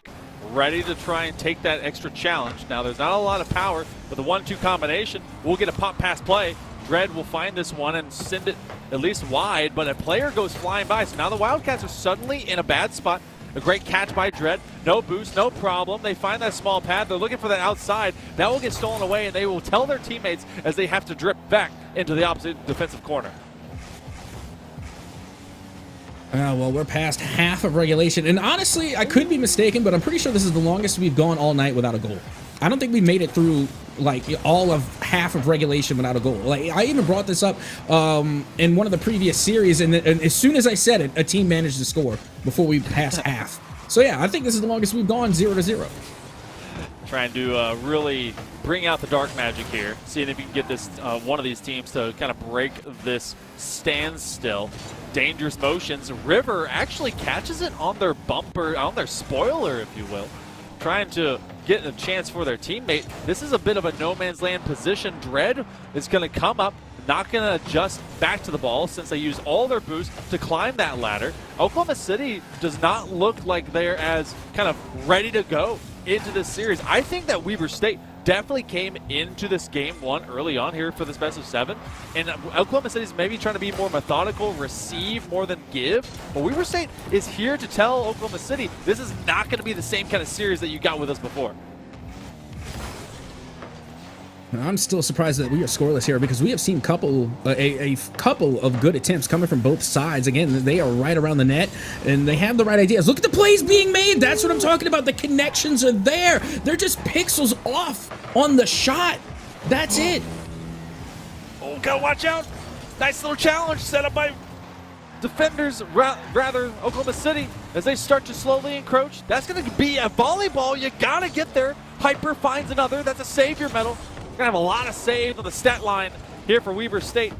ready to try and take that extra challenge. Now, there's not a lot of power, but the 1-2 combination will get a pop-pass play. Dread will find this one and send it at least wide, but a player goes flying by. So now the Wildcats are suddenly in a bad spot. A great catch by Dread. No boost, no problem. They find that small pad. They're looking for that outside. That will get stolen away, and they will tell their teammates as they have to drip back into the opposite defensive corner. Well, we're past half of regulation, and honestly, I could be mistaken, but I'm pretty sure this is the longest we've gone all night without a goal. I don't think we made it through like all of half of regulation without a goal. Like, I even brought this up in one of the previous series, and as soon as I said it, a team managed to score before we passed half. So yeah, I think this is the longest we've gone 0-0. Trying to really bring out the dark magic here, seeing if you can get this one of these teams to kind of break this standstill. Dangerous motions. River actually catches it on their bumper, on their spoiler, if you will, trying to get a chance for their teammate. This is a bit of a no man's land position. Dread is going to come up, not going to adjust back to the ball since they use all their boost to climb that ladder. Oklahoma City does not look like they're as kind of ready to go into this series. I think that Weber State definitely came into this game one early on here for this best of 7, and Oklahoma City's maybe trying to be more methodical, receive more than give, but Weber State is here to tell Oklahoma City this is not going to be the same kind of series that you got with us before. I'm still surprised that we are scoreless here because we have seen a couple of good attempts coming from both sides. Again, they are right around the net, and they have the right ideas. Look at the plays being made. That's what I'm talking about. The connections are there. They're just pixels off on the shot. That's it. Oh, gotta watch out. Nice little challenge set up by defenders, rather Oklahoma City, as they start to slowly encroach. That's going to be a volleyball. You got to get there. Hyper finds another. That's a savior medal. We're going to have a lot of saves on the stat line here for Weber State.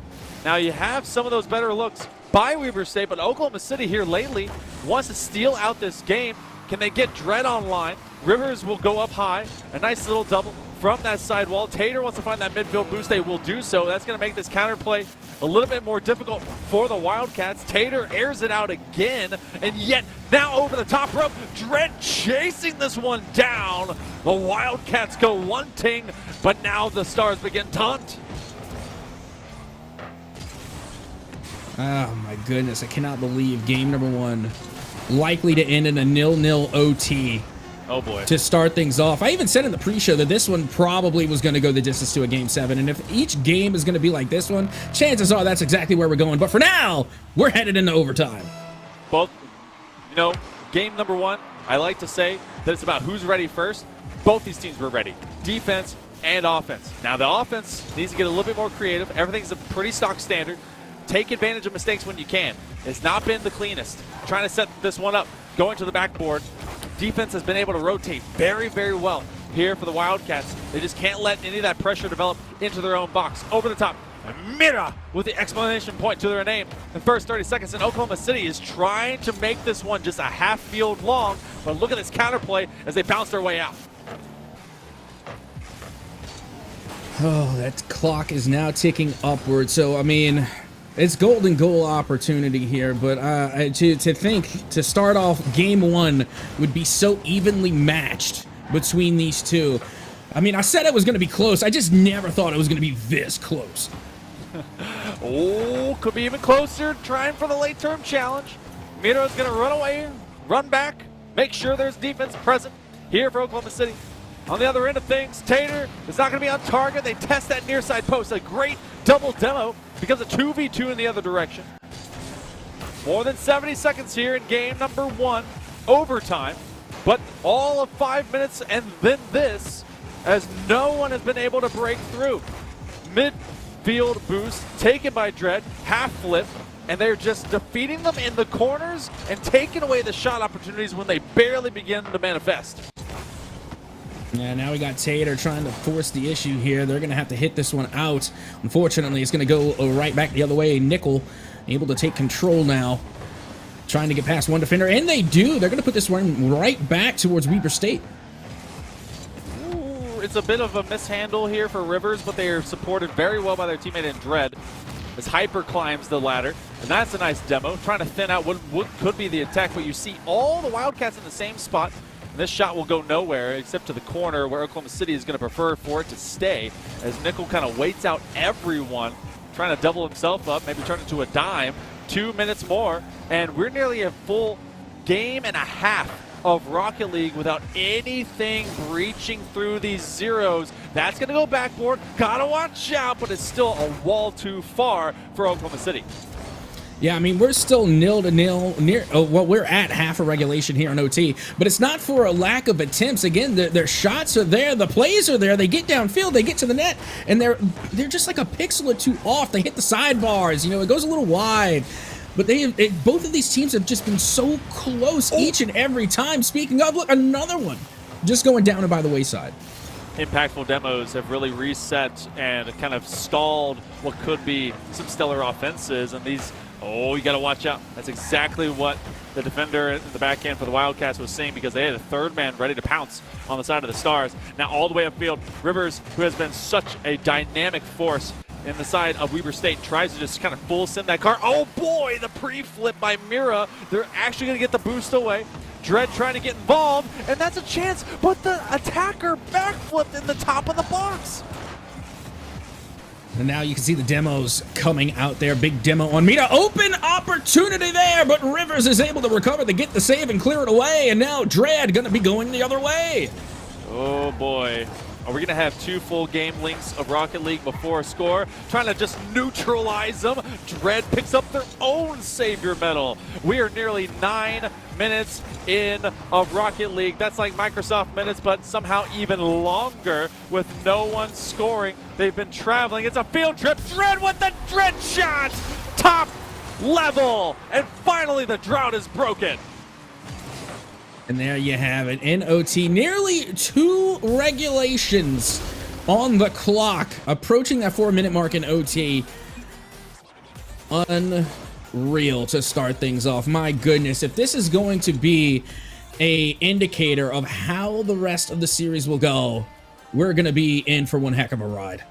Now, you have some of those better looks by Weber State, but Oklahoma City here lately wants to steal out this game. Can they get Dread online? Rivers will go up high. A nice little double from that side wall. Tater wants to find that midfield boost. They will do so. That's going to make this counterplay a little bit more difficult for the Wildcats. Tater airs it out again, and yet now over the top rope, Dread chasing this one down. The Wildcats go one-ting, but now the Stars begin taunt. Oh my goodness, I cannot believe game number 1 likely to end in a 0-0 OT. Oh boy. To start things off. I even said in the pre-show that this one probably was going to go the distance to a game 7, and if each game is going to be like this one, chances are that's exactly where we're going. But for now, we're headed into overtime. Both, game number 1, I like to say that it's about who's ready first. Both these teams were ready. Defense and offense. Now the offense needs to get a little bit more creative. Everything's a pretty stock standard. Take advantage of mistakes when you can. It's not been the cleanest. Trying to set this one up, going to the backboard. Defense has been able to rotate very, very well here for the Wildcats. They just can't let any of that pressure develop into their own box. Over the top, Mira with the exclamation point to their name. The first 30 seconds in Oklahoma City is trying to make this one just a half field long, but look at this counterplay as they bounce their way out. Oh, that clock is now ticking upward. So, I mean, it's golden goal opportunity here, but to think to start off game 1 would be so evenly matched between these two. I mean, I said it was going to be close. I just never thought it was going to be this close. Oh, could be even closer. Trying for the late-term challenge. Mira's going to run away, run back, make sure there's defense present here for Oklahoma City. On the other end of things, Tater is not going to be on target. They test that near side post. A great double demo because of 2v2 in the other direction. More than 70 seconds here in game number 1, overtime. But all of 5 minutes and then this, as no one has been able to break through. Midfield boost taken by Dread, half flip, and they're just defeating them in the corners and taking away the shot opportunities when they barely begin to manifest. Yeah, now we got Tater trying to force the issue here. They're going to have to hit this one out. Unfortunately, it's going to go right back the other way. Nickel able to take control now, trying to get past one defender, and they do. They're going to put this one right back towards Weber State. Ooh, it's a bit of a mishandle here for Rivers, but they are supported very well by their teammate in Dread as Hyper climbs the ladder, and that's a nice demo, trying to thin out what could be the attack, but you see all the Wildcats in the same spot. This shot will go nowhere except to the corner where Oklahoma City is going to prefer for it to stay as Nickel kind of waits out everyone, trying to double himself up, maybe turn it to a dime. 2 minutes more, and we're nearly a full game and a half of Rocket League without anything breaching through these zeros. That's going to go backboard. Gotta watch out, but it's still a wall too far for Oklahoma City. Yeah, I mean, we're still 0-0 near. Well, we're at half a regulation here on OT, but it's not for a lack of attempts. Again, their shots are there, the plays are there. They get downfield, they get to the net, and they're just like a pixel or two off. They hit the sidebars. You know, it goes a little wide. But both of these teams have just been so close each and every time. Speaking of, look, another one just going down and by the wayside. Impactful demos have really reset and kind of stalled what could be some stellar offenses, and these. Oh, you got to watch out. That's exactly what the defender in the backhand for the Wildcats was saying, because they had a third man ready to pounce on the side of the Stars. Now all the way upfield, Rivers, who has been such a dynamic force in the side of Weber State, tries to just kind of full send that car. Oh boy, the pre-flip by Mira. They're actually going to get the boost away. Dread trying to get involved, and that's a chance, but the attacker backflipped in the top of the box. And now you can see the demos coming out there. Big demo on Mita. Open opportunity there, but Rivers is able to recover to get the save and clear it away. And now Dread going to be going the other way. Oh boy. Are we going to have 2 full game links of Rocket League before a score? Trying to just neutralize them. Dread picks up their own Savior medal. We are nearly 9 minutes in of Rocket League. That's like Microsoft minutes, but somehow even longer with no one scoring. They've been traveling. It's a field trip. Dread with the Dread shot. Top level. And finally the drought is broken. And there you have it. In OT, nearly 2 regulations on the clock. Approaching that 4-minute mark in OT. Unreal to start things off. My goodness, if this is going to be an indicator of how the rest of the series will go, we're going to be in for one heck of a ride.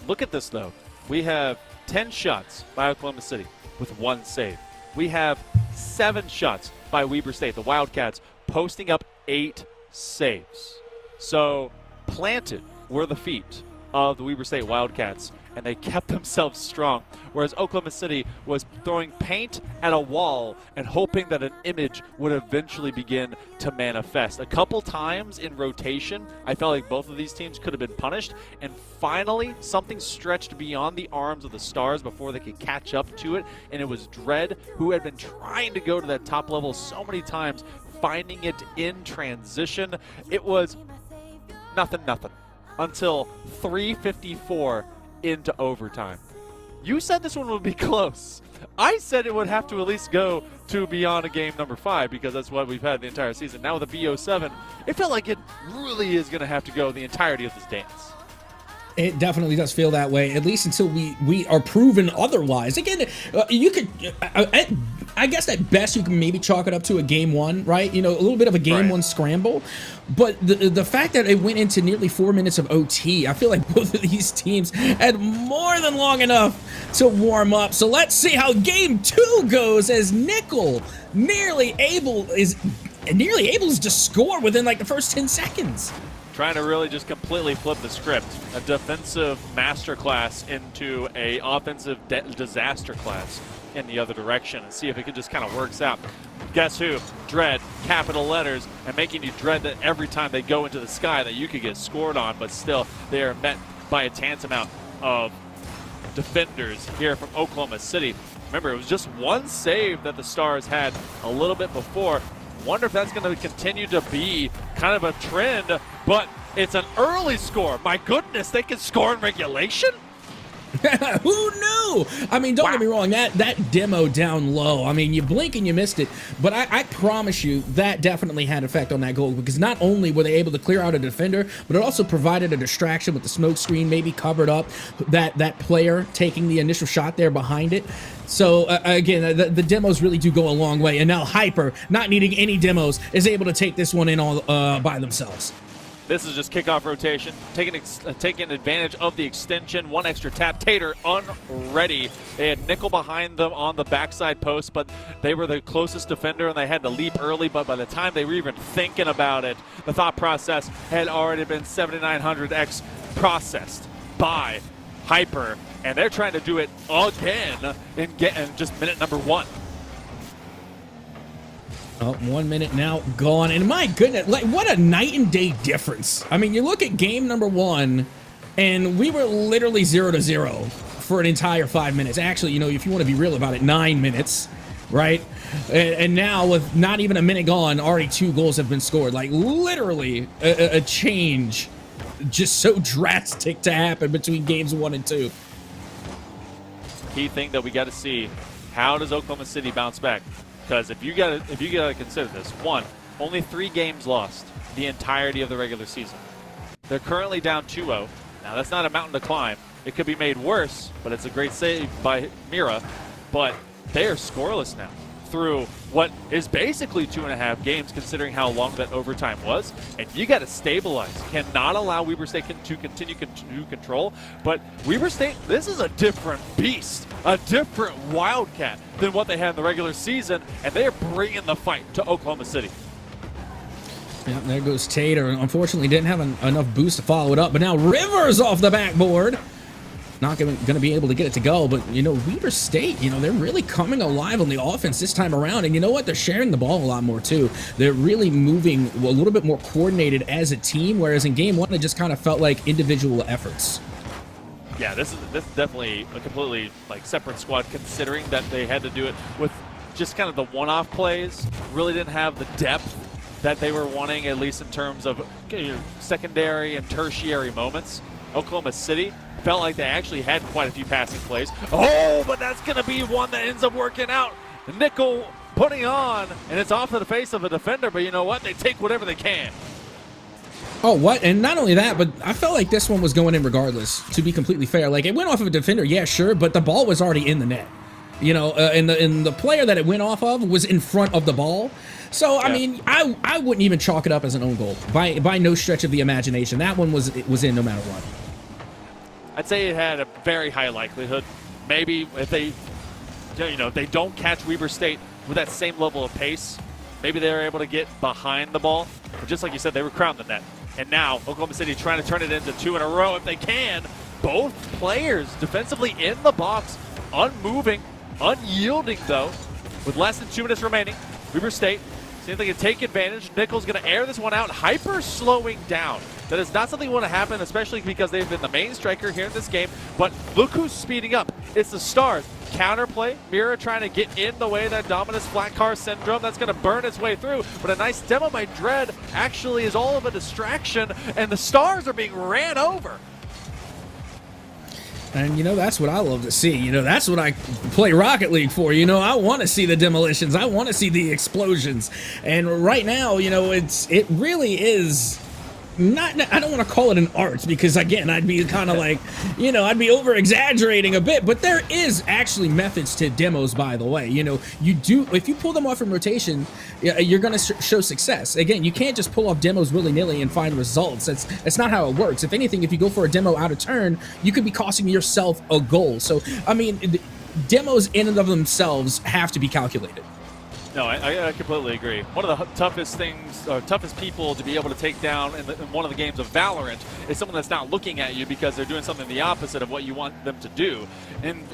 Look at this, though. We have 10 shots by Oklahoma City with 1 save. We have 7 shots by Weber State, the Wildcats, posting up 8 saves. So planted were the feet of the Weber State Wildcats, and they kept themselves strong, whereas Oklahoma City was throwing paint at a wall and hoping that an image would eventually begin to manifest. A couple times in rotation, I felt like both of these teams could have been punished, and finally something stretched beyond the arms of the Stars before they could catch up to it, and it was Dread, who had been trying to go to that top level so many times, finding it in transition. It was nothing until 3:54 into overtime. You said this one would be close. I said it would have to at least go to beyond a game number 5, because that's what we've had the entire season. Now with the BO7, it felt like it really is going to have to go the entirety of this dance. It definitely does feel that way, at least until we are proven otherwise. Again, you could, I guess at best you can maybe chalk it up to a game 1, right? You know, a little bit of a game 1 scramble. But the fact that it went into nearly 4 minutes of OT, I feel like both of these teams had more than long enough to warm up. So let's see how game 2 goes, as Nickel nearly able is to score within like the first 10 seconds. Trying to really just completely flip the script. A defensive masterclass into a offensive disaster class in the other direction, and see if it just kind of works out. guess who? Dread, capital letters, and making you dread that every time they go into the sky that you could get scored on, but still they are met by a tantamount of defenders here from Oklahoma City. Remember, it was just one save that the Stars had a little bit before. Wonder if that's going to continue to be kind of a trend, but it's an early score. My goodness, they can score in regulation? Who knew? I mean, don't get me wrong, that demo down low, I mean, you blink and you missed it, but I promise you that definitely had effect on that goal, because not only were they able to clear out a defender, but it also provided a distraction with the smoke screen, maybe covered up that player taking the initial shot there behind it. So again, the demos really do go a long way, and now Hyper, not needing any demos, is able to take this one in all by themselves. This is just kickoff rotation, taking advantage of the extension. One extra tap. Tater unready. They had Nickel behind them on the backside post, but they were the closest defender and they had to leap early. But by the time they were even thinking about it, the thought process had already been 7900X processed by Hyper, and they're trying to do it again in just minute number 1. Oh, 1 minute now gone, and my goodness, like, what a night and day difference. I mean, you look at game number 1, and we were literally 0-0 for an entire 5 minutes. Actually, you know, if you want to be real about it, 9 minutes, right? And now with not even a minute gone, already 2 goals have been scored. Like, literally a change just so drastic to happen between games 1 and 2. Key thing that we got to see, how does Oklahoma City bounce back? Because if you gotta consider this, 1, only 3 games lost the entirety of the regular season. They're currently down 2-0. Now that's not a mountain to climb. It could be made worse, but it's a great save by Mira. But they are scoreless now through what is basically 2.5 games, considering how long that overtime was. And you got to stabilize. Cannot allow Weber State to continue to control. But Weber State, this is a different beast, a different Wildcat than what they had in the regular season, and they are bringing the fight to Oklahoma City. Yeah, there goes Tater. Unfortunately, didn't have enough boost to follow it up, but now Rivers off the backboard. Not going to be able to get it to go, but, you know, Weber State, you know, they're really coming alive on the offense this time around, and you know what? They're sharing the ball a lot more, too. They're really moving a little bit more coordinated as a team, whereas in game 1, it just kind of felt like individual efforts. Yeah, this is definitely a completely, like, separate squad, considering that they had to do it with just kind of the one-off plays. Really didn't have the depth that they were wanting, at least in terms of, you know, secondary and tertiary moments. Oklahoma City felt like they actually had quite a few passing plays. Oh, but that's going to be one that ends up working out. Nickel putting on, and it's off to the face of a defender, but you know what? They take whatever they can. Oh, what? And not only that, but I felt like this one was going in regardless, to be completely fair. Like, it went off of a defender, yeah, sure, but the ball was already in the net. You know, and the player that it went off of was in front of the ball. So, I mean, I wouldn't even chalk it up as an own goal by no stretch of the imagination. That one was in no matter what. I'd say it had a very high likelihood. Maybe if they, you know, if they don't catch Weber State with that same level of pace, maybe they were able to get behind the ball. But just like you said, they were crowned the net. And now Oklahoma City trying to turn it into 2 in a row if they can. Both players defensively in the box, unmoving, unyielding though, with less than 2 minutes remaining. Weber State seems they can take advantage. Nickel's going to air this one out. Hyper slowing down. That is not something you want to happen, especially because they've been the main striker here in this game. But look who's speeding up. It's the Stars. Counterplay. Mira trying to get in the way of that Dominus flat car syndrome. That's going to burn its way through. But a nice demo by Dread actually is all of a distraction, and the Stars are being ran over. And, you know, that's what I love to see. You know, that's what I play Rocket League for. You know, I want to see the demolitions. I want to see the explosions. And right now, you know, it really is not, I don't want to call it an art, because again, I'd be kind of like, you know, I'd be over exaggerating a bit, but there is actually methods to demos, by the way. You know, you do, if you pull them off in rotation, you're going to show success. Again, you can't just pull off demos willy-nilly and find results. That's not how it works. If anything, if you go for a demo out of turn, you could be costing yourself a goal. So, I mean, demos in and of themselves have to be calculated. No, I completely agree. One of the toughest things, or toughest people to be able to take down in one of the games of Valorant is someone that's not looking at you because they're doing something the opposite of what you want them to do. In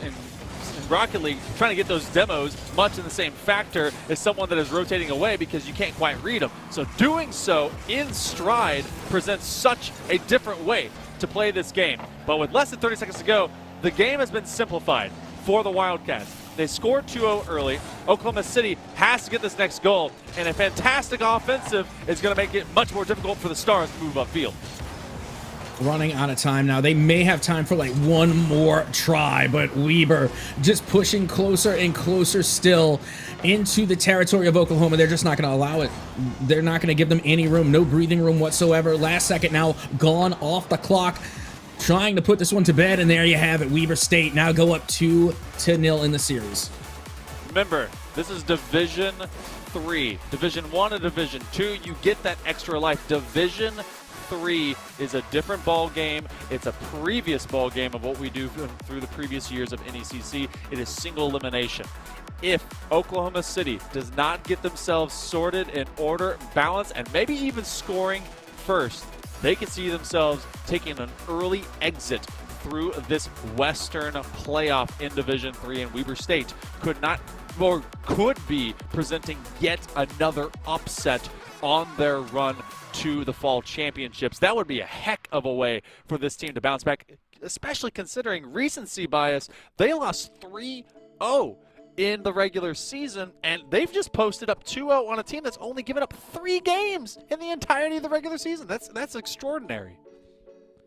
Rocket League, trying to get those demos much in the same factor as someone that is rotating away because you can't quite read them. So doing so in stride presents such a different way to play this game. But with less than 30 seconds to go, the game has been simplified for the Wildcats. They scored 2-0 early. Oklahoma City has to get this next goal, and a fantastic offensive is going to make it much more difficult for the Stars to move upfield. Running out of time now. They may have time for like one more try, but Weber just pushing closer and closer still into the territory of Oklahoma. They're just not going to allow it. They're not going to give them any room, no breathing room whatsoever. Last second now gone off the clock, trying to put this one to bed, and there you have it. Weber State now go up 2-0 in the series. Remember, this is Division 3. Division 1 and Division 2, you get that extra life. Division 3 is a different ball game. It's a previous ball game of what we do through the previous years of NECC. It is single elimination. If Oklahoma City does not get themselves sorted in order, balance, and maybe even scoring first, they can see themselves taking an early exit through this Western playoff in Division 3, and Weber State could be presenting yet another upset on their run to the fall championships. That would be a heck of a way for this team to bounce back, especially considering recency bias. They lost 3-0 in the regular season, and they've just posted up 2-0 on a team that's only given up 3 games in the entirety of the regular season. That's extraordinary.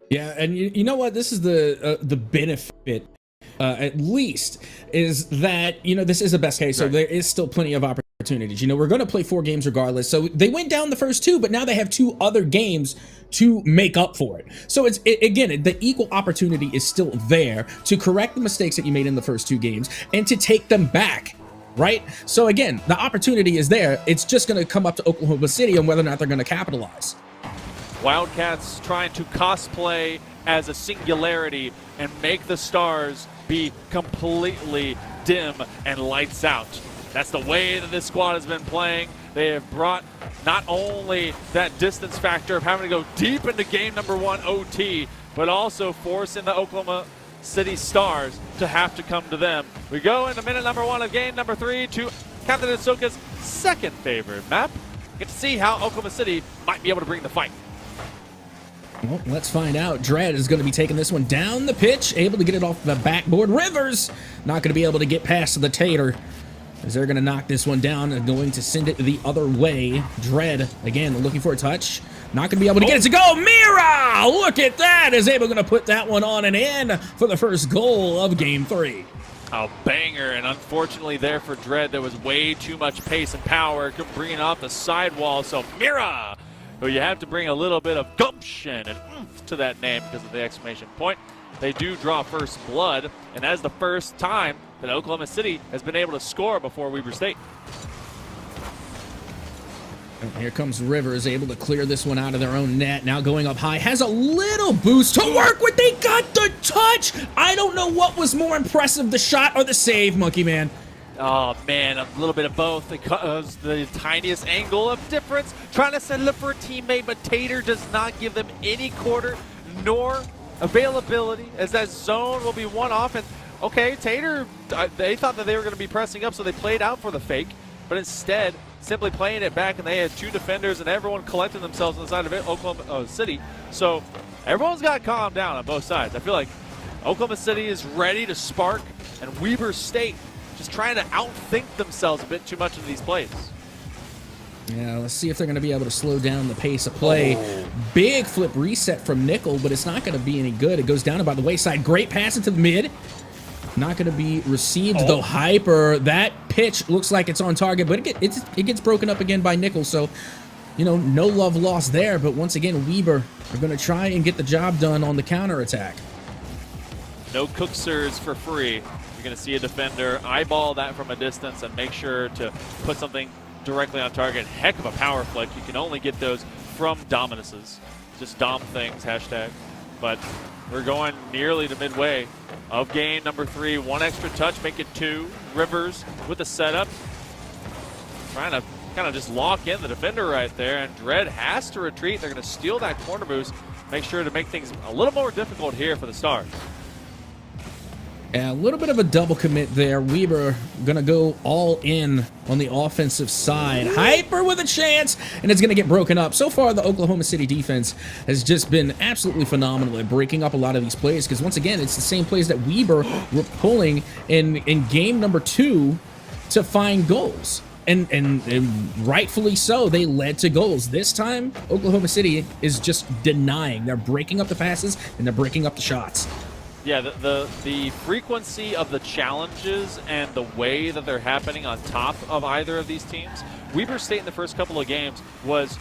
Yeah, and you know what? This is the benefit, at least, is that, you know, this is a best case, so there is still plenty of opportunities. You know, we're going to play 4 games regardless. So they went down the first 2, but now they have 2 other games to make up for it. So again, the equal opportunity is still there to correct the mistakes that you made in the first 2 games and to take them back, right? So again, the opportunity is there. It's just going to come up to Oklahoma City on whether or not they're going to capitalize. Wildcats trying to cosplay as a singularity and make the Stars be completely dim and lights out. That's the way that this squad has been playing. They have brought not only that distance factor of having to go deep into game number 1 OT, but also forcing the Oklahoma City Stars to have to come to them. We go into minute number 1 of game number 3 to Captain Ahsoka's second favorite map. Get to see how Oklahoma City might be able to bring the fight. Well, let's find out. Dredd is going to be taking this one down the pitch, able to get it off the backboard. Rivers not going to be able to get past the Tater, as they're going to knock this one down and going to send it the other way. Dredd, again, looking for a touch. Not going to be able to get it to go. Mira! Look at that! Is able to put that one on and in for the first goal of Game 3. A banger, and unfortunately there for Dredd, there was way too much pace and power bringing off the sidewall. So Mira, who you have to bring a little bit of gumption and oomph to that name because of the exclamation point. They do draw first blood, and that is the first time that Oklahoma City has been able to score before Weber State. And here comes Rivers, able to clear this one out of their own net. Now going up high, has a little boost to work with. They got the touch. I don't know what was more impressive, the shot or the save, Monkey Man. Oh, man, a little bit of both because the tiniest angle of difference. Trying to set it up for a teammate, but Tater does not give them any quarter nor availability, as that zone will be one off. And okay, Tater, they thought that they were going to be pressing up, so they played out for the fake, but instead simply playing it back, and they had 2 defenders and everyone collecting themselves on the side of Oklahoma City. So everyone's got to calm down on both sides. I feel like Oklahoma City is ready to spark, and Weber State just trying to outthink themselves a bit too much in these plays. Yeah, let's see if they're going to be able to slow down the pace of play. Big flip reset from Nickel, but it's not going to be any good. It goes down about the wayside. Great pass into the mid. Not going to be received, though. Hyper. That pitch looks like it's on target, but it gets broken up again by Nickel. So, you know, no love lost there. But once again, Weber are going to try and get the job done on the counterattack. No Cooksers for free. You're going to see a defender eyeball that from a distance and make sure to put something directly on target. Heck of a power flick. You can only get those from Dominuses. Just Dom things, hashtag. But we're going nearly to midway of game number 3. 1 extra touch, make it 2. Rivers with the setup. Trying to kind of just lock in the defender right there. And Dredd has to retreat. They're going to steal that corner boost. Make sure to make things a little more difficult here for the Stars. A little bit of a double commit there. Weber gonna go all in on the offensive side. Hyper with a chance, and it's gonna get broken up. So far, the Oklahoma City defense has just been absolutely phenomenal at breaking up a lot of these plays, because once again, it's the same plays that Weber were pulling in game number 2 to find goals. And rightfully so, they led to goals. This time, Oklahoma City is just denying. They're breaking up the passes, and they're breaking up the shots. Yeah, the frequency of the challenges and the way that they're happening on top of either of these teams, Weber State in the first couple of games was,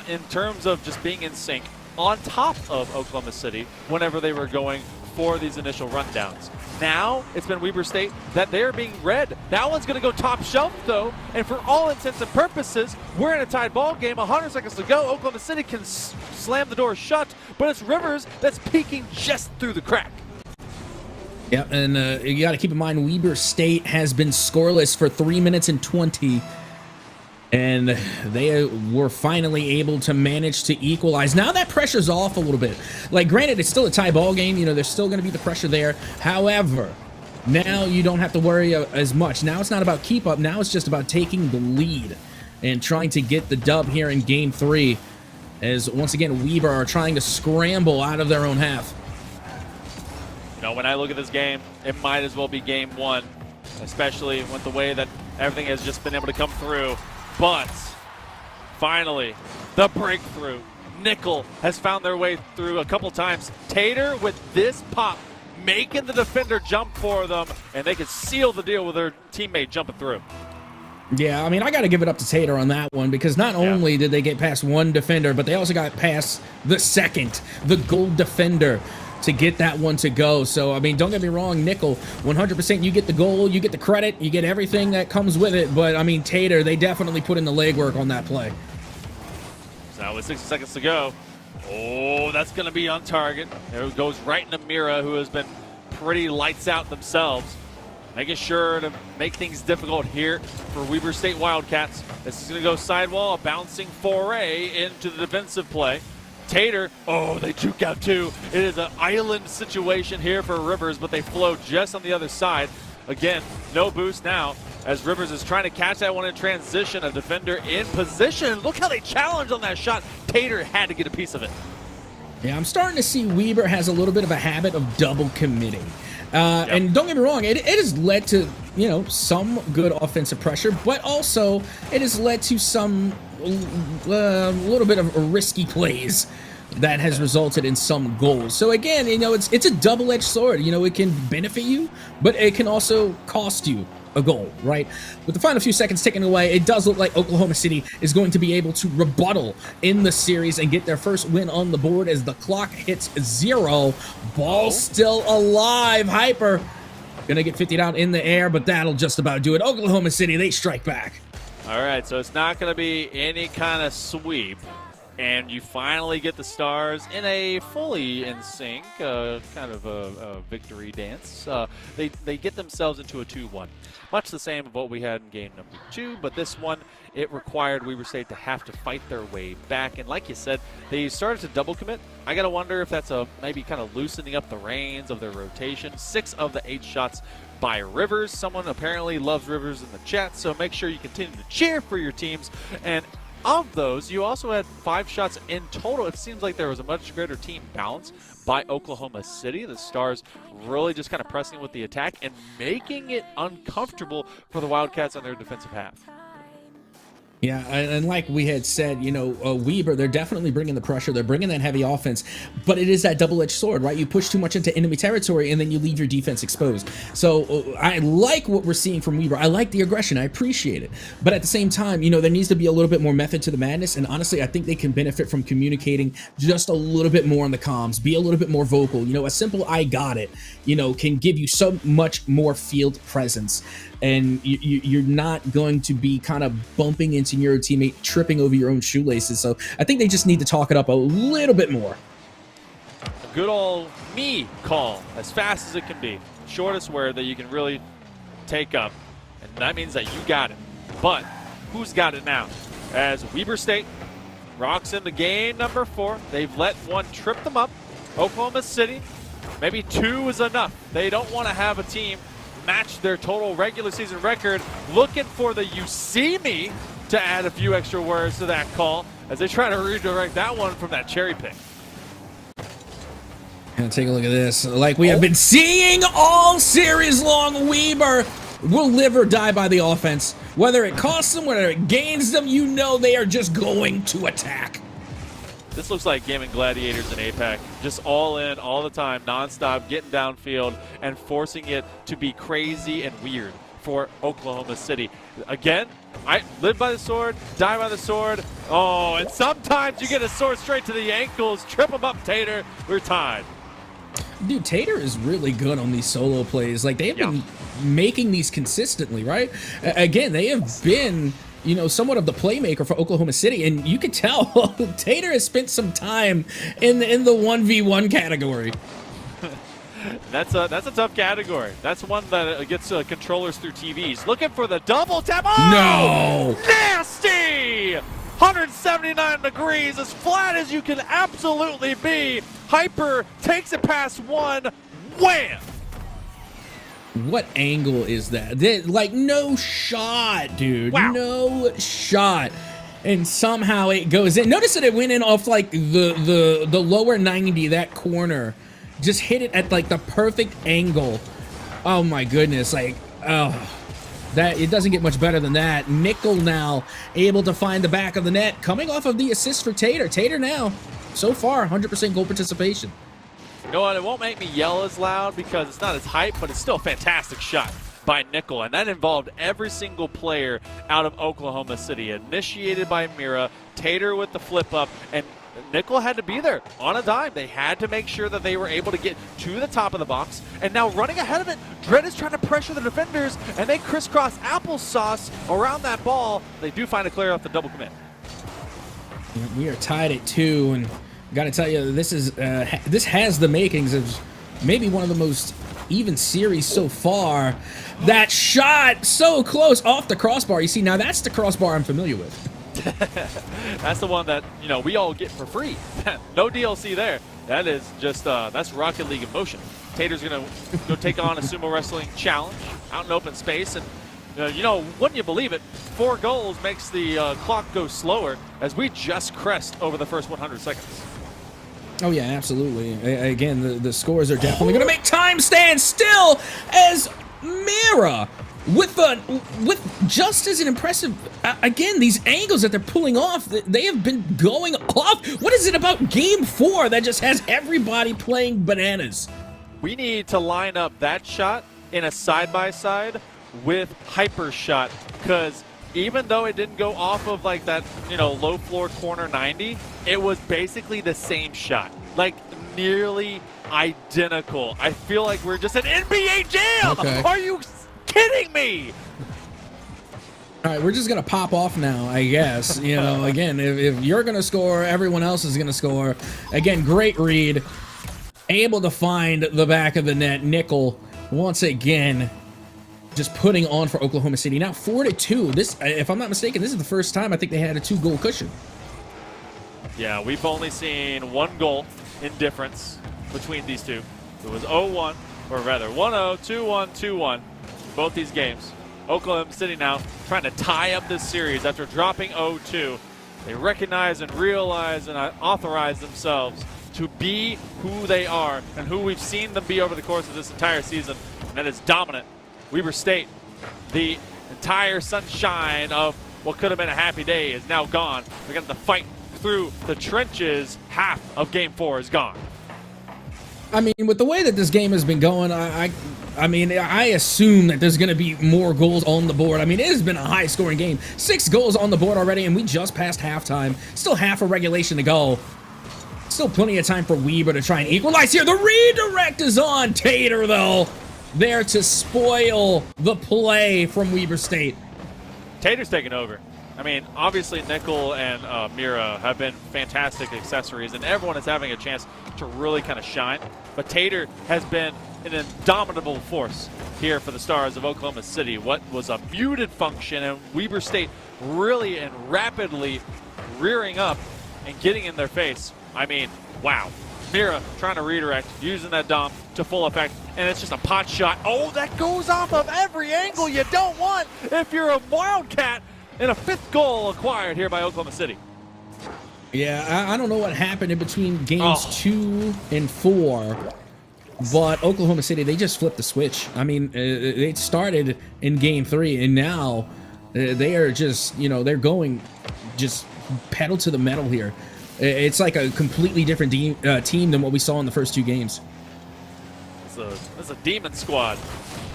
in terms of just being in sync, on top of Oklahoma City whenever they were going for these initial rundowns. Now, it's been Weber State that they're being read. That one's going to go top shelf, though, and for all intents and purposes, we're in a tied ball game. 100 seconds to go. Oklahoma City can slam the door shut, but it's Rivers that's peeking just through the crack. Yeah, and you got to keep in mind, Weber State has been scoreless for 3 minutes and 20, and they were finally able to manage to equalize. Now that pressure's off a little bit. Like, granted, it's still a tie ball game. You know, there's still going to be the pressure there. However, now you don't have to worry as much. Now it's not about keep up. Now it's just about taking the lead and trying to get the dub here in Game 3, as, once again, Weber are trying to scramble out of their own half. You know, when I look at this game, it might as well be Game 1, especially with the way that everything has just been able to come through. But finally, the breakthrough. Nickel has found their way through a couple times. Tater with this pop, making the defender jump for them, and they could seal the deal with their teammate jumping through. Yeah, I mean, I got to give it up to Tater on that one, because not only did they get past one defender, but they also got past the second, the gold defender, to get that one to go. So, I mean, don't get me wrong, Nickel, 100% you get the goal, you get the credit, you get everything that comes with it. But, I mean, Tater, they definitely put in the legwork on that play. So now with 60 seconds to go. Oh, that's going to be on target. There it goes right into Mira, who has been pretty lights out themselves. Making sure to make things difficult here for Weber State Wildcats. This is going to go sidewall, a bouncing foray into the defensive play. Tater, oh, they juke out too. It is an island situation here for Rivers, but they flow just on the other side. Again, no boost now, as Rivers is trying to catch that one in transition. A defender in position. Look how they challenged on that shot. Tater had to get a piece of it. Yeah, I'm starting to see Weber has a little bit of a habit of double committing. And don't get me wrong, it has led to, you know, some good offensive pressure, but also it has led to some little bit of risky plays that has resulted in some goals. So again, you know, it's a double-edged sword. You know, it can benefit you, but it can also cost you a goal, right? With the final few seconds ticking away, it does look like Oklahoma City is going to be able to rebuttal in the series and get their first win on the board as the clock hits 0. Ball still alive. Hyper gonna get 50 out in the air, but that'll just about do it. Oklahoma City, they strike back. All right, so it's not going to be any kind of sweep, and you finally get the Stars in a fully in sync, kind of a victory dance. They get themselves into a 2-1, much the same of what we had in game number 2, but this one, it required Weber State to have to fight their way back, and like you said, they started to double commit. I got to wonder if that's maybe kind of loosening up the reins of their rotation. 6 of the 8 shots by Rivers. Someone apparently loves Rivers in the chat, so make sure you continue to cheer for your teams. And of those, you also had 5 shots in total. It seems like there was a much greater team balance by Oklahoma City. The Stars really just kind of pressing with the attack and making it uncomfortable for the Wildcats on their defensive half. Yeah, and like we had said, you know, Weber, they're definitely bringing the pressure. They're bringing that heavy offense, but it is that double-edged sword, right? You push too much into enemy territory, and then you leave your defense exposed. So I like what we're seeing from Weber. I like the aggression. I appreciate it. But at the same time, you know, there needs to be a little bit more method to the madness, and honestly, I think they can benefit from communicating just a little bit more on the comms, be a little bit more vocal. You know, a simple "I got it," you know, can give you so much more field presence. And you're not going to be kind of bumping into your teammate, tripping over your own shoelaces. So I think they just need to talk it up a little bit more. A good old me call, as fast as it can be. Shortest word that you can really take up. And that means that you got it. But who's got it now? As Weber State rocks into game number 4. They've let one trip them up. Oklahoma City Maybe 2 is enough. They don't want to have a team match their total regular season record. Looking for the "you see me" to add a few extra words to that call as they try to redirect that one from that cherry pick. And take a look at this. Like we have been seeing all series long, Weber will live or die by the offense. Whether it costs them, whether it gains them, you know they are just going to attack. This looks like Gaming Gladiators in APAC. Just all in, all the time, nonstop, getting downfield and forcing it to be crazy and weird for Oklahoma City. Again, I live by the sword, die by the sword. Oh, and sometimes you get a sword straight to the ankles. Trip them up, Tater. We're tied. Dude, Tater is really good on these solo plays. Like, they've been making these consistently, right? Again, they have been, you know, somewhat of the playmaker for Oklahoma City, and you can tell Tater has spent some time in the 1v1 category. That's a tough category. That's one that gets controllers through TVs. Looking for the double tap. Oh! No! Nasty! 179 degrees, as flat as you can absolutely be. Hyper takes it past one. Wham! What angle is that? Like, no shot, dude. Wow. No shot. And somehow it goes in. Notice that it went in off like the lower 90, that corner. Just hit it at like the perfect angle. Oh my goodness. Like, oh. That, it doesn't get much better than that. Nickel now able to find the back of the net, coming off of the assist for Tater. Tater now, so far, 100% goal participation. You know what? It won't make me yell as loud because it's not as hype, but it's still a fantastic shot by Nickel, and that involved every single player out of Oklahoma City. Initiated by Mira, Tater with the flip up, and Nickel had to be there on a dime. They had to make sure that they were able to get to the top of the box. And now running ahead of it, Dredd is trying to pressure the defenders, and they crisscross applesauce around that ball. They do find a clear off the double commit. We are tied at 2, and got to tell you, this is this has the makings of maybe one of the most even series so far. That shot so close off the crossbar. You see, now that's the crossbar I'm familiar with. That's the one that, you know, we all get for free. No DLC there. That is just, that's Rocket League in motion. Tater's going to go take on a sumo wrestling challenge out in open space. And, you know, wouldn't you believe it, 4 goals makes the clock go slower as we just crest over the first 100 seconds. Oh, yeah, absolutely. Again, the scores are definitely going to make time stand still as Mira with just as an impressive, again, these angles that they're pulling off, they have been going off. What is it about Game 4 that just has everybody playing bananas? We need to line up that shot in a side-by-side with Hyper's shot, because even though it didn't go off of like that, you know, low floor corner 90, it was basically the same shot. Like, nearly identical. I feel like we're just an NBA Jam! Okay. Are you kidding me? All right, we're just going to pop off now, I guess. You know, again, if you're going to score, everyone else is going to score. Again, great read. Able to find the back of the net. Nickel, once again, just putting on for Oklahoma City. Now 4-2. This, if I'm not mistaken, this is the first time I think they had a 2-goal cushion. Yeah, we've only seen 1 goal in difference between these two. It was 0-1, or rather 1-0, 2-1, 2-1. Both these games. Oklahoma City now trying to tie up this series after dropping 0-2. They recognize and realize and authorize themselves to be who they are and who we've seen them be over the course of this entire season, and that is dominant. Weber State, the entire sunshine of what could have been a happy day is now gone. They're going to fight through the trenches. Half of Game 4 is gone. I mean, with the way that this game has been going, I mean, I assume that there's going to be more goals on the board. I mean, it has been a high-scoring game. 6 goals on the board already, and we just passed halftime. Still half a regulation to go. Still plenty of time for Weber to try and equalize here. The redirect is on. Tater, though, there to spoil the play from Weber State. Tater's taking over. I mean, obviously Nickel and Mira have been fantastic accessories, and everyone is having a chance to really kind of shine. But Tater has been an indomitable force here for the Stars of Oklahoma City. What was a muted function, and Weber State really and rapidly rearing up and getting in their face. I mean, wow. Mira trying to redirect, using that dom to full effect, and it's just a pot shot. Oh, that goes off of every angle you don't want if you're a Wildcat, and a 5th goal acquired here by Oklahoma City. Yeah, I don't know what happened in between games 2 and 4, but Oklahoma City, they just flipped the switch. I mean, it started in game 3, and now they are just, you know, they're going just pedal to the metal here. It's like a completely different team than what we saw in the first 2 games. It's a demon squad.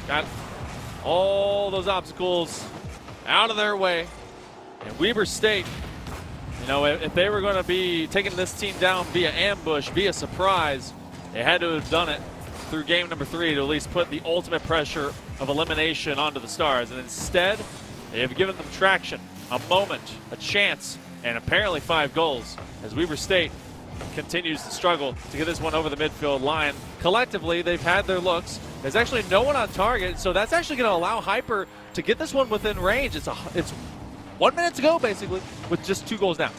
Got all those obstacles out of their way. And Weber State, you know, if they were going to be taking this team down via ambush, via surprise, they had to have done it through game number 3 to at least put the ultimate pressure of elimination onto the Stars. And instead, they have given them traction, a moment, a chance, and apparently 5 goals as Weber State continues to struggle to get this one over the midfield line. Collectively, they've had their looks. There's actually no one on target, so that's actually going to allow Hyper to get this one within range. It's 1 minute to go, basically, with just 2 goals down.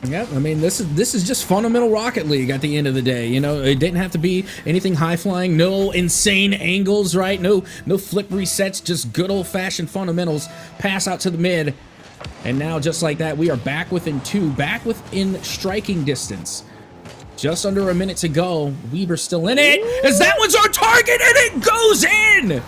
Yeah, I mean, this is just fundamental Rocket League at the end of the day. You know, it didn't have to be anything high-flying, no insane angles, right? No flip resets, just good old-fashioned fundamentals. Pass out to the mid. And now, just like that, we are back within 2, back within striking distance. Just under a minute to go. Weber's still in it, as that one's our target, and it goes in!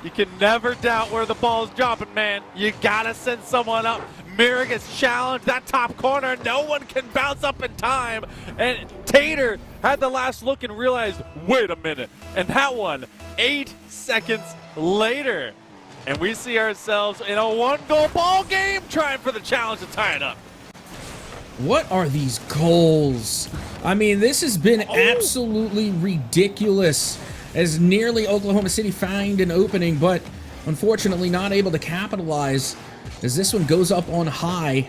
You can never doubt where the ball's dropping, man. You gotta send someone up. Mira gets challenged, that top corner, no one can bounce up in time. And Tater had the last look and realized, wait a minute. And that one, 8 seconds later. And we see ourselves in a 1-goal ball game trying for the challenge to tie it up. What are these goals? I mean, this has been absolutely ridiculous, as nearly Oklahoma City found an opening, but unfortunately not able to capitalize, as this one goes up on high.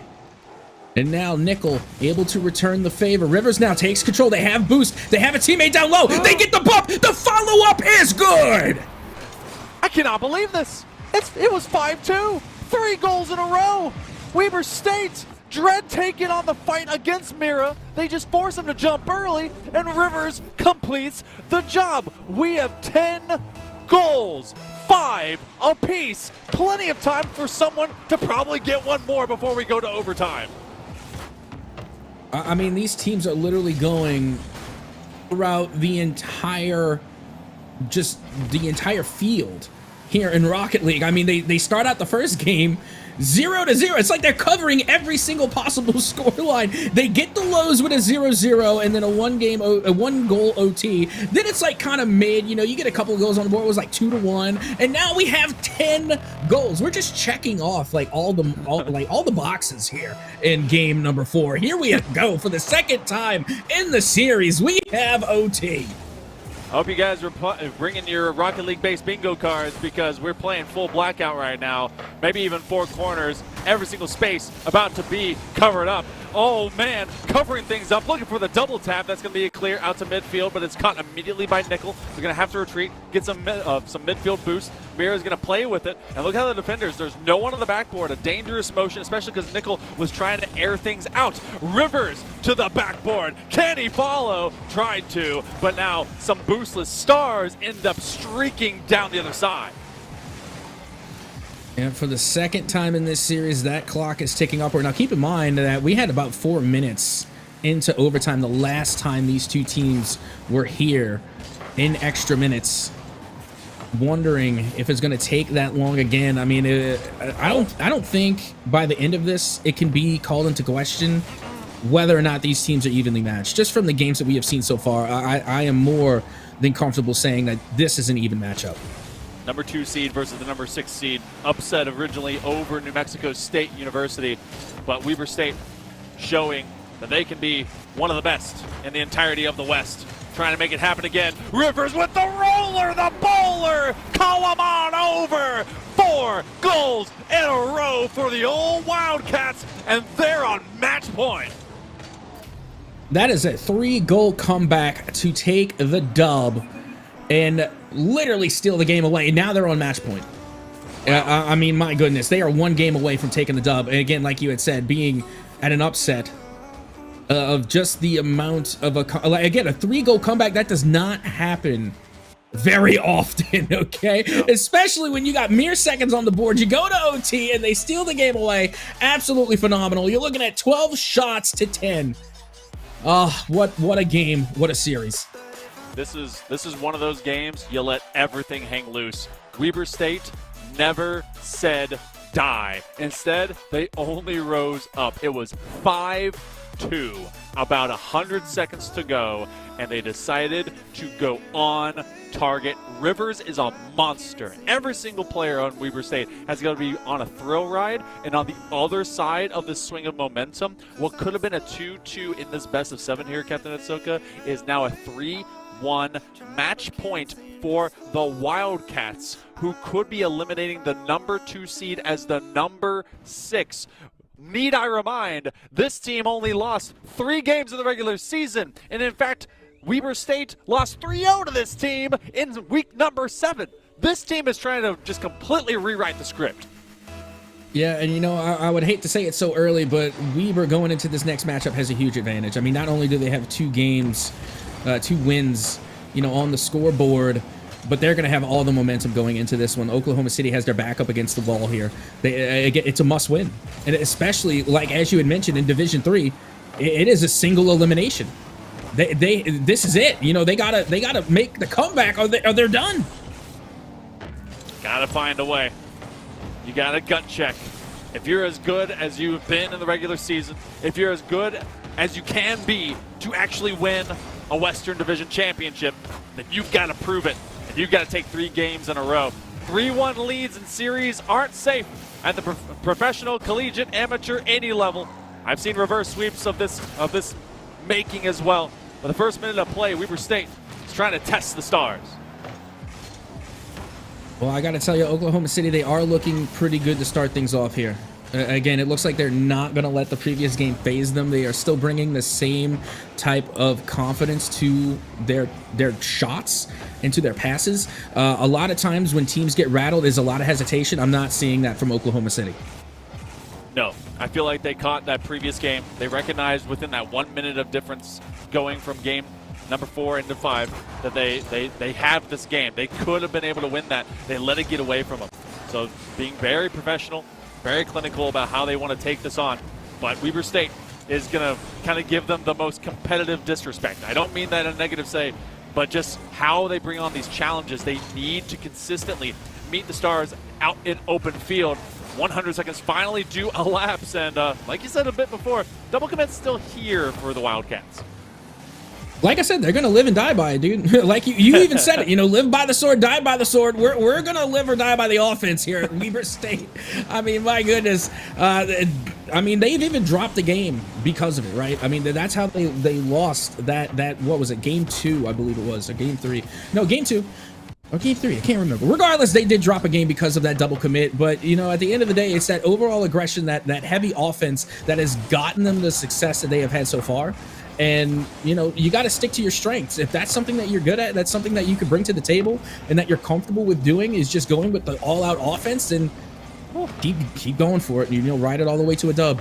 And now Nickel able to return the favor. Rivers now takes control. They have boost. They have a teammate down low. They get the bump. The follow-up is good. I cannot believe this. It was 5-2. 3 goals in a row. Weber State, Dread taking on the fight against Mira. They just force him to jump early, and Rivers completes the job. We have 10 goals, 5 apiece. Plenty of time for someone to probably get one more before we go to overtime. I mean, these teams are literally going throughout the entire field here in Rocket League. I mean, they start out the first game 0-0. It's like they're covering every single possible scoreline. They get the lows with a 0-0 and then a 1-goal OT. Then it's like kind of mid. You know, you get a couple of goals on the board. It was like 2-1, and now we have 10 goals. We're just checking off like all the boxes here in game number 4. Here we go for the second time in the series. We have OT. I hope you guys are bringing your Rocket League-based bingo cards, because we're playing full blackout right now. Maybe even 4 corners, every single space about to be covered up. Oh, man, covering things up, looking for the double tap. That's going to be a clear out to midfield, but it's caught immediately by Nickel. We're going to have to retreat, get some midfield boost. Mira's going to play with it, and look how the defenders, there's no one on the backboard. A dangerous motion, especially because Nickel was trying to air things out. Rivers to the backboard. Can he follow? Tried to, but now some boostless Stars end up streaking down the other side. And for the second time in this series, that clock is ticking upward. Now, keep in mind that we had about 4 minutes into overtime the last time these two teams were here in extra minutes. Wondering if it's going to take that long again. I mean, I don't think by the end of this it can be called into question whether or not these teams are evenly matched. Just from the games that we have seen so far, I am more than comfortable saying that this is an even matchup. Number 2 seed versus the number 6 seed. Upset originally over New Mexico State University, but Weber State showing that they can be one of the best in the entirety of the West. Trying to make it happen again. Rivers with the roller, the bowler. Call them on over. 4 goals in a row for the old Wildcats, and they're on match point. That is a 3-goal comeback to take the dub and literally steal the game away. Now they're on match point. I mean, my goodness, they are 1 game away from taking the dub. And again, like you had said, being at an upset of just the amount of like, again, a 3-goal comeback that does not happen very often, okay? Yeah. Especially when you got mere seconds on the board. You go to OT and they steal the game away. Absolutely phenomenal. You're looking at 12 shots to 10. Oh, what a game. What a series. This is one of those games you let everything hang loose. Weber State never said die. Instead, they only rose up. It was 5-2, about 100 seconds to go, and they decided to go on target. Rivers is a monster. Every single player on Weber State has got to be on a thrill ride, and on the other side of the swing of momentum, what could have been a 2-2 in this best of 7 here, Captain Atsuka, is now a 3-1 match point for the Wildcats, who could be eliminating the number 2 seed as the number 6. Need I remind, this team only lost 3 games in the regular season, and in fact, Weber State lost 3-0 to this team in week number 7. This team is trying to just completely rewrite the script. Yeah, and you know, I would hate to say it so early, but Weber going into this next matchup has a huge advantage. I mean, not only do they have 2 games, 2 wins, you know, on the scoreboard, but they're going to have all the momentum going into this one. Oklahoma City has their back up against the wall here. It's a must-win, and especially, like as you had mentioned, in Division III, it is a single elimination. This is it. You know, they gotta make the comeback, or they're done. Gotta find a way. You gotta gut check. If you're as good as you've been in the regular season, if you're as good as you can be to actually win a Western Division championship, then you've got to prove it, and you've got to take 3 games in a row. 3-1 leads in series aren't safe at the professional, collegiate, amateur, any level. I've seen reverse sweeps of this making as well. But the first minute of play, Weber State is trying to test the stars. Well, I got to tell you, Oklahoma City, they are looking pretty good to start things off here. Again, it looks like they're not going to let the previous game phase them. They are still bringing the same type of confidence to their shots and to their passes. A lot of times when teams get rattled, there's a lot of hesitation. I'm not seeing that from Oklahoma City. No, I feel like they caught that previous game. They recognized within that 1 minute of difference going from game number 4 into 5 that they have this game. They could have been able to win that. They let it get away from them. So being very professional, very clinical about how they want to take this on. But Weber State is going to kind of give them the most competitive disrespect. I don't mean that in a negative say, but just how they bring on these challenges. They need to consistently meet the Stars out in open field. 100 seconds finally do elapse, and like you said a bit before, double commit's still here for the Wildcats. Like I said, they're going to live and die by it, dude. Like you even said it, you know, live by the sword, die by the sword. We're going to live or die by the offense here at Weber State. I mean, my goodness. I mean, they've even dropped the game because of it, right? I mean, that's how they lost that, what was it, game 2, I believe it was, or game 3. No, game 2. Or game 3, I can't remember. Regardless, they did drop a game because of that double commit. But, you know, at the end of the day, it's that overall aggression, that heavy offense that has gotten them the success that they have had so far. And, you know, you got to stick to your strengths. If that's something that you're good at, that's something that you could bring to the table and that you're comfortable with doing, is just going with the all-out offense, then keep going for it and, you know, ride it all the way to a dub.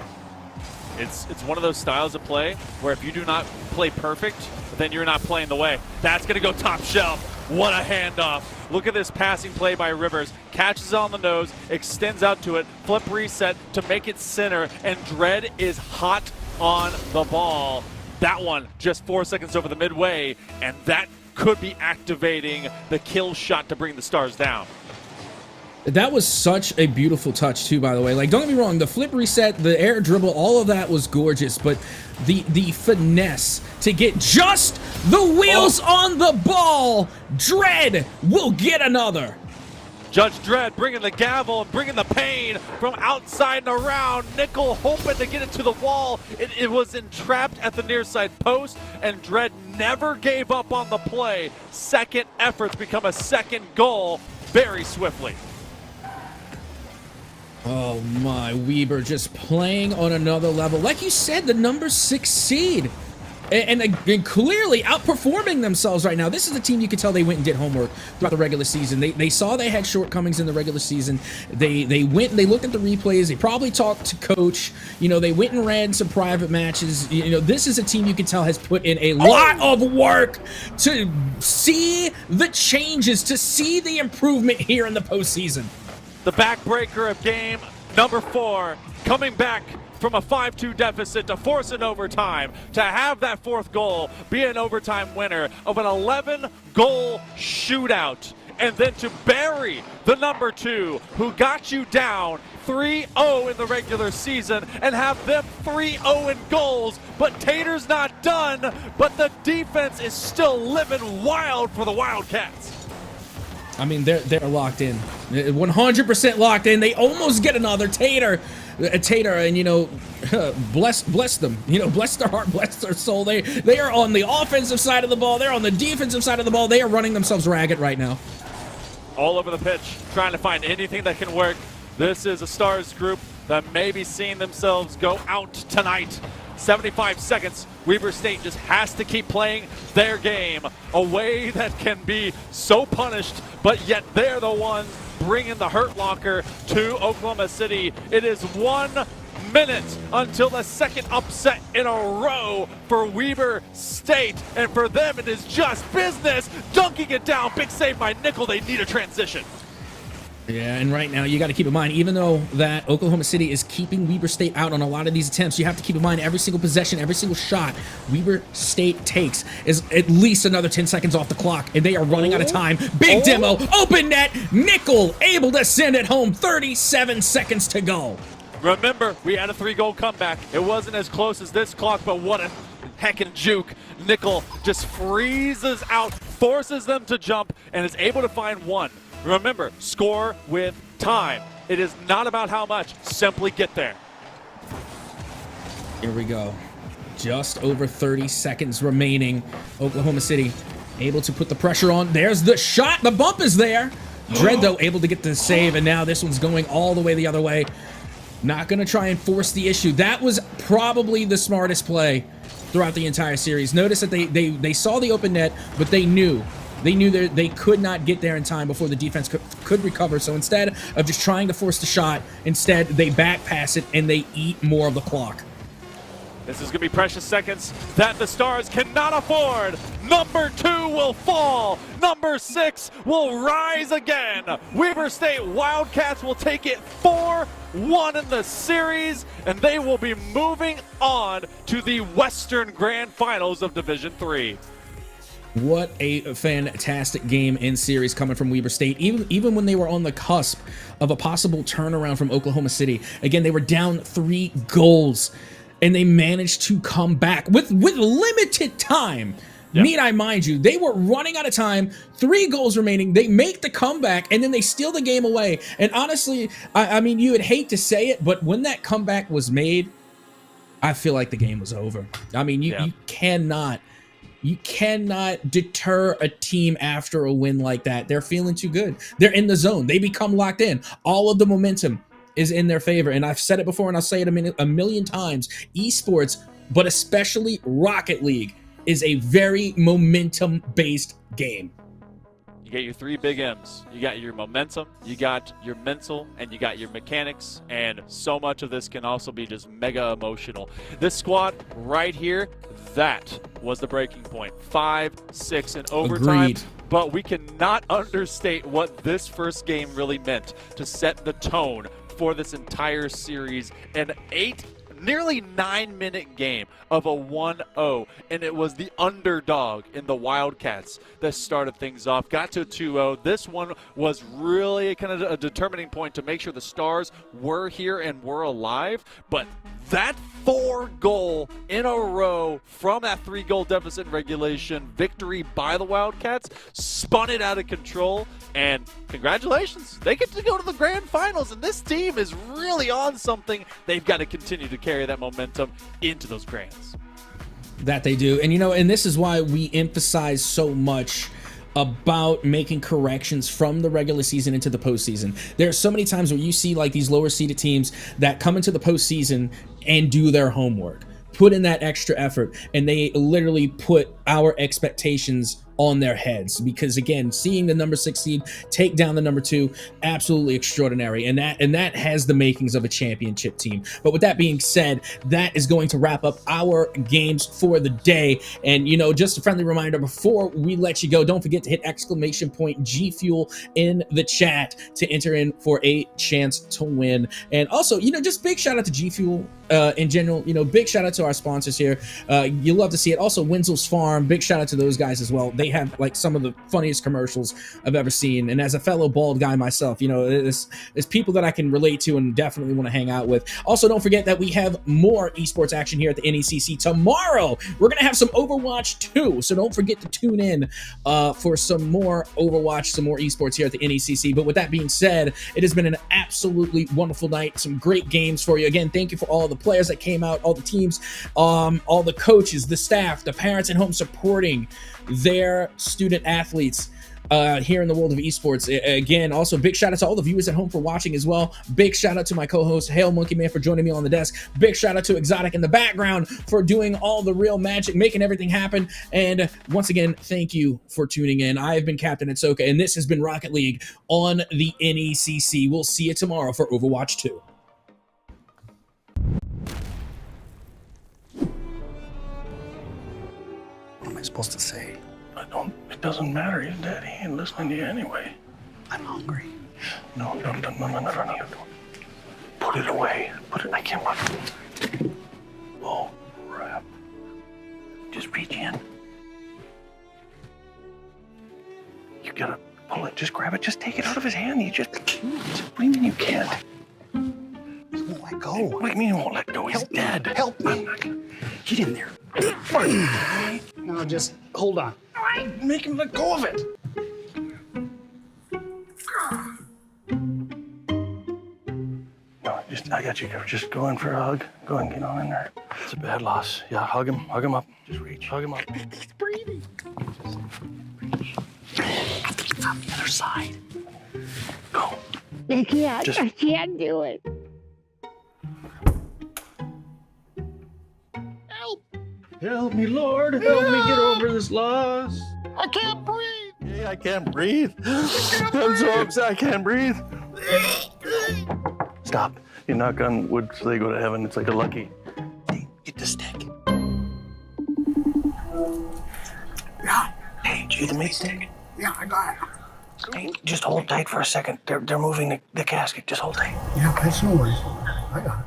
It's one of those styles of play where if you do not play perfect, then you're not playing the way. That's going to go top shelf. What a handoff. Look at this passing play by Rivers. Catches on the nose, extends out to it, flip reset to make it center, and Dredd is hot on the ball. That one just 4 seconds over the midway, and that could be activating the kill shot to bring the Stars down. That was such a beautiful touch too, by the way. Like, don't get me wrong, the flip reset, the air dribble, all of that was gorgeous, but the finesse to get just the wheels on the ball, Dredd will get another. Judge Dredd bringing the gavel and bringing the pain from outside and around. Nickel hoping to get it to the wall. It was entrapped at the near side post, and Dredd never gave up on the play. Second efforts become a second goal very swiftly. Oh my, Weber just playing on another level. Like you said, the number 6 seed. and clearly outperforming themselves right now. This is a team you could tell they went and did homework throughout the regular season. They saw they had shortcomings in the regular season. They went and they looked at the replays. They probably talked to coach. You know, they went and ran some private matches. You know, this is a team you can tell has put in a lot of work to see the changes, to see the improvement here in the postseason. The backbreaker of game number 4, coming back from a 5-2 deficit to force an overtime, to have that 4th goal be an overtime winner of an 11-goal shootout, and then to bury the number 2 who got you down 3-0 in the regular season and have them 3-0 in goals. But Tater's not done, but the defense is still living wild for the Wildcats. I mean, they're locked in, 100% locked in. They almost get another Tater, and you know, bless them. You know, bless their heart, bless their soul. They are on the offensive side of the ball. They're on the defensive side of the ball. They are running themselves ragged right now. All over the pitch, trying to find anything that can work. This is a Stars group that may be seeing themselves go out tonight. 75 seconds. Weber State just has to keep playing their game, a way that can be so punished, but yet they're the ones bringing the hurt locker to Oklahoma City. It is 1 minute until the second upset in a row for Weber State, and for them it is just business. Dunking it down, big save by Nickel. They need a transition. Yeah, and right now you got to keep in mind, even though that Oklahoma City is keeping Weber State out on a lot of these attempts, you have to keep in mind every single possession, every single shot Weber State takes is at least another 10 seconds off the clock, and they are running out of time. Big demo, open net, Nickel able to send it home, 37 seconds to go. Remember, we had a 3-goal comeback. It wasn't as close as this clock, but what a heckin' juke. Nickel just freezes out, forces them to jump, and is able to find one. Remember, score with time. It is not about how much, simply get there. Here we go. Just over 30 seconds remaining. Oklahoma City able to put the pressure on. There's the shot. The bump is there. Dredd, though, able to get the save, and now this one's going all the way the other way. Not going to try and force the issue. That was probably the smartest play throughout the entire series. Notice that they saw the open net, but they knew that they could not get there in time before the defense could recover. So instead of just trying to force the shot, instead they back pass it and they eat more of the clock. This is going to be precious seconds that the Stars cannot afford. Number 2 will fall. Number 6 will rise again. Weber State Wildcats will take it 4-1 in the series, and they will be moving on to the Western Grand Finals of Division III. What a fantastic game in series coming from Weber State. Even when they were on the cusp of a possible turnaround from Oklahoma City. Again, they were down 3 goals, and they managed to come back with limited time. Yep. Need I mind you, they were running out of time, 3 goals remaining. They make the comeback, and then they steal the game away. And honestly, I mean, you would hate to say it, but when that comeback was made, I feel like the game was over. I mean, you cannot deter a team after a win like that. They're feeling too good. They're in the zone. They become locked in. All of the momentum is in their favor. And I've said it before and I'll say it a million times. Esports, but especially Rocket League, is a very momentum-based game. You get your 3 big M's. You got your momentum, you got your mental, and you got your mechanics, and so much of this can also be just mega emotional. This squad right here, that was the breaking point. 5-6 in overtime. Agreed. But we cannot understate what this first game really meant to set the tone for this entire series. An nearly 9-minute game of a 1-0, and it was the underdog in the Wildcats that started things off. Got to 2-0. This one was really kind of a determining point to make sure the Stars were here and were alive, but that 4-goal in a row from that 3-goal deficit in regulation victory by the Wildcats spun it out of control, and congratulations, they get to go to the grand finals, and this team is really on something. They've got to continue to carry that momentum into those grands. That they do. And and this is why we emphasize so much about making corrections from the regular season into the postseason. There are so many times where you see like these lower seeded teams that come into the postseason and do their homework. put in that extra effort, and they literally put our expectations on their heads, because again, seeing the number 6 seed take down the number 2, absolutely extraordinary, and that has the makings of a championship team. But with that being said, that is going to wrap up our games for the day. And just a friendly reminder before we let you go, don't forget to hit !G Fuel in the chat to enter in for a chance to win. And also, just big shout out to G Fuel in general. Big shout out to our sponsors here. You love to see it. Also, Winsel's Farm, big shout out to those guys as well. They have like some of the funniest commercials I've ever seen. And as a fellow bald guy myself, it's people that I can relate to and definitely want to hang out with. Also, don't forget that we have more esports action here at the NECC tomorrow. We're gonna have some Overwatch 2, so don't forget to tune in for some more Overwatch, some more esports here at the NECC. But with that being said, it has been an absolutely wonderful night. Some great games for you. Again, thank you for all the players that came out, all the teams, all the coaches, the staff, the parents at home supporting their student athletes here in the world of esports. Again, also big shout out to all the viewers at home for watching as well. Big shout out to my co-host Hail Monkey Man for joining me on the desk. Big shout out to Exotic in the background for doing all the real magic, making everything happen. And once again, thank you for tuning in. I have been Captain Atsoka, and this has been Rocket League on the NECC. We'll see you tomorrow for Overwatch 2. What am I supposed to say? It doesn't matter. He's dead. He ain't listening to you anyway. I'm hungry. No. Put it away. I can't watch it. Oh, crap. Just reach in. You gotta pull it. Just grab it. Just take it out of his hand. What do you mean you can't? He won't let go. What do you mean he won't let go? He's dead. Help me. Get in there. No, just hold on. Make him let go of it. No, I got you. Just go in for a hug. Go and get on in there. It's a bad loss. Yeah, hug him up. Just reach. Hug him up. He's breathing. I think it's on the other side. Go. I can't. Just- I can't do it. Help me, Lord. Help me get over this loss. I can't breathe. Yeah, I can't breathe. I'm so upset. I can't breathe. Stop. You knock on wood so they go to heaven. It's like a lucky. Hey, get the stick. Yeah. Hey, do you the meat stick? Yeah, I got it. Hey, just hold tight for a second. They're moving the casket. Just hold tight. Yeah, that's no worries. I got it.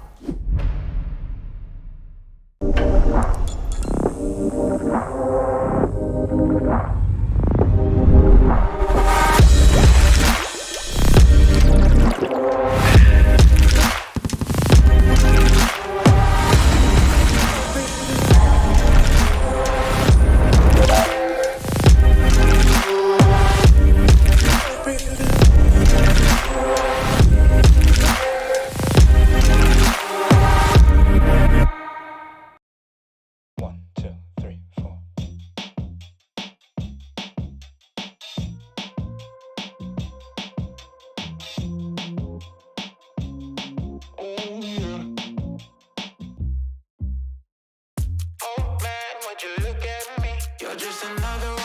Just another